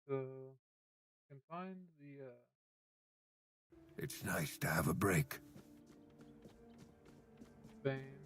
[SPEAKER 2] So, can find the
[SPEAKER 13] It's nice to have a break.
[SPEAKER 2] vein.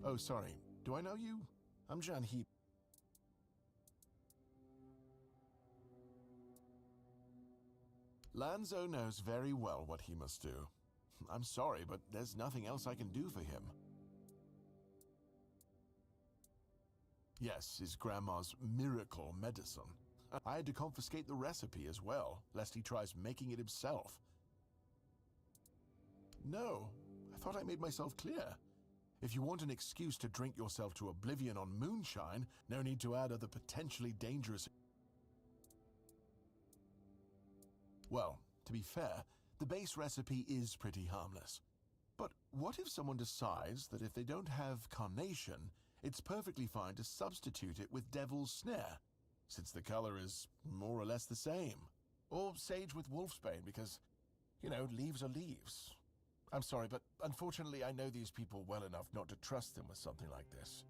[SPEAKER 10] Oh, sorry. Do I know you? I'm John Heap. Lanzo knows very well what he must do. I'm sorry, but there's nothing else I can do for him. Yes, his grandma's miracle medicine. I had to confiscate the recipe as well, lest he tries making it himself. No, I thought I made myself clear. If you want an excuse to drink yourself to oblivion on moonshine, no need to add other potentially dangerous... Well, to be fair, the base recipe is pretty harmless. But what if someone decides that if they don't have carnation, it's perfectly fine to substitute it with devil's snare, since the color is more or less the same? Or sage with wolfsbane, because, you know, leaves are leaves. I'm sorry, but unfortunately I know these people well enough not to trust them with something like this.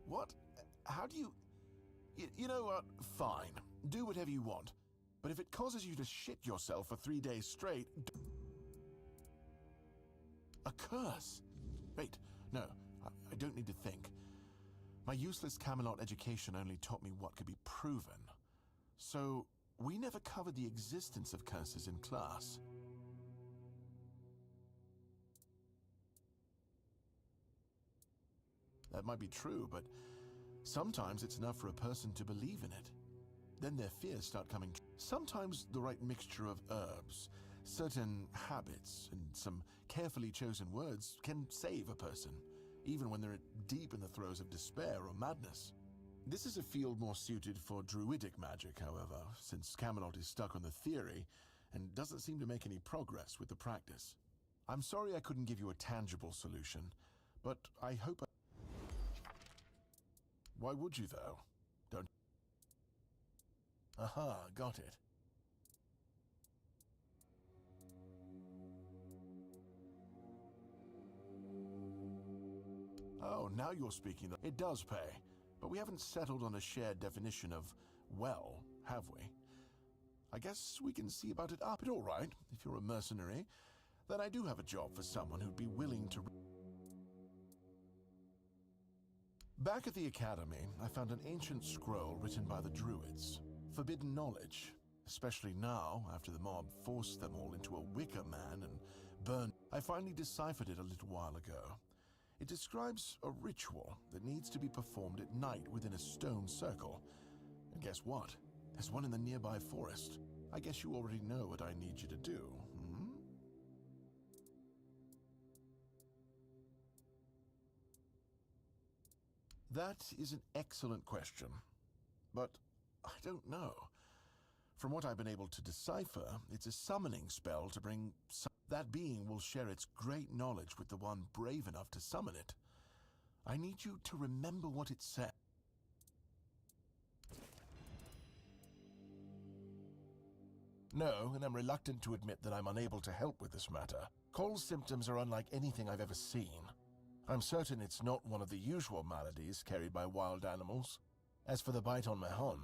[SPEAKER 10] What? How do you... You know what? Fine. Do whatever you want. But if it causes you to shit yourself for 3 days straight... A curse? Wait, no. I don't need to think. My useless Camelot education only taught me what could be proven. So, we never covered the existence of curses in class. That might be true, but sometimes it's enough for a person to believe in it. Then their fears start coming true. Sometimes the right mixture of herbs, certain habits, and some carefully chosen words can save a person, even when they're deep in the throes of despair or madness. This is a field more suited for druidic magic, however, since Camelot is stuck on the theory and doesn't seem to make any progress with the practice. I'm sorry I couldn't give you a tangible solution, but I hope Why would you, though? Don't... Aha, got it. Oh, now you're speaking. It does pay, but we haven't settled on a shared definition of well, have we? I guess we can see about it up. But all right, if you're a mercenary, then I do have a job for someone who'd be willing to... Back at the academy, I found an ancient scroll written by the Druids. Forbidden knowledge, especially now, after the mob forced them all into a wicker man and burned. I finally deciphered it a little while ago. It describes a ritual that needs to be performed at night within a stone circle. And guess what? There's one in the nearby forest. I guess you already know what I need you to do, hmm? That is an excellent question, but I don't know. From what I've been able to decipher, it's a summoning spell to bring... That being will share its great knowledge with the one brave enough to summon it. I need you to remember what it said. No, and I'm reluctant to admit that I'm unable to help with this matter. Cole's symptoms are unlike anything I've ever seen. I'm certain it's not one of the usual maladies carried by wild animals. As for the bite on Mahon,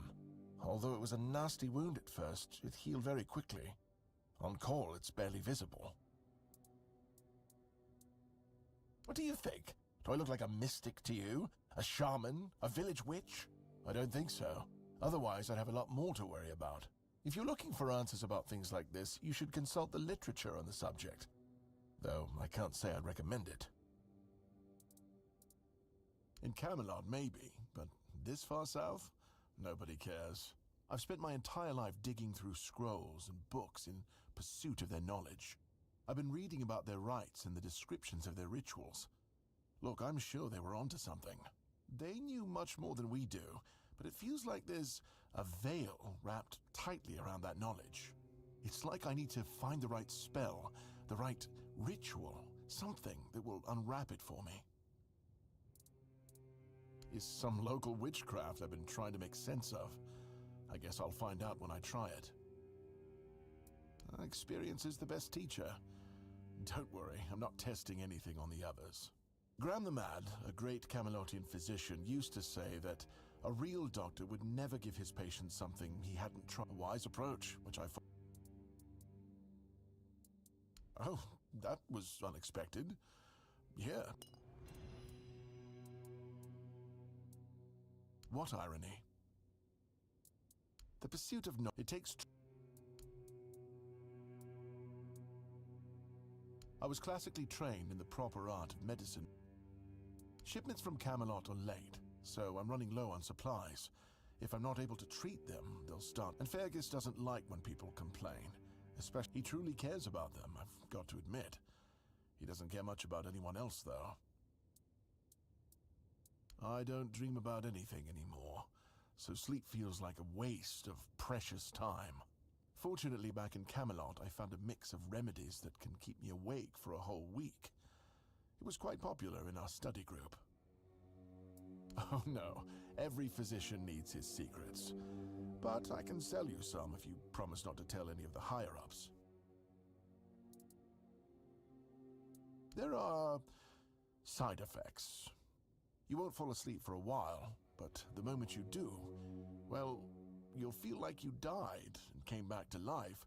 [SPEAKER 10] although it was a nasty wound at first, it healed very quickly. On Cole, it's barely visible. What do you think? Do I look like a mystic to you? A shaman? A village witch? I don't think so. Otherwise, I'd have a lot more to worry about. If you're looking for answers about things like this, you should consult the literature on the subject. Though, I can't say I'd recommend it. In Camelot, maybe, but this far south? Nobody cares. I've spent my entire life digging through scrolls and books in pursuit of their knowledge. I've been reading about their rites and the descriptions of their rituals. Look, I'm sure they were onto something. They knew much more than we do, but it feels like there's a veil wrapped tightly around that knowledge. It's like I need to find the right spell, the right ritual, something that will unwrap it for me. Is some local witchcraft I've been trying to make sense of. I guess I'll find out when I try it. Experience is the best teacher. Don't worry, I'm not testing anything on the others. Graham the Mad, a great Camelotian physician, used to say that a real doctor would never give his patient something he hadn't tried. A wise approach, which I thought... Oh, that was unexpected. Yeah. What irony? The pursuit of knowledge. It takes. I was classically trained in the proper art of medicine. Shipments from Camelot are late, so I'm running low on supplies. If I'm not able to treat them, they'll start. And Fergus doesn't like when people complain. Especially, he truly cares about them, I've got to admit. He doesn't care much about anyone else, though. I don't dream about anything anymore, so sleep feels like a waste of precious time. Fortunately, back in Camelot, I found a mix of remedies that can keep me awake for a whole week. It was quite popular in our study group. Oh no, every physician needs his secrets. But I can sell you some if you promise not to tell any of the higher-ups. There are side effects. You won't fall asleep for a while, but the moment you do, well, you'll feel like you died and came back to life,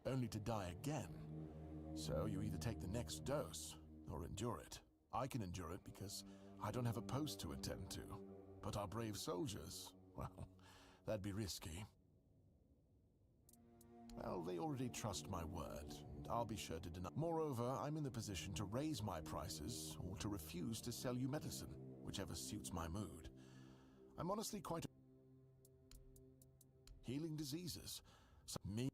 [SPEAKER 10] only to die again. So you either take the next dose, or endure it. I can endure it because I don't have a post to attend to. But our brave soldiers, well, that'd be risky. Well, they already trust my word, and I'll be sure to deny. Moreover, I'm in the position to raise my prices or to refuse to sell you medicine, whichever suits my mood. I'm honestly quite healing diseases. So me.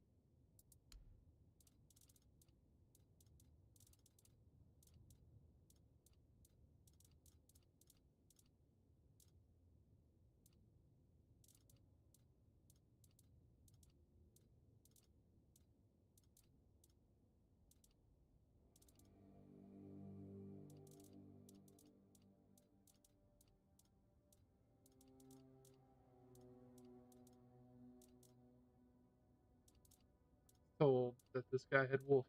[SPEAKER 2] Told that this guy had wolf.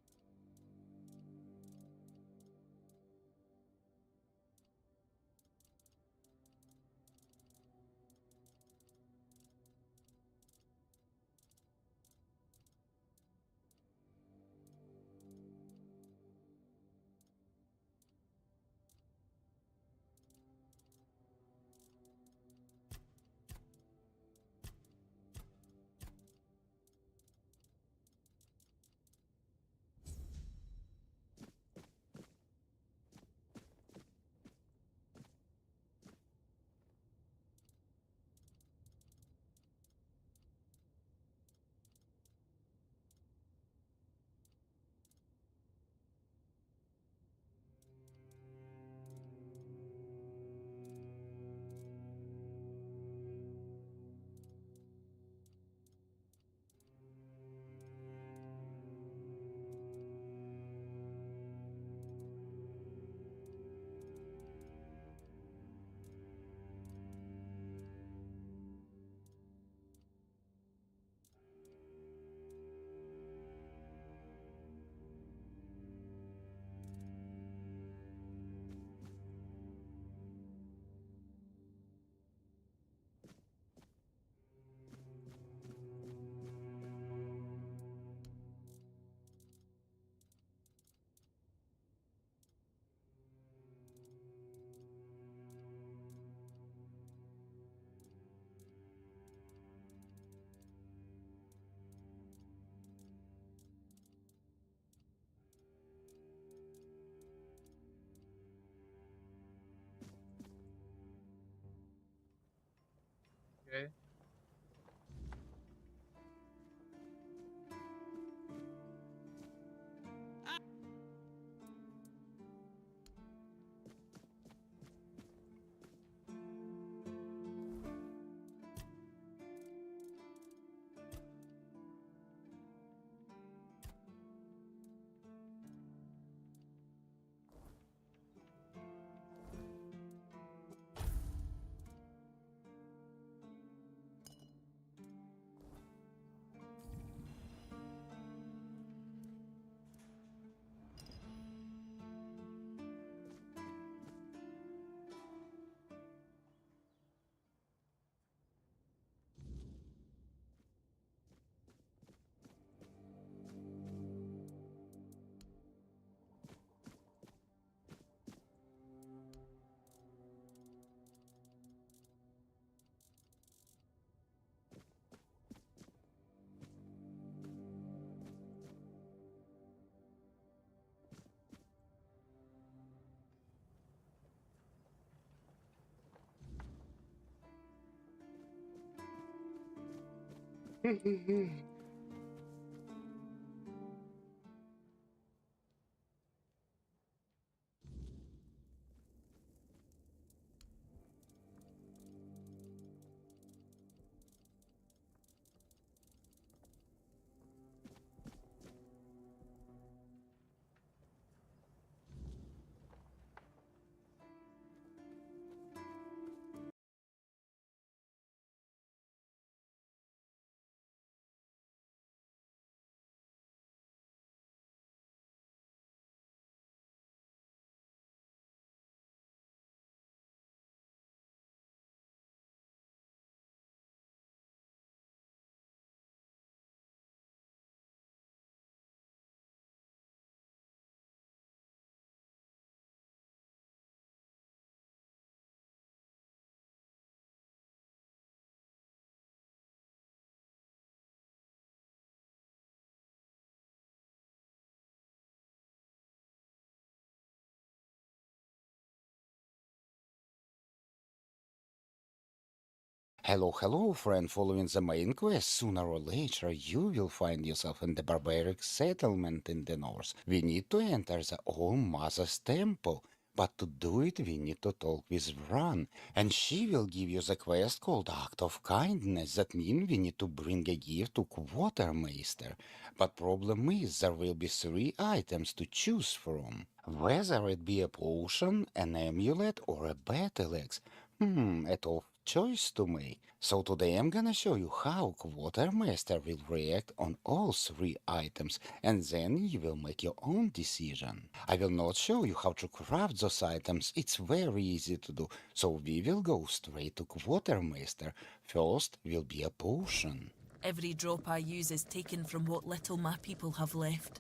[SPEAKER 17] Hello, friend. Following the main quest, sooner or later you will find yourself in the barbaric settlement in the north. We need to enter the All-Mother's temple. But to do it, we need to talk with Vran, and she will give you the quest called Act of Kindness. That means we need to bring a gift to Quartermaster. But problem is, there will be 3 items to choose from. Whether it be a potion, an amulet, or a battle axe. A tough choice to make. So today I'm gonna show you how Quartermaster will react on all 3 items, and then you will make your own decision. I will not show you how to craft those items, it's very easy to do, so we will go straight to Quartermaster. First will be a potion.
[SPEAKER 15] Every drop I use is taken from what little my people have left.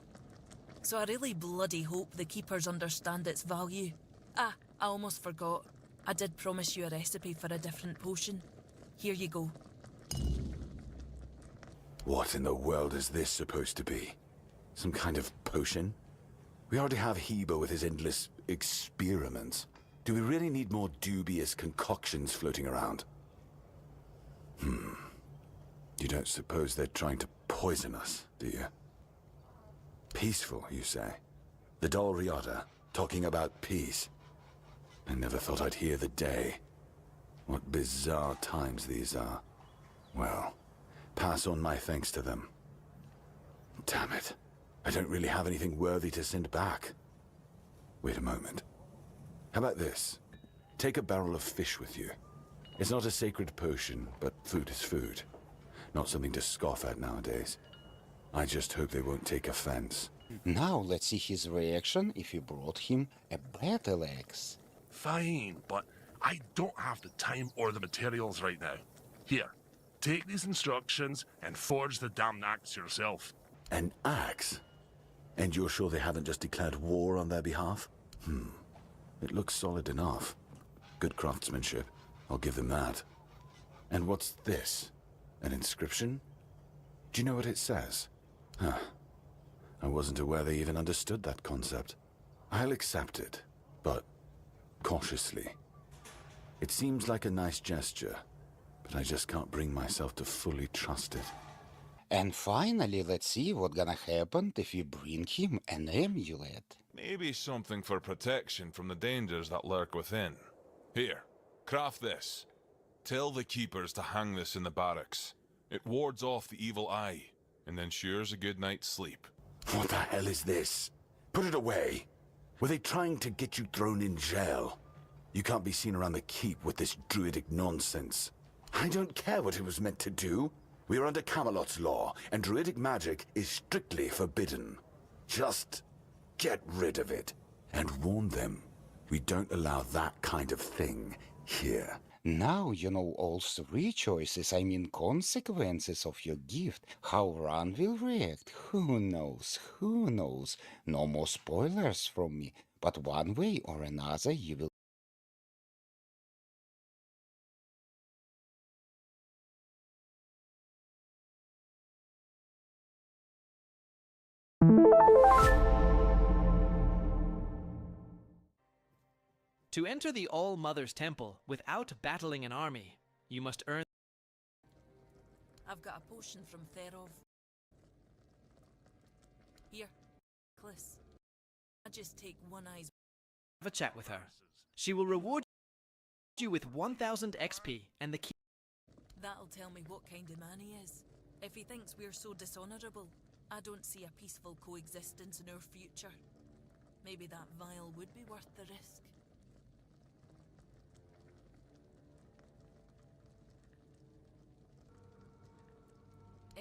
[SPEAKER 15] So I really bloody hope the keepers understand its value. Ah, I almost forgot. I did promise you a recipe for a different potion. Here you go.
[SPEAKER 11] What in the world is this supposed to be? Some kind of potion? We already have Hebo with his endless experiments. Do we really need more dubious concoctions floating around? You don't suppose they're trying to poison us, do you? Peaceful, you say? The Dol Riata, talking about peace. I never thought I'd hear the day. What bizarre times these are. Well, pass on my thanks to them. Damn it. I don't really have anything worthy to send back. Wait a moment. How about this? Take a barrel of fish with you. It's not a sacred potion, but food is food. Not something to scoff at nowadays. I just hope they won't take offense.
[SPEAKER 17] Now let's see his reaction if you brought him a battle axe.
[SPEAKER 5] Fine, but I don't have the time or the materials right now. Here, take these instructions and forge the damn axe yourself.
[SPEAKER 11] An axe? And you're sure they haven't just declared war on their behalf? It looks solid enough. Good craftsmanship. I'll give them that. And what's this? An inscription? Do you know what it says? I wasn't aware they even understood that concept. I'll accept it, but cautiously. It seems like a nice gesture, but I just can't bring myself to fully trust it.
[SPEAKER 17] And finally, let's see what's gonna happen if you bring him an amulet.
[SPEAKER 16] Maybe something for protection from the dangers that lurk within. Here, craft this. Tell the keepers to hang this in the barracks. It wards off the evil eye, and ensures a good night's sleep.
[SPEAKER 11] What the hell is this? Put it away. Were they trying to get you thrown in jail? You can't be seen around the keep with this druidic nonsense. I don't care what it was meant to do. We are under Camelot's law, and druidic magic is strictly forbidden. Just get rid of it, and warn them. We don't allow that kind of thing here.
[SPEAKER 17] Now you know all 3 choices, I mean consequences of your gift. How Vran will react, who knows, who knows. No more spoilers from me, but one way or another you will.
[SPEAKER 18] To enter the All-Mother's Temple without battling an army, you must earn...
[SPEAKER 15] I've got a potion from Therov. Here, Cliss. I just take One Eye's.
[SPEAKER 19] Have a chat with her. She will reward you with 1000 XP and the key.
[SPEAKER 15] That'll tell me what kind of man he is. If he thinks we're so dishonourable, I don't see a peaceful coexistence in our future. Maybe that vial would be worth the risk.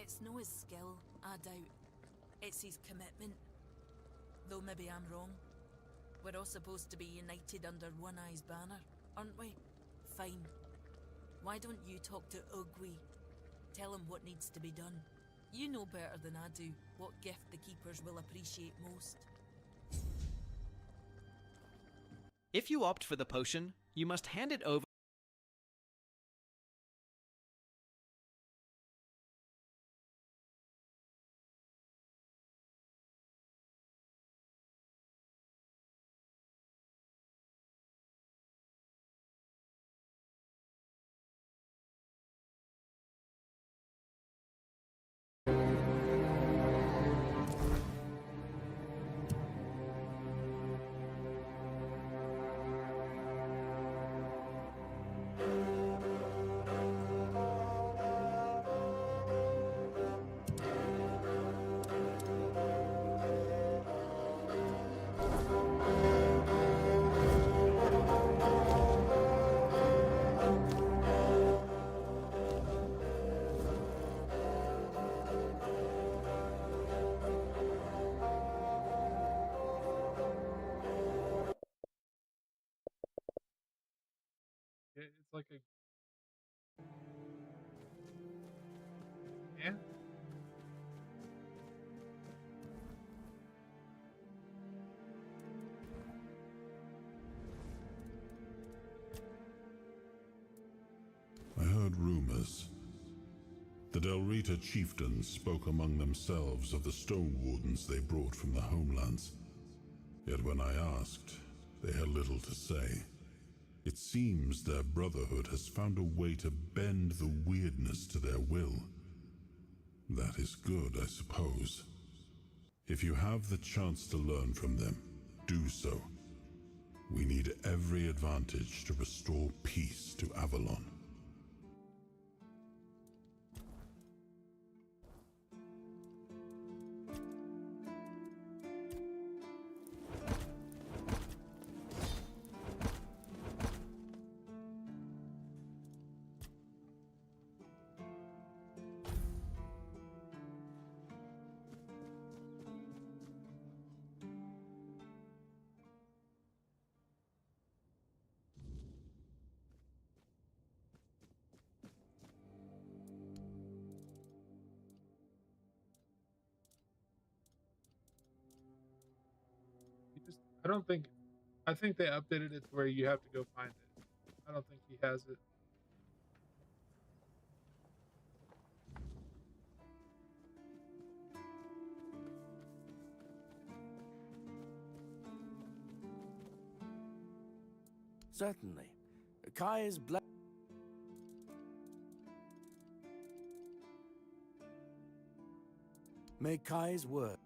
[SPEAKER 15] It's no his skill, I doubt. It's his commitment. Though maybe I'm wrong. We're all supposed to be united under One Eye's banner, aren't we? Fine. Why don't you talk to Ugwi? Tell him what needs to be done. You know better than I do what gift the Keepers will appreciate most.
[SPEAKER 19] If you opt for the potion, you must hand it over.
[SPEAKER 2] It's like a yeah.
[SPEAKER 21] I heard rumors. The Delrita chieftains spoke among themselves of the stone wardens they brought from the homelands. Yet when I asked, they had little to say. It seems their brotherhood has found a way to bend the weirdness to their will. That is good, I suppose. If you have the chance to learn from them, do so. We need every advantage to restore peace to Avalon.
[SPEAKER 2] I think they updated it to where you have to go find it. I don't think he has it.
[SPEAKER 23] Certainly. Kai is May Kai's word.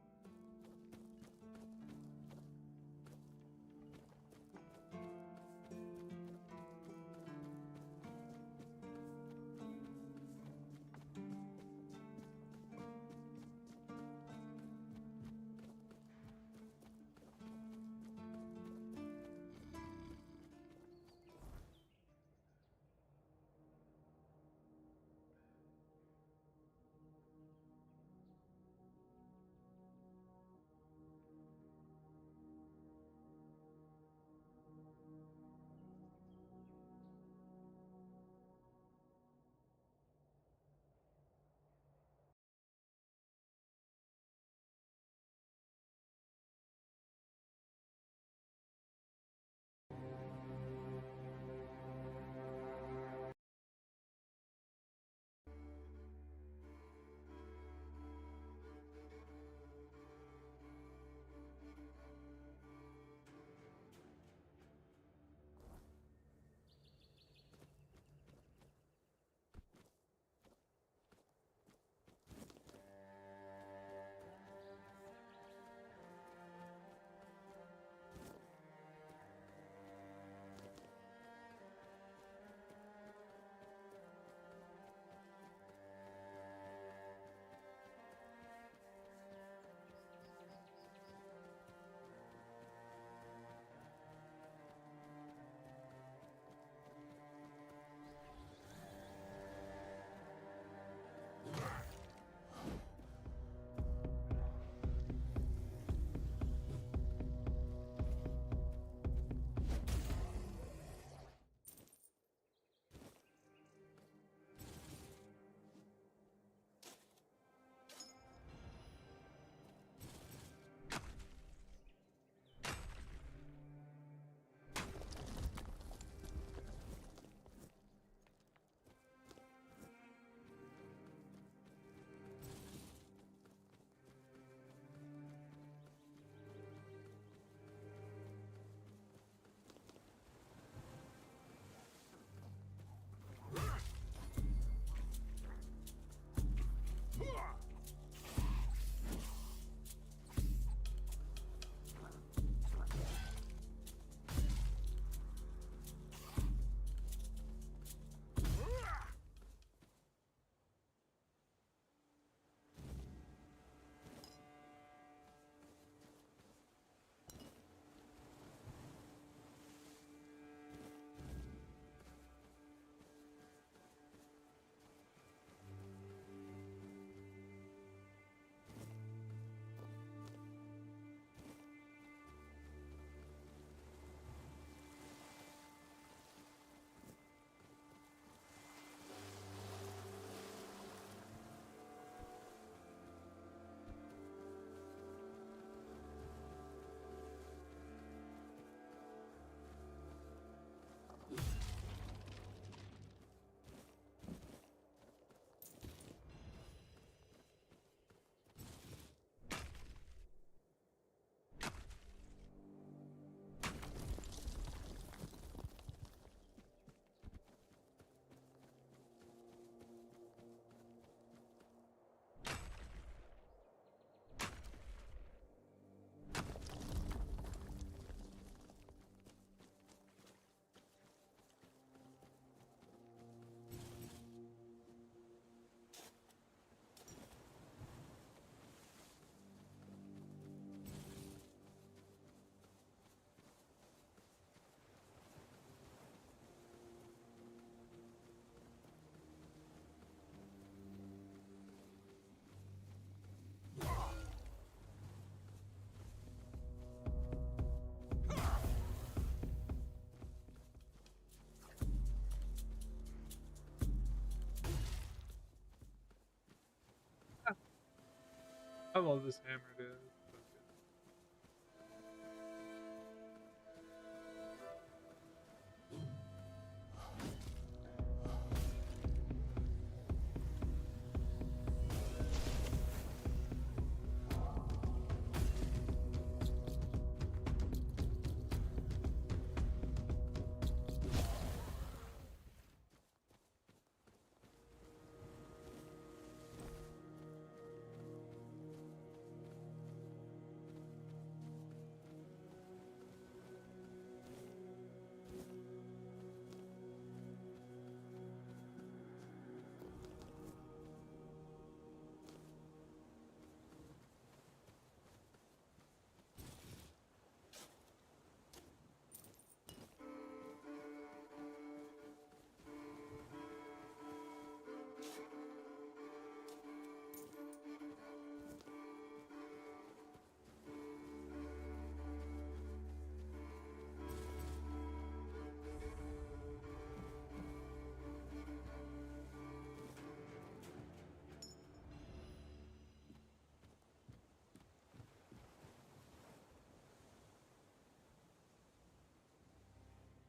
[SPEAKER 2] I love this hammer, dude. It's so good.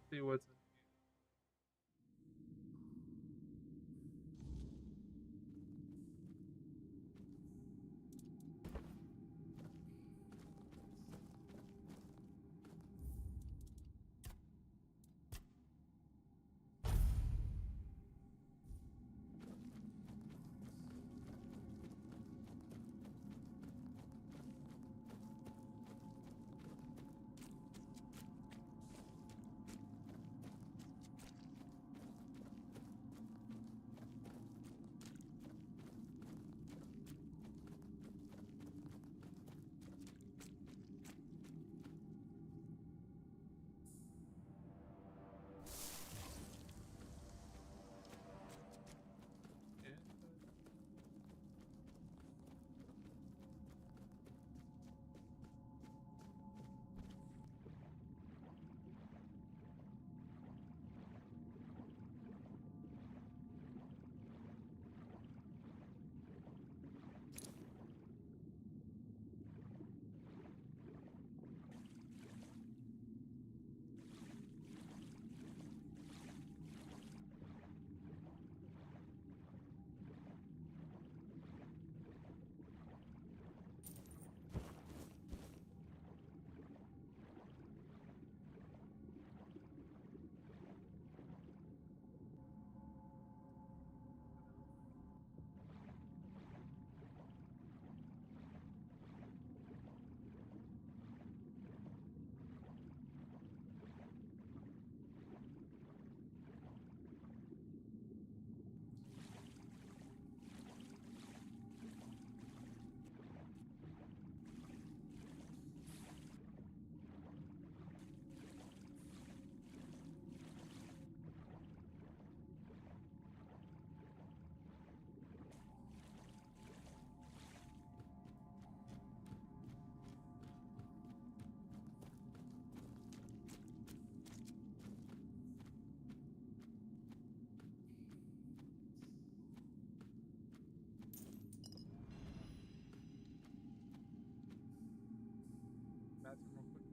[SPEAKER 2] See what's in. Bathroom real quick.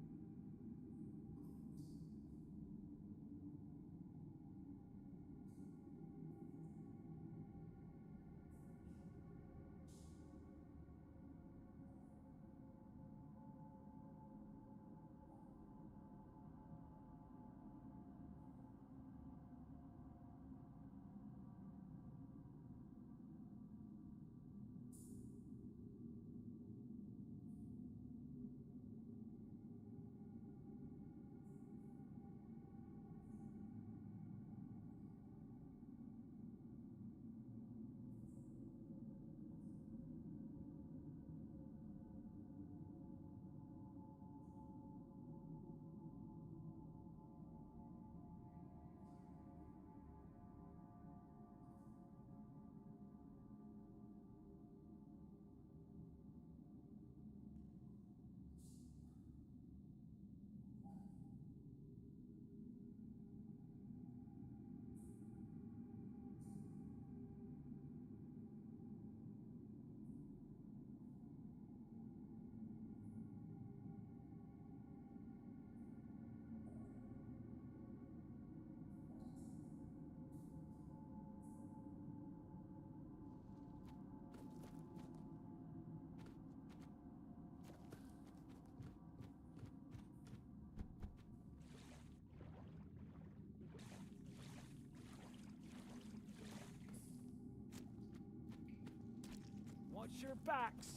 [SPEAKER 22] Watch your backs.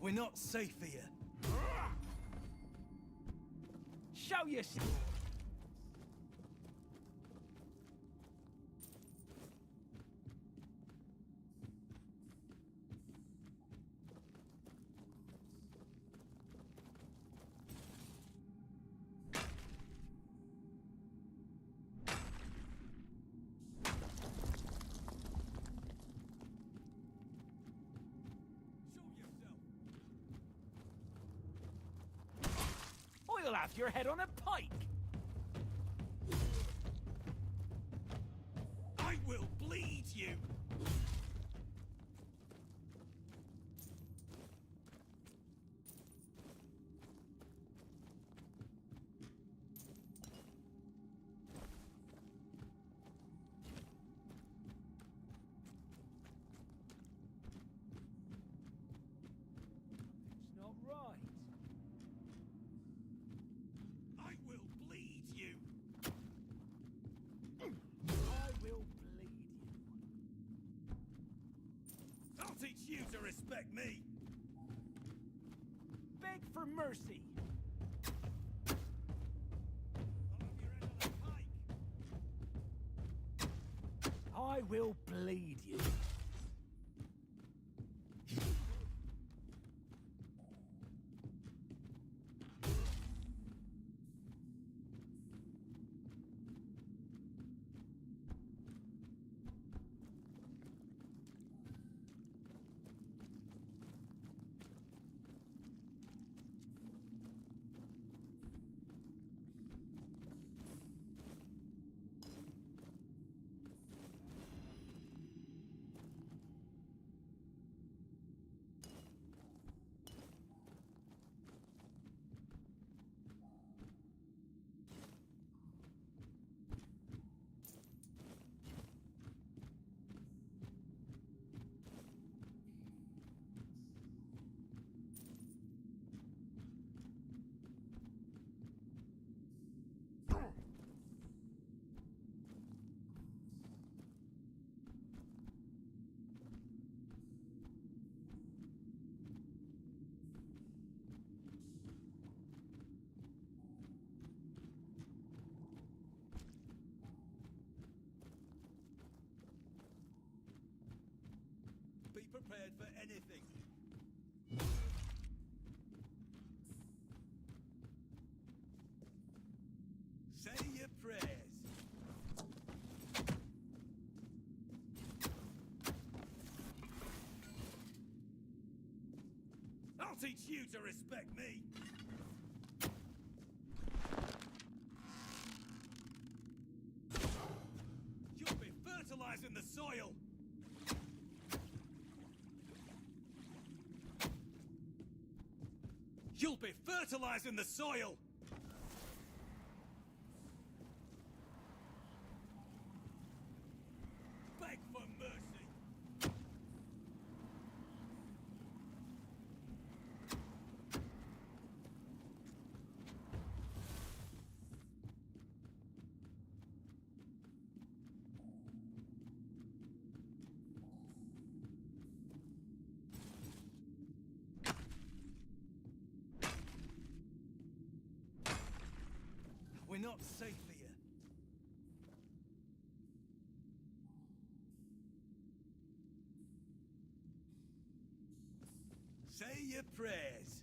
[SPEAKER 23] We're not safe here.
[SPEAKER 22] Show yourself. I'll have your head on a pike.
[SPEAKER 13] I will bleed you.
[SPEAKER 22] It's not right.
[SPEAKER 13] I will bleed you.
[SPEAKER 22] I will bleed you.
[SPEAKER 13] I'll teach you to respect me.
[SPEAKER 22] Beg for mercy. I will bleed you.
[SPEAKER 13] Be prepared for anything. Say your prayers. I'll teach you to respect me. You'll be fertilizing the soil. You'll be fertilizing the soil! Beg for mercy!
[SPEAKER 23] We're not safe here.
[SPEAKER 13] Say your prayers.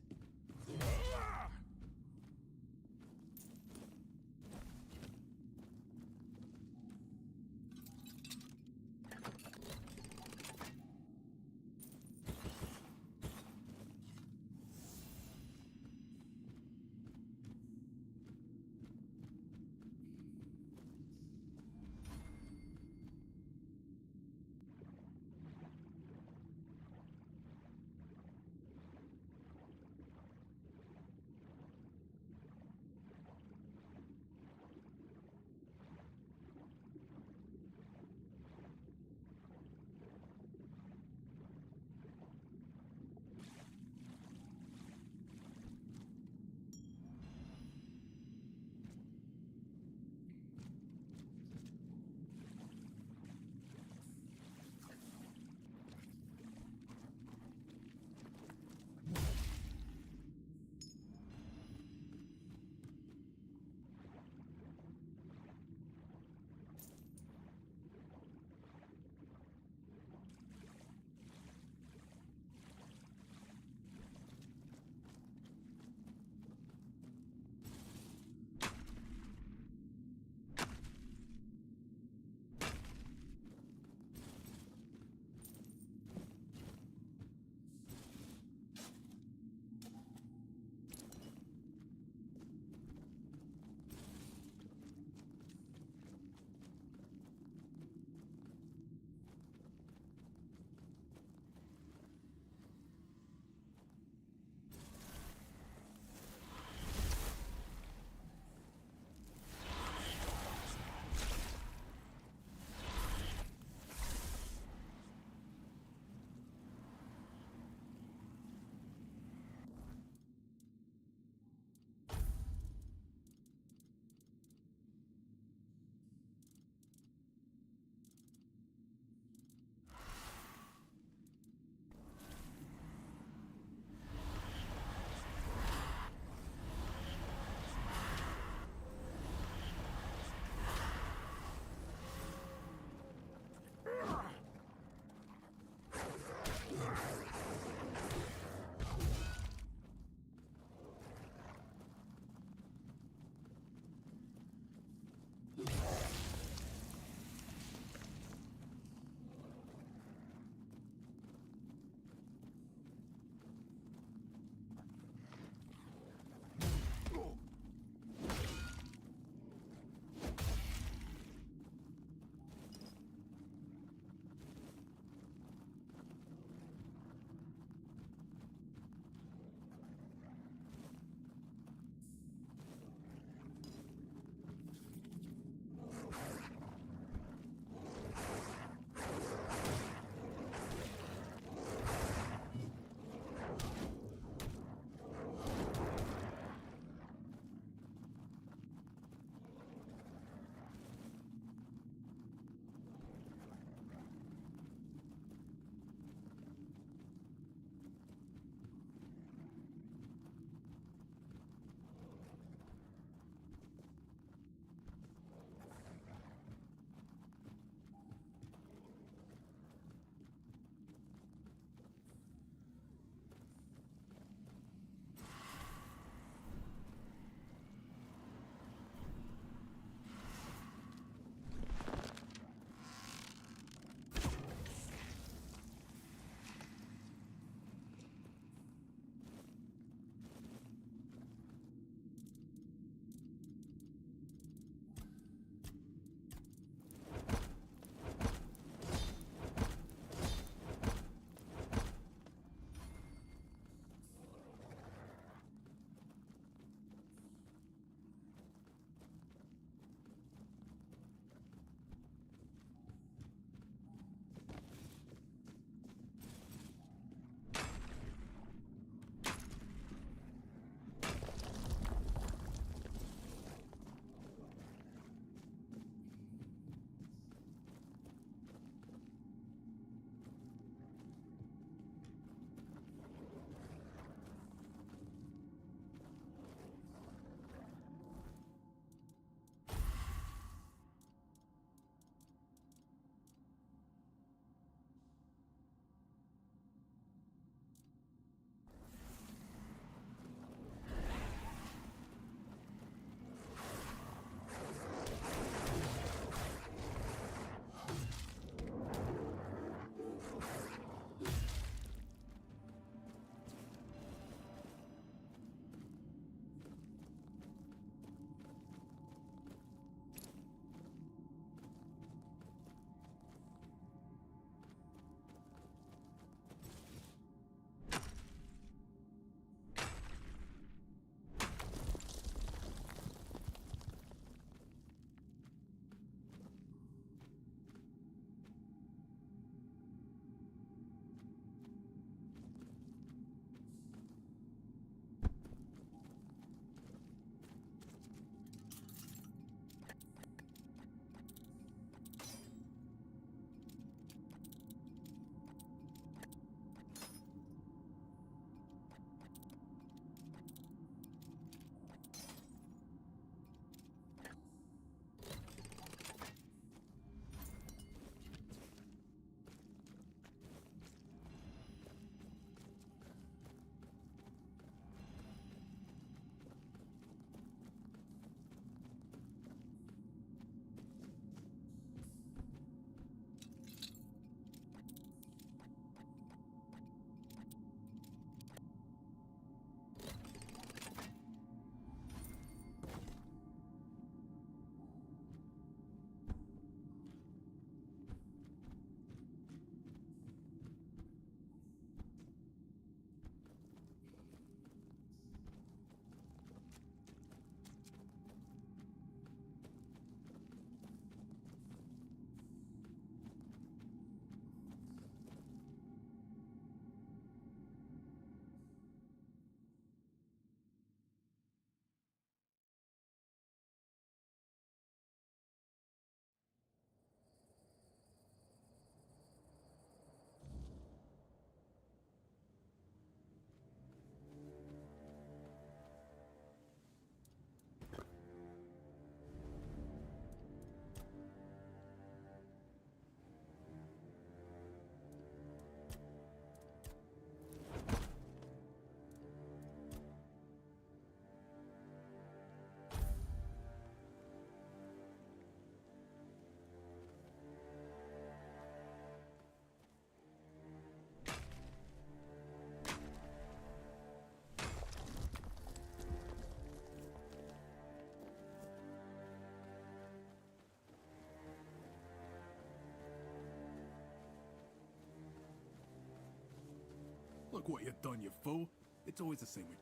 [SPEAKER 1] Look what you've done, you fool. It's always the same with...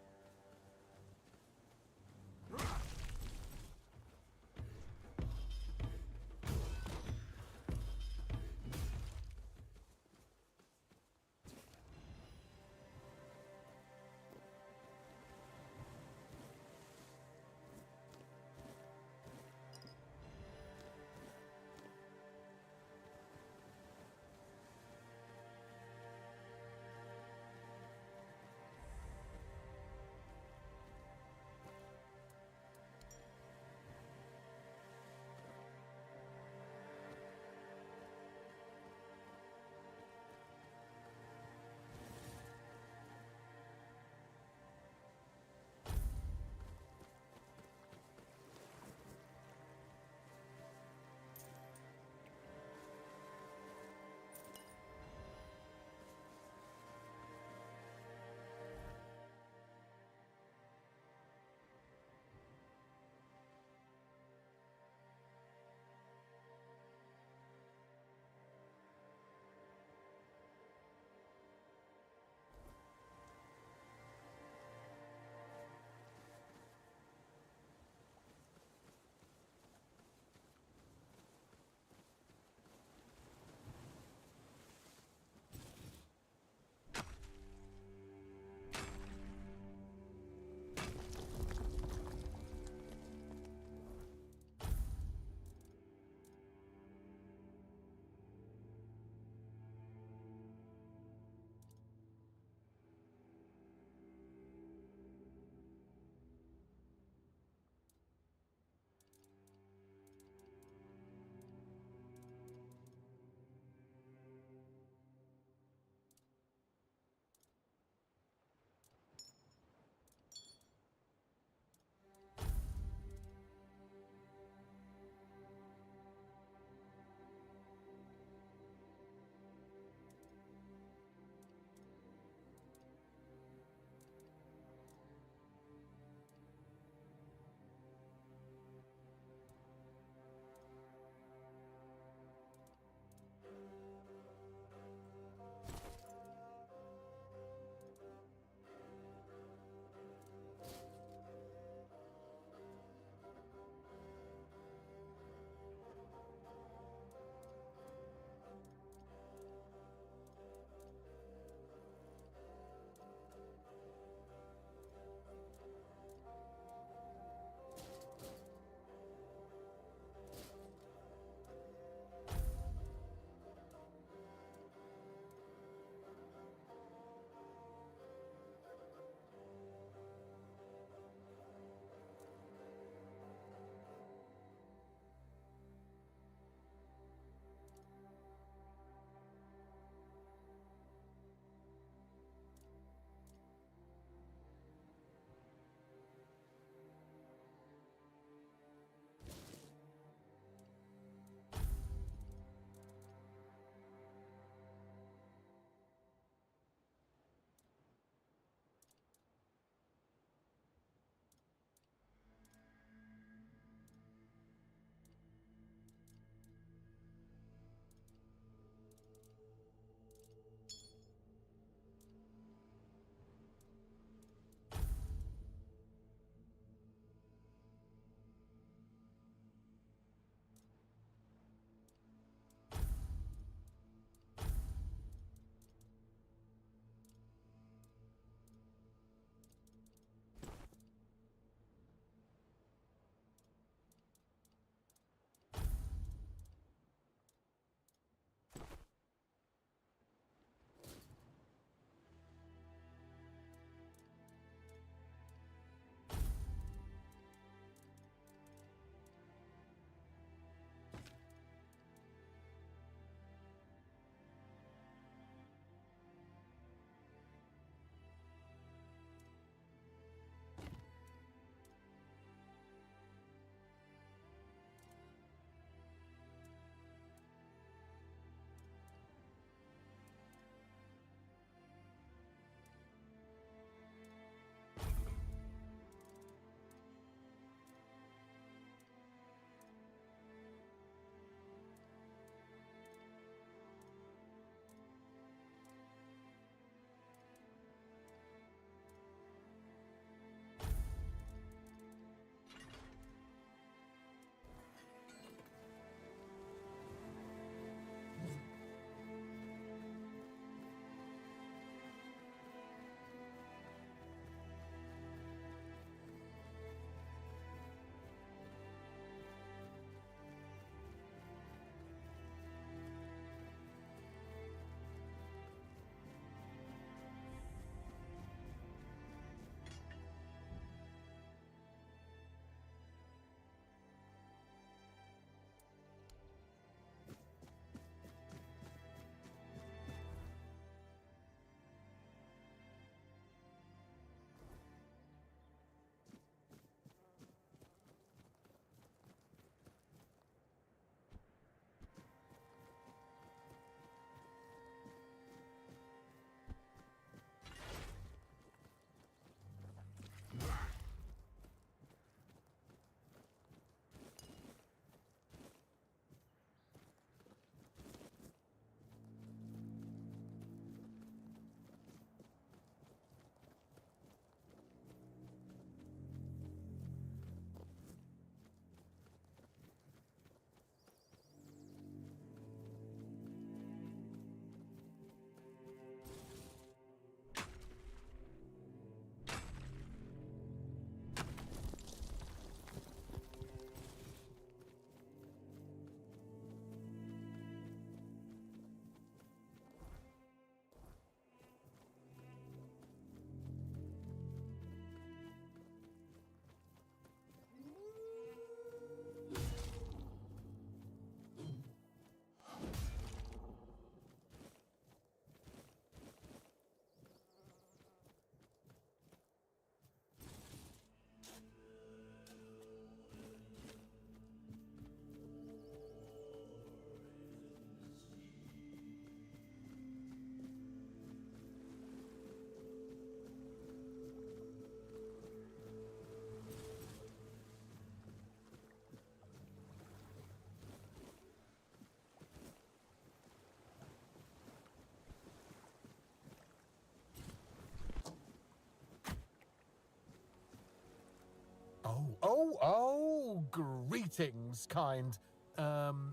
[SPEAKER 9] Oh, greetings, kind.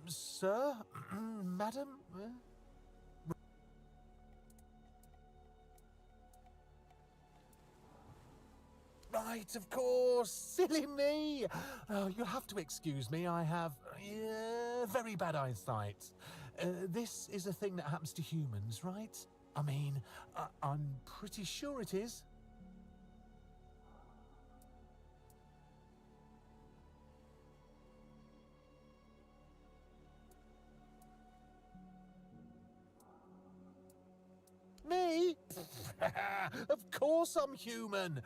[SPEAKER 9] Sir? Madam? Right, of course. Silly me. Oh, you'll have to excuse me. I have very bad eyesight. This is a thing that happens to humans, right? I mean, I'm pretty sure it is. Me? Of course I'm human.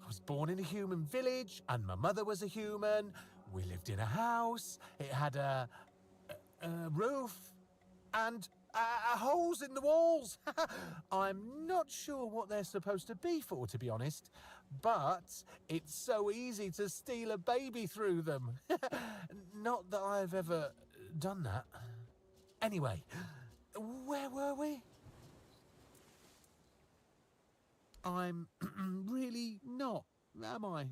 [SPEAKER 9] I was born in a human village, and my mother was a human. We lived in a house. It had a roof and holes in the walls. I'm not sure what they're supposed to be for, to be honest, but it's so easy to steal a baby through them. Not that I've ever done that. Anyway, where were we? I'm really not, am I?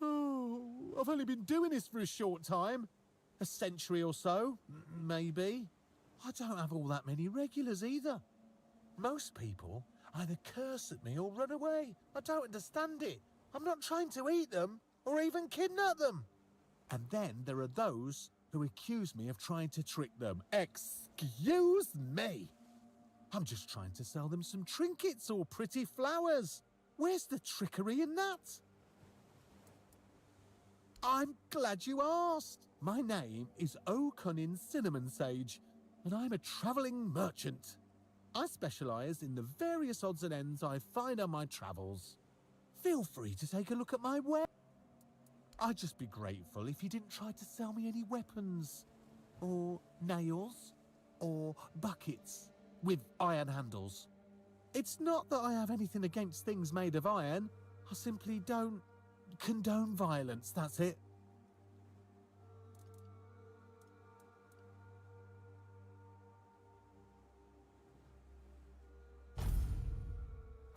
[SPEAKER 9] Oh, I've only been doing this for a short time. A century or so, maybe. I don't have all that many regulars either. Most people either curse at me or run away. I don't understand it. I'm not trying to eat them or even kidnap them. And then there are those who accuse me of trying to trick them. Excuse me! I'm just trying to sell them some trinkets or pretty flowers. Where's the trickery in that? I'm glad you asked. My name is O'Cunnin Cinnamon Sage, and I'm a travelling merchant. I specialise in the various odds and ends I find on my travels. Feel free to take a look at my web. I'd just be grateful if you didn't try to sell me any weapons, or nails, or buckets with iron handles. It's not that I have anything against things made of iron. I simply don't condone violence, that's it.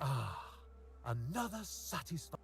[SPEAKER 9] Ah, another satisfying.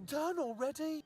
[SPEAKER 9] Done already?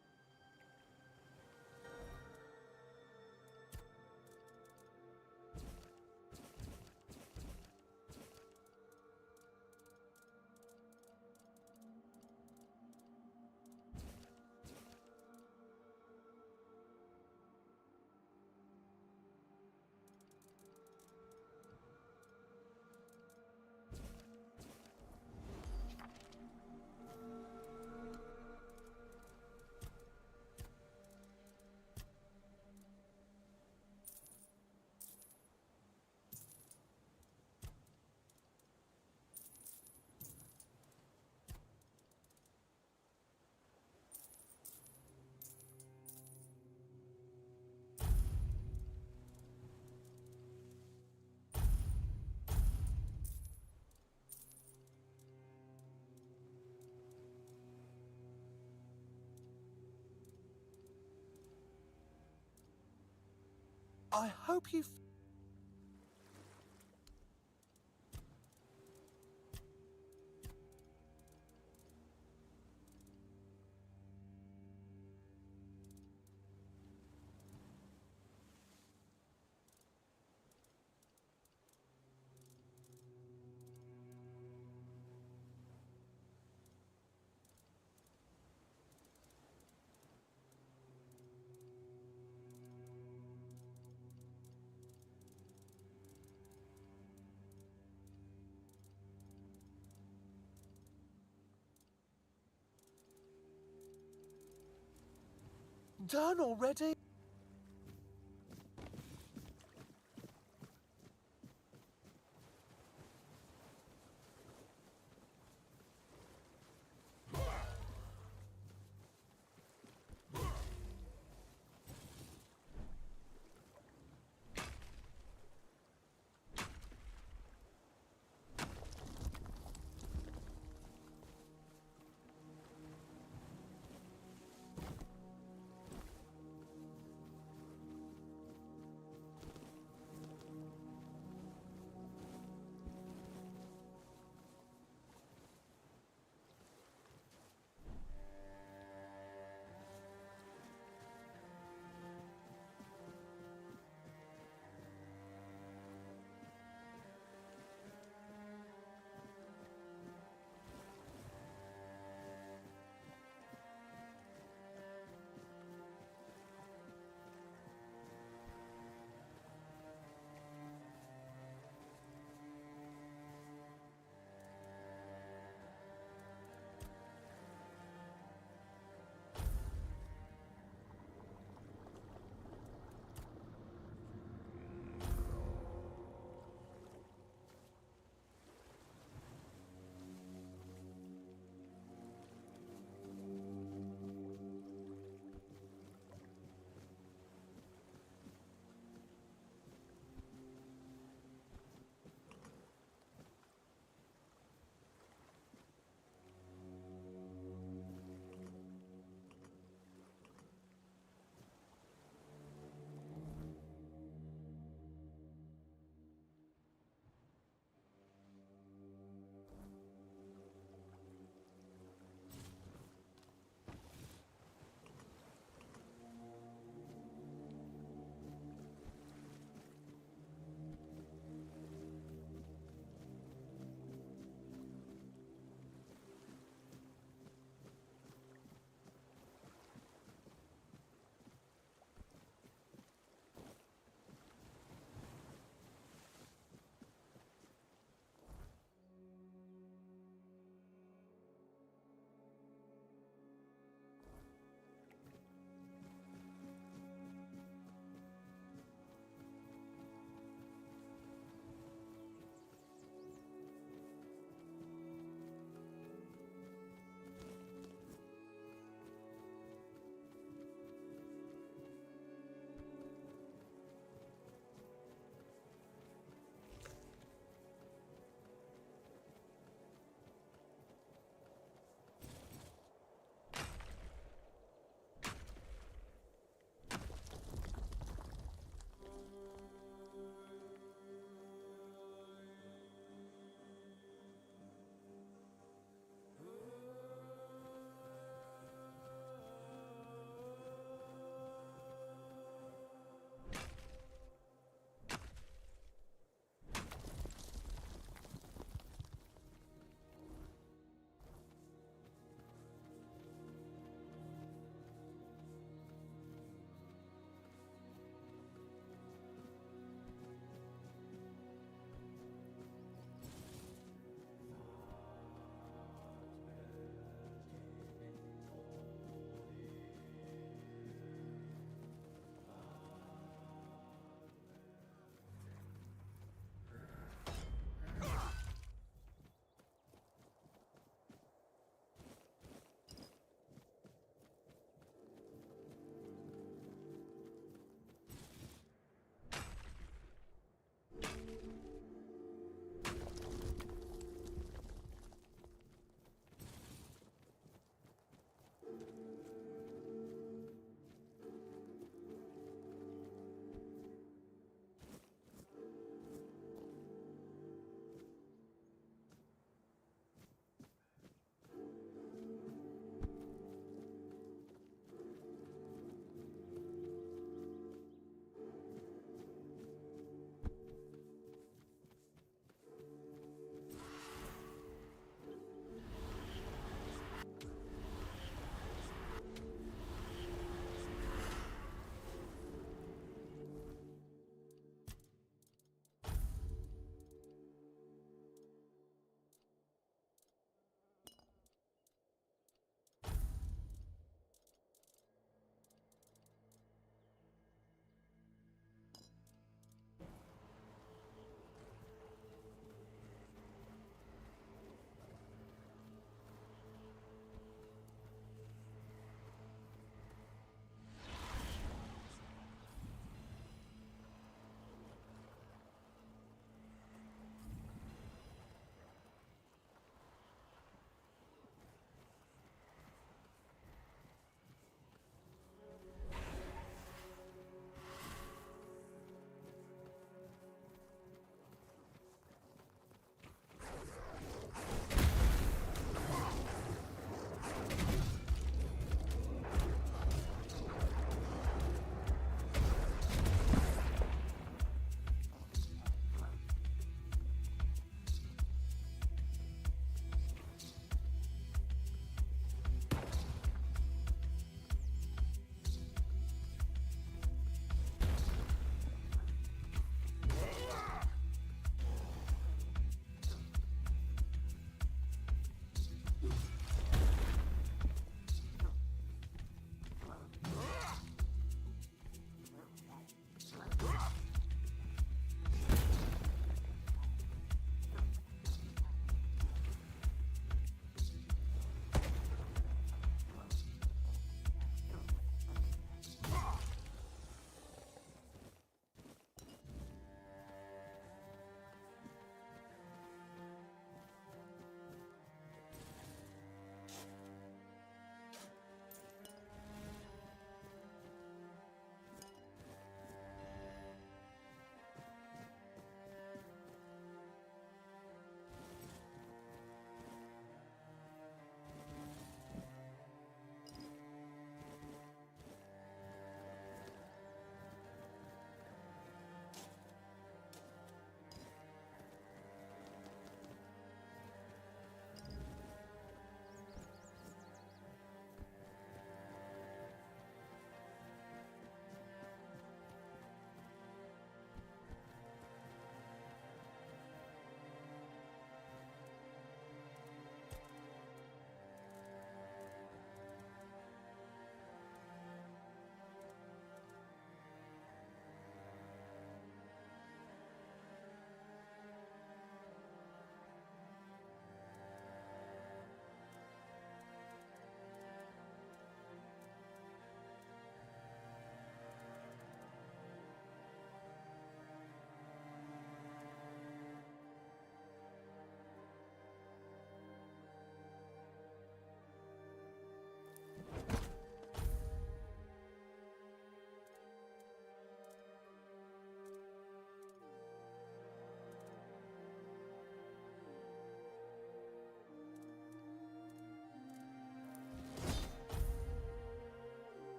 [SPEAKER 9] I hope you. Done already?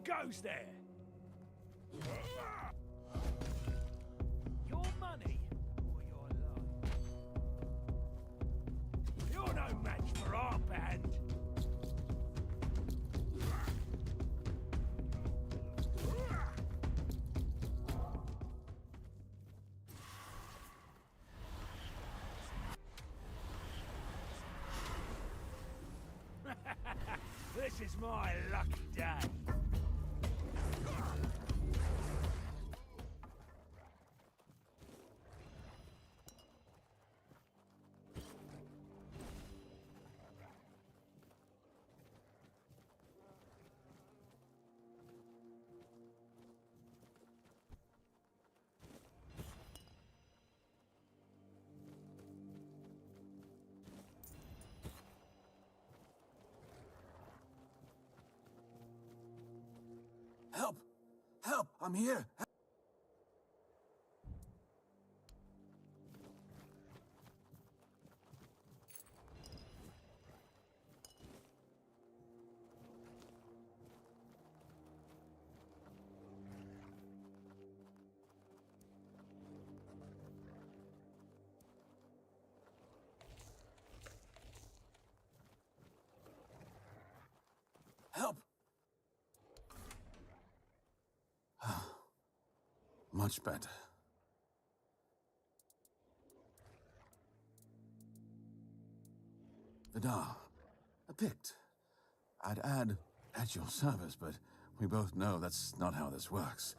[SPEAKER 23] goes there? Your money or your life? You're no match for our band. This is my lucky day.
[SPEAKER 10] Help! Help! I'm here! Help! Much better. Vidal, a Pict. I'd add at your service, but we both know that's not how this works.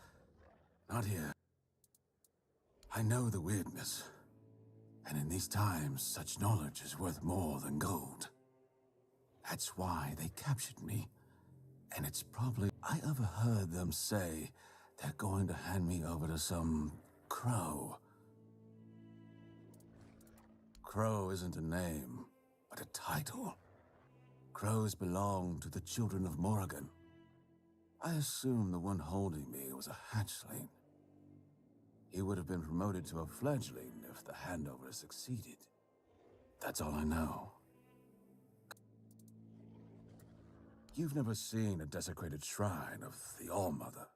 [SPEAKER 10] Not here. I know the weirdness, and in these times, such knowledge is worth more than gold. That's why they captured me, and it's probably I overheard them say they're going to hand me over to some crow. Crow isn't a name, but a title. Crows belong to the children of Morrigan. I assume the one holding me was a hatchling. He would have been promoted to a fledgling if the handover succeeded. That's all I know. You've never seen a desecrated shrine of the All-Mother.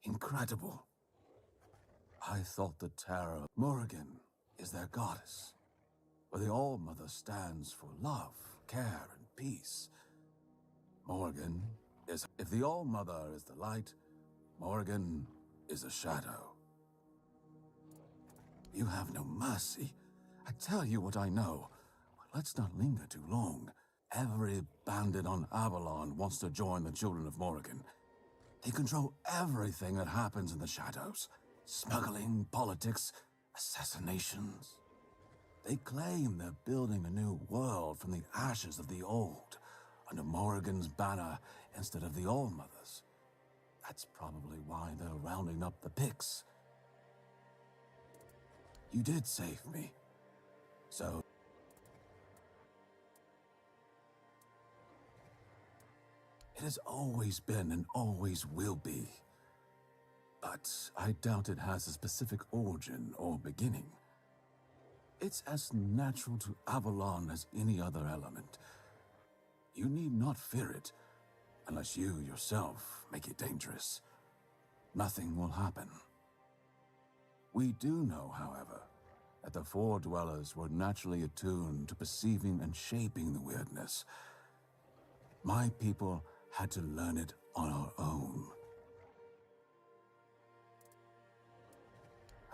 [SPEAKER 10] Incredible. I thought the Terror Morrigan is their goddess, where the All-Mother stands for love, care, and peace. Morrigan is... If the All-Mother is the light, Morrigan is a shadow. You have no mercy. I tell you what I know. Let's not linger too long. Every bandit on Avalon wants to join the Children of Morrigan. They control everything that happens in the shadows. Smuggling, politics, assassinations. They claim they're building a new world from the ashes of the old, under Morrigan's banner instead of the All-Mother's. That's probably why they're rounding up the Picts. You did save me. So... It has always been and always will be. But I doubt it has a specific origin or beginning. It's as natural to Avalon as any other element. You need not fear it, unless you yourself make it dangerous. Nothing will happen. We do know, however, that the Four Dwellers were naturally attuned to perceiving and shaping the weirdness. My people had to learn it on our own.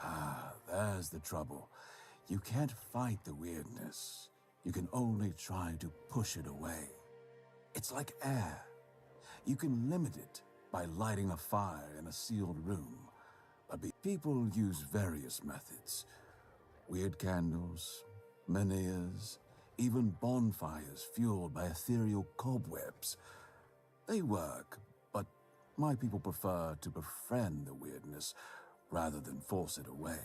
[SPEAKER 10] Ah, there's the trouble. You can't fight the weirdness. You can only try to push it away. It's like air. You can limit it by lighting a fire in a sealed room. But people use various methods. Weird candles, menhirs, even bonfires fueled by ethereal cobwebs. They work, but my people prefer to befriend the weirdness rather than force it away.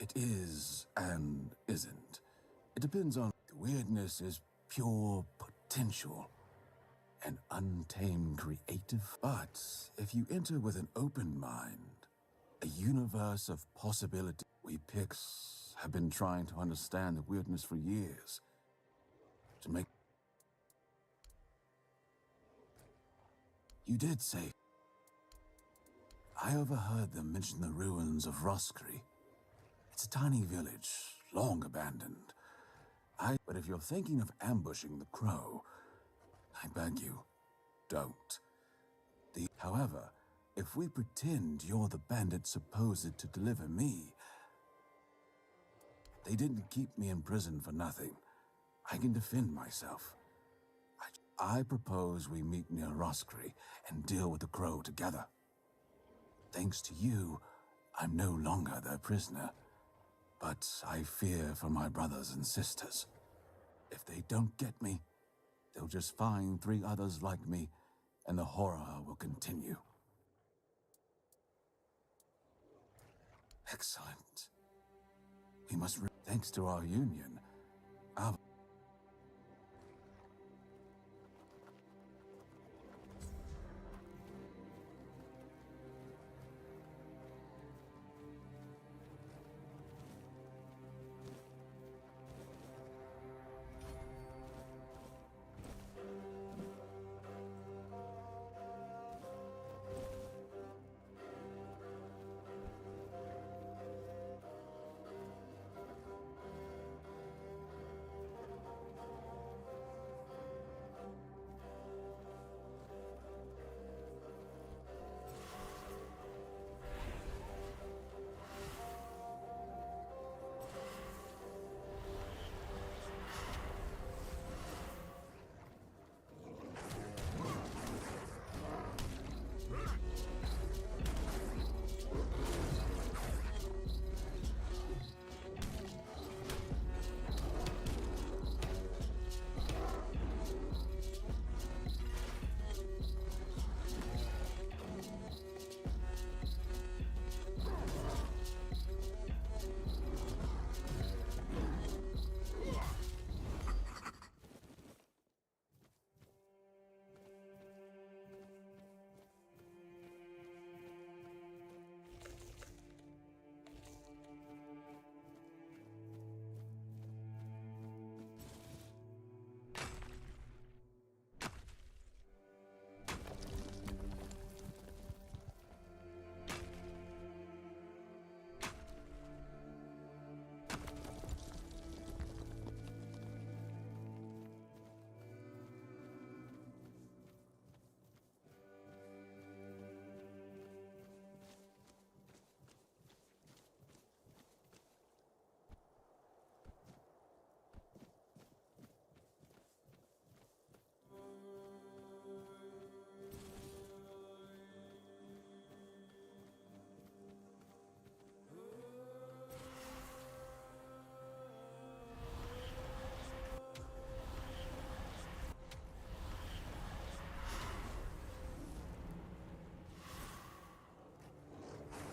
[SPEAKER 10] It is and isn't. It depends on... The weirdness is pure potential, an untamed creative. But if you enter with an open mind, a universe of possibility, we Picts have been trying to understand the weirdness for years. To make...
[SPEAKER 1] You did say. I overheard them mention the ruins of Roskri. It's a tiny village, long abandoned. But if you're thinking of ambushing the crow, I beg you, don't. However, if we pretend you're the bandit supposed to deliver me, they didn't keep me in prison for nothing. I can defend myself. I propose we meet near Roskri and deal with the crow together. Thanks to you, I'm no longer their prisoner. But I fear for my brothers and sisters. If they don't get me, they'll just find 3 others like me, and the horror will continue. Excellent. We must thanks to our union,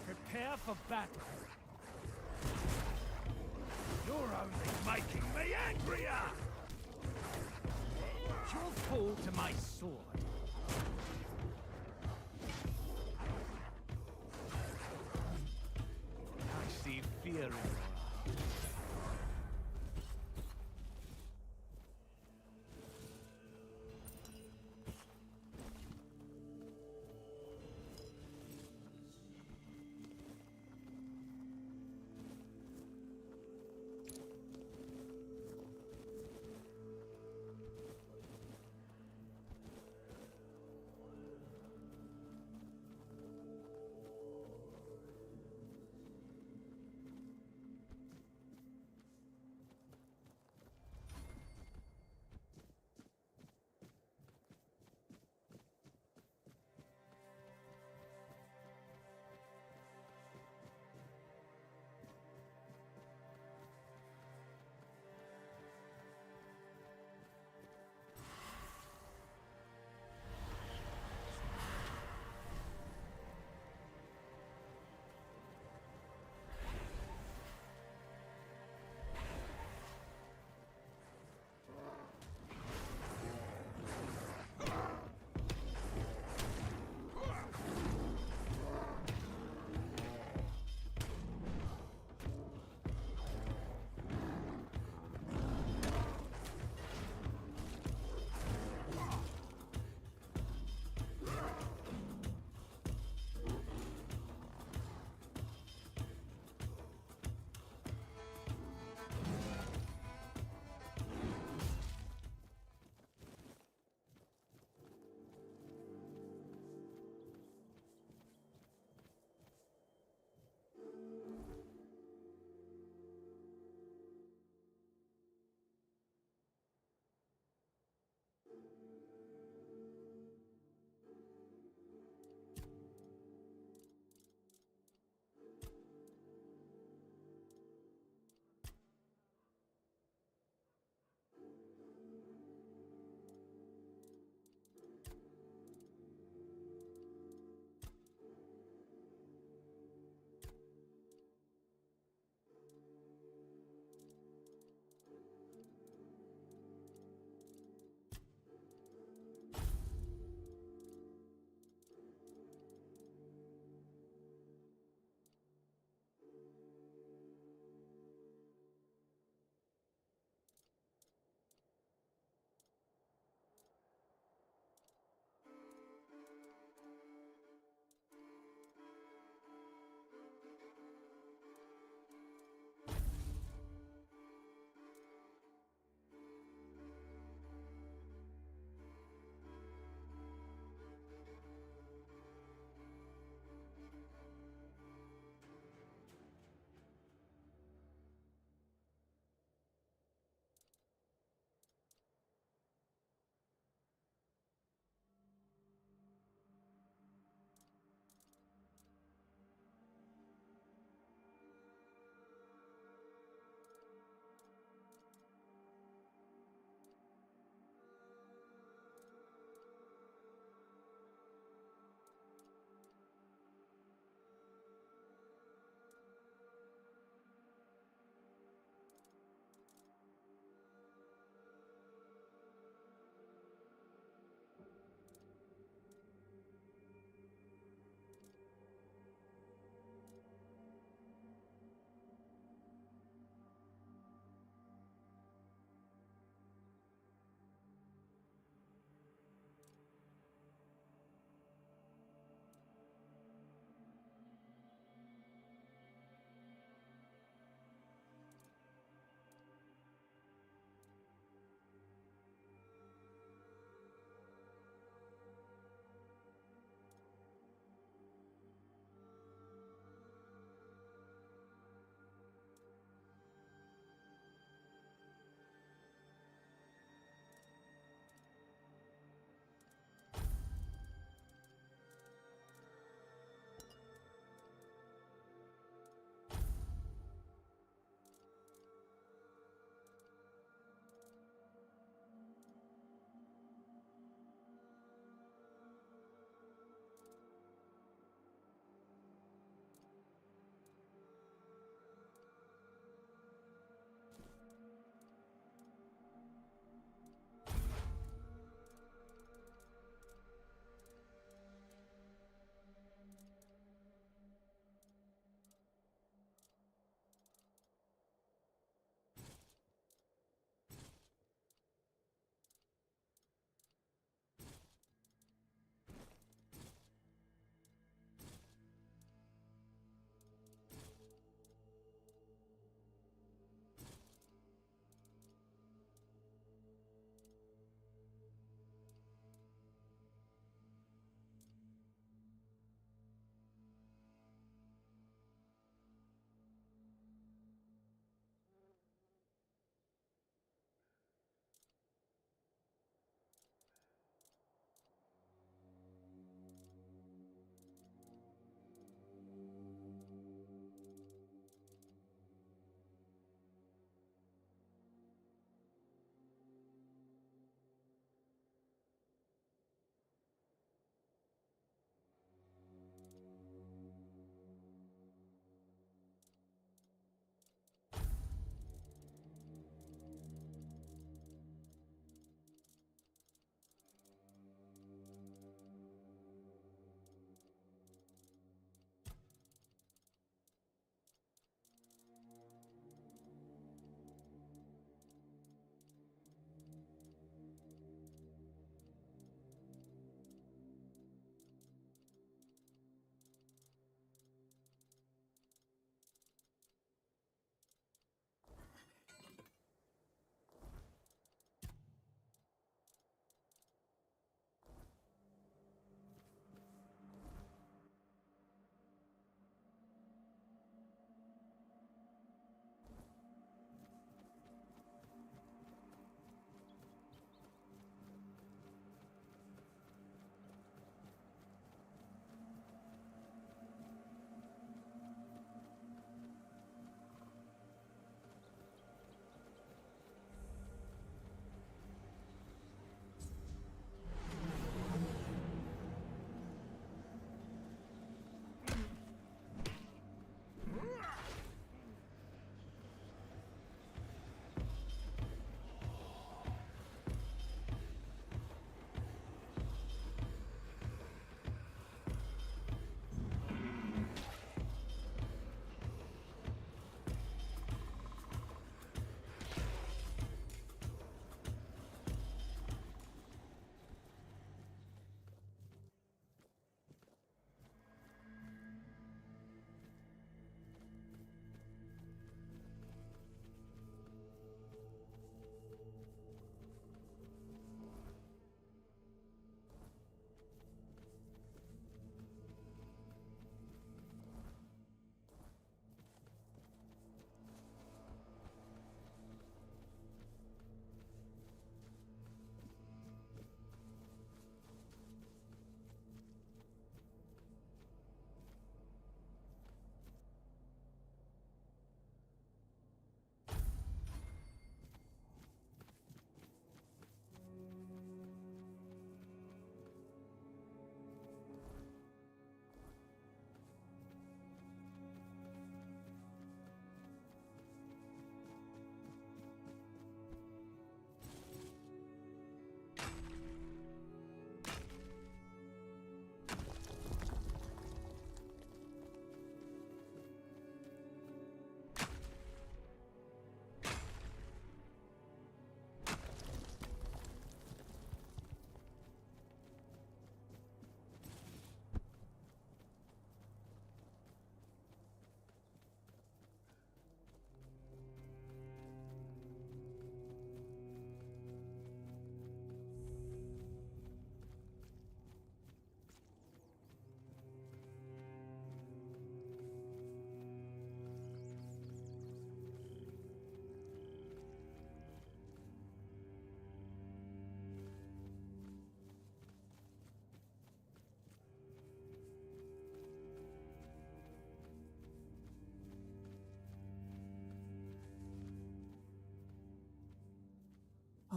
[SPEAKER 23] Prepare for battle. You're only making me angrier! You'll fall to my sword. I see fear in your eyes.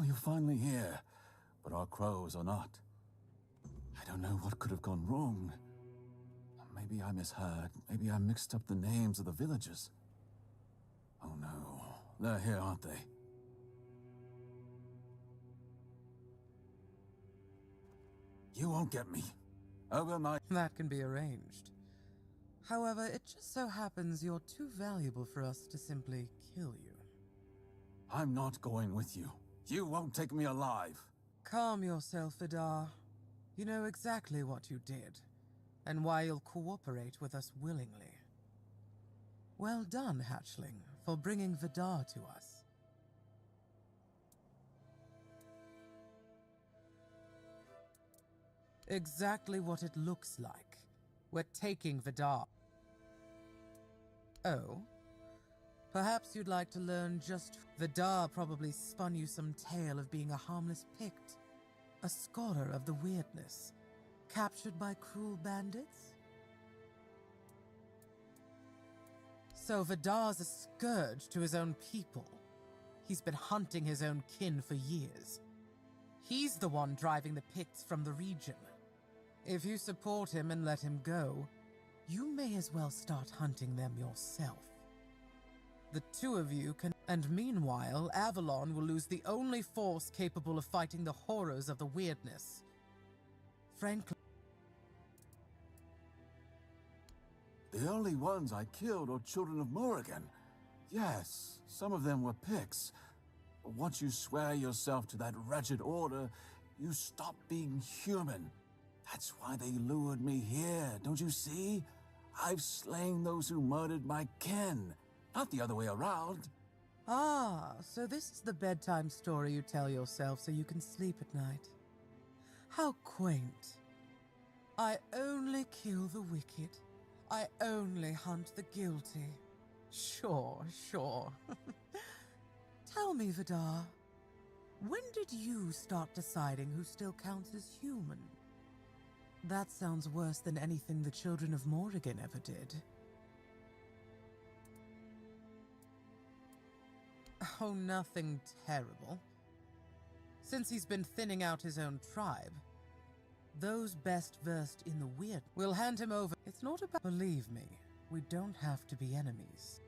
[SPEAKER 1] you're finally here, but our crows are not. I don't know what could have gone wrong. Maybe I misheard. Maybe I mixed up the names of the villagers. Oh no, they're here, aren't they? You won't get me. Over my...
[SPEAKER 6] That can be arranged. However, it just so happens you're too valuable for us to simply kill you.
[SPEAKER 1] I'm not going with you. You won't take me alive.
[SPEAKER 6] Calm yourself, Vidar. You know exactly what you did, and why you'll cooperate with us willingly. Well done, Hatchling, for bringing Vidar to us. Exactly what it looks like. We're taking Vidar. Oh? Perhaps you'd like to learn just... Vidar probably spun you some tale of being a harmless Pict. A scholar of the weirdness. Captured by cruel bandits? So Vidar's a scourge to his own people. He's been hunting his own kin for years. He's the one driving the Picts from the region. If you support him and let him go, you may as well start hunting them yourself. The two of you can... And meanwhile, Avalon will lose the only force capable of fighting the horrors of the weirdness. Frankly...
[SPEAKER 1] The only ones I killed are children of Morrigan. Yes, some of them were Picts. But once you swear yourself to that wretched order, you stop being human. That's why they lured me here, don't you see? I've slain those who murdered my kin, not the other way around.
[SPEAKER 6] Ah, so this is the bedtime story you tell yourself so you can sleep at night. How quaint. I only kill the wicked. I only hunt the guilty. Sure. Tell me, Vidar, when did you start deciding who still counts as human? That sounds worse than anything the children of Morrigan ever did. Oh, nothing terrible. Since he's been thinning out his own tribe, those best versed in the weird will hand him over. It's not about... Believe me, we don't have to be enemies.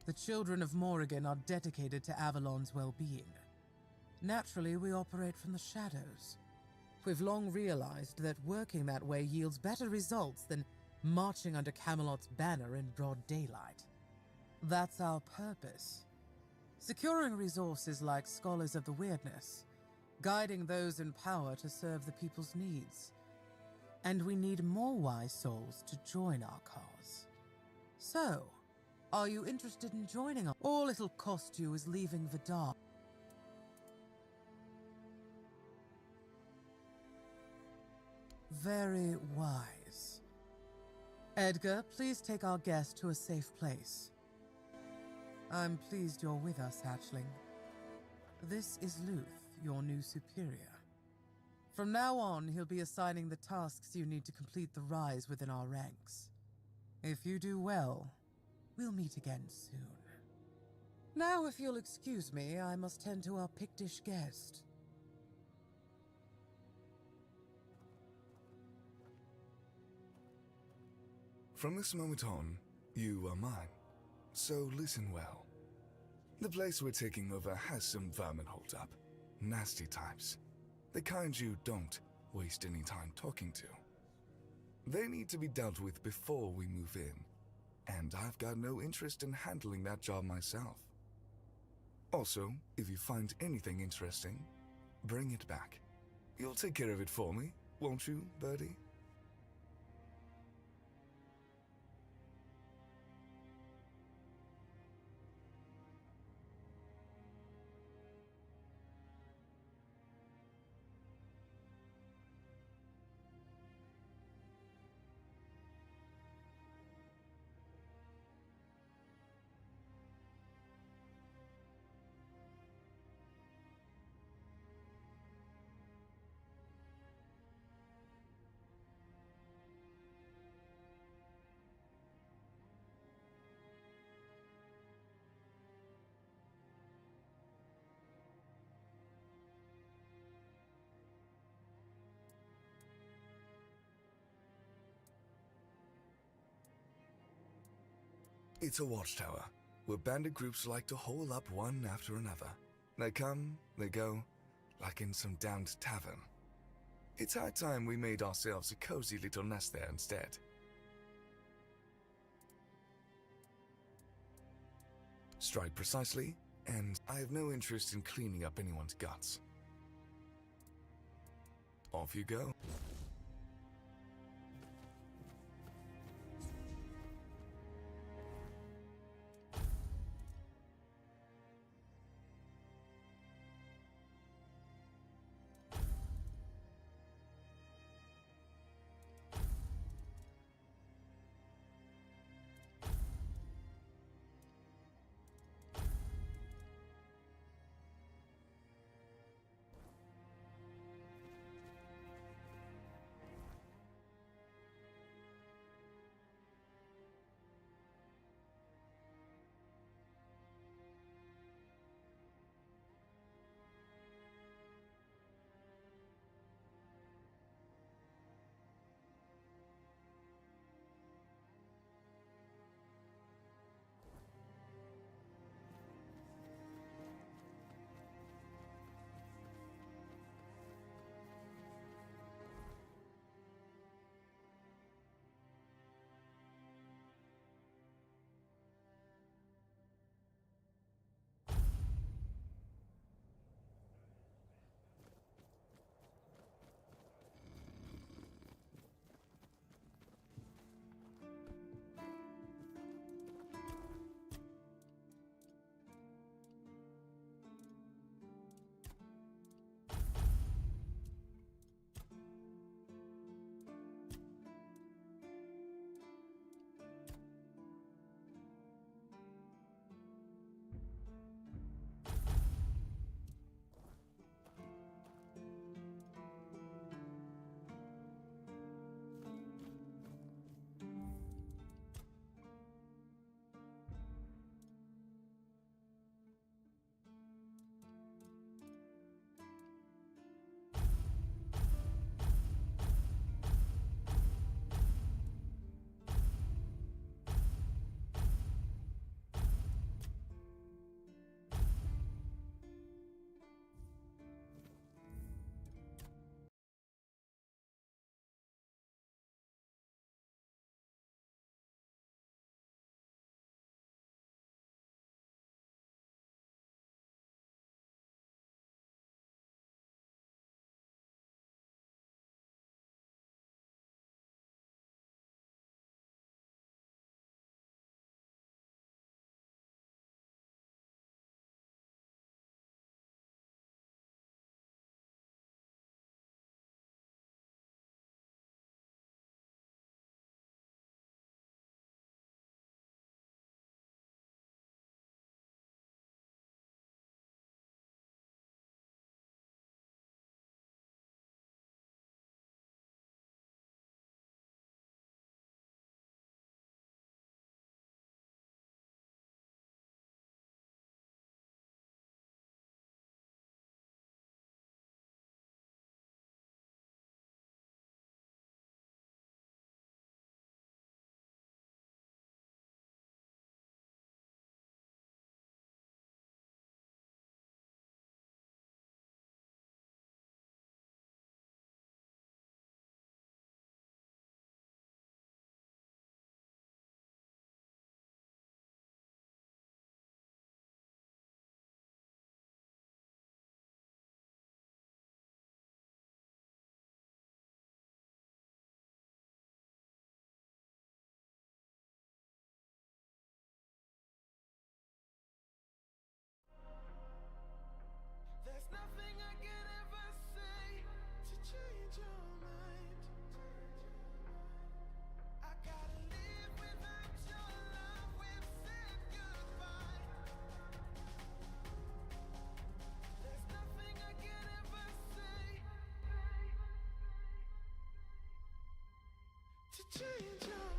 [SPEAKER 6] The children of Morrigan are dedicated to Avalon's well-being. Naturally, we operate from the shadows. We've long realized that working that way yields better results than marching under Camelot's banner in broad daylight. That's our purpose. Securing resources like Scholars of the Weirdness, guiding those in power to serve the people's needs. And we need more wise souls to join our cause. So, are you interested in joining us? All it'll cost you is leaving Vidar. Very wise. Edgar, please take our guest to a safe place. I'm pleased you're with us, Hatchling. This is Luth, your new superior. From now on, he'll be assigning the tasks you need to complete the rise within our ranks. If you do well, we'll meet again soon. Now, if you'll excuse me, I must tend to our Pictish guest.
[SPEAKER 14] From this moment on, you are mine. So listen well. The place we're taking over has some vermin holed up. Nasty types. The kind you don't waste any time talking to. They need to be dealt with before we move in. And I've got no interest in handling that job myself. Also, if you find anything interesting, bring it back. You'll take care of it for me, won't you, Birdie? It's a watchtower, where bandit groups like to hole up one after another. They come, they go, like in some damned tavern. It's high time we made ourselves a cozy little nest there instead. Strike precisely, and I have no interest in cleaning up anyone's guts. Off you go.
[SPEAKER 12] There's nothing I can ever say to change your mind. I gotta live without your love. We've said goodbye. There's nothing I can ever say to change your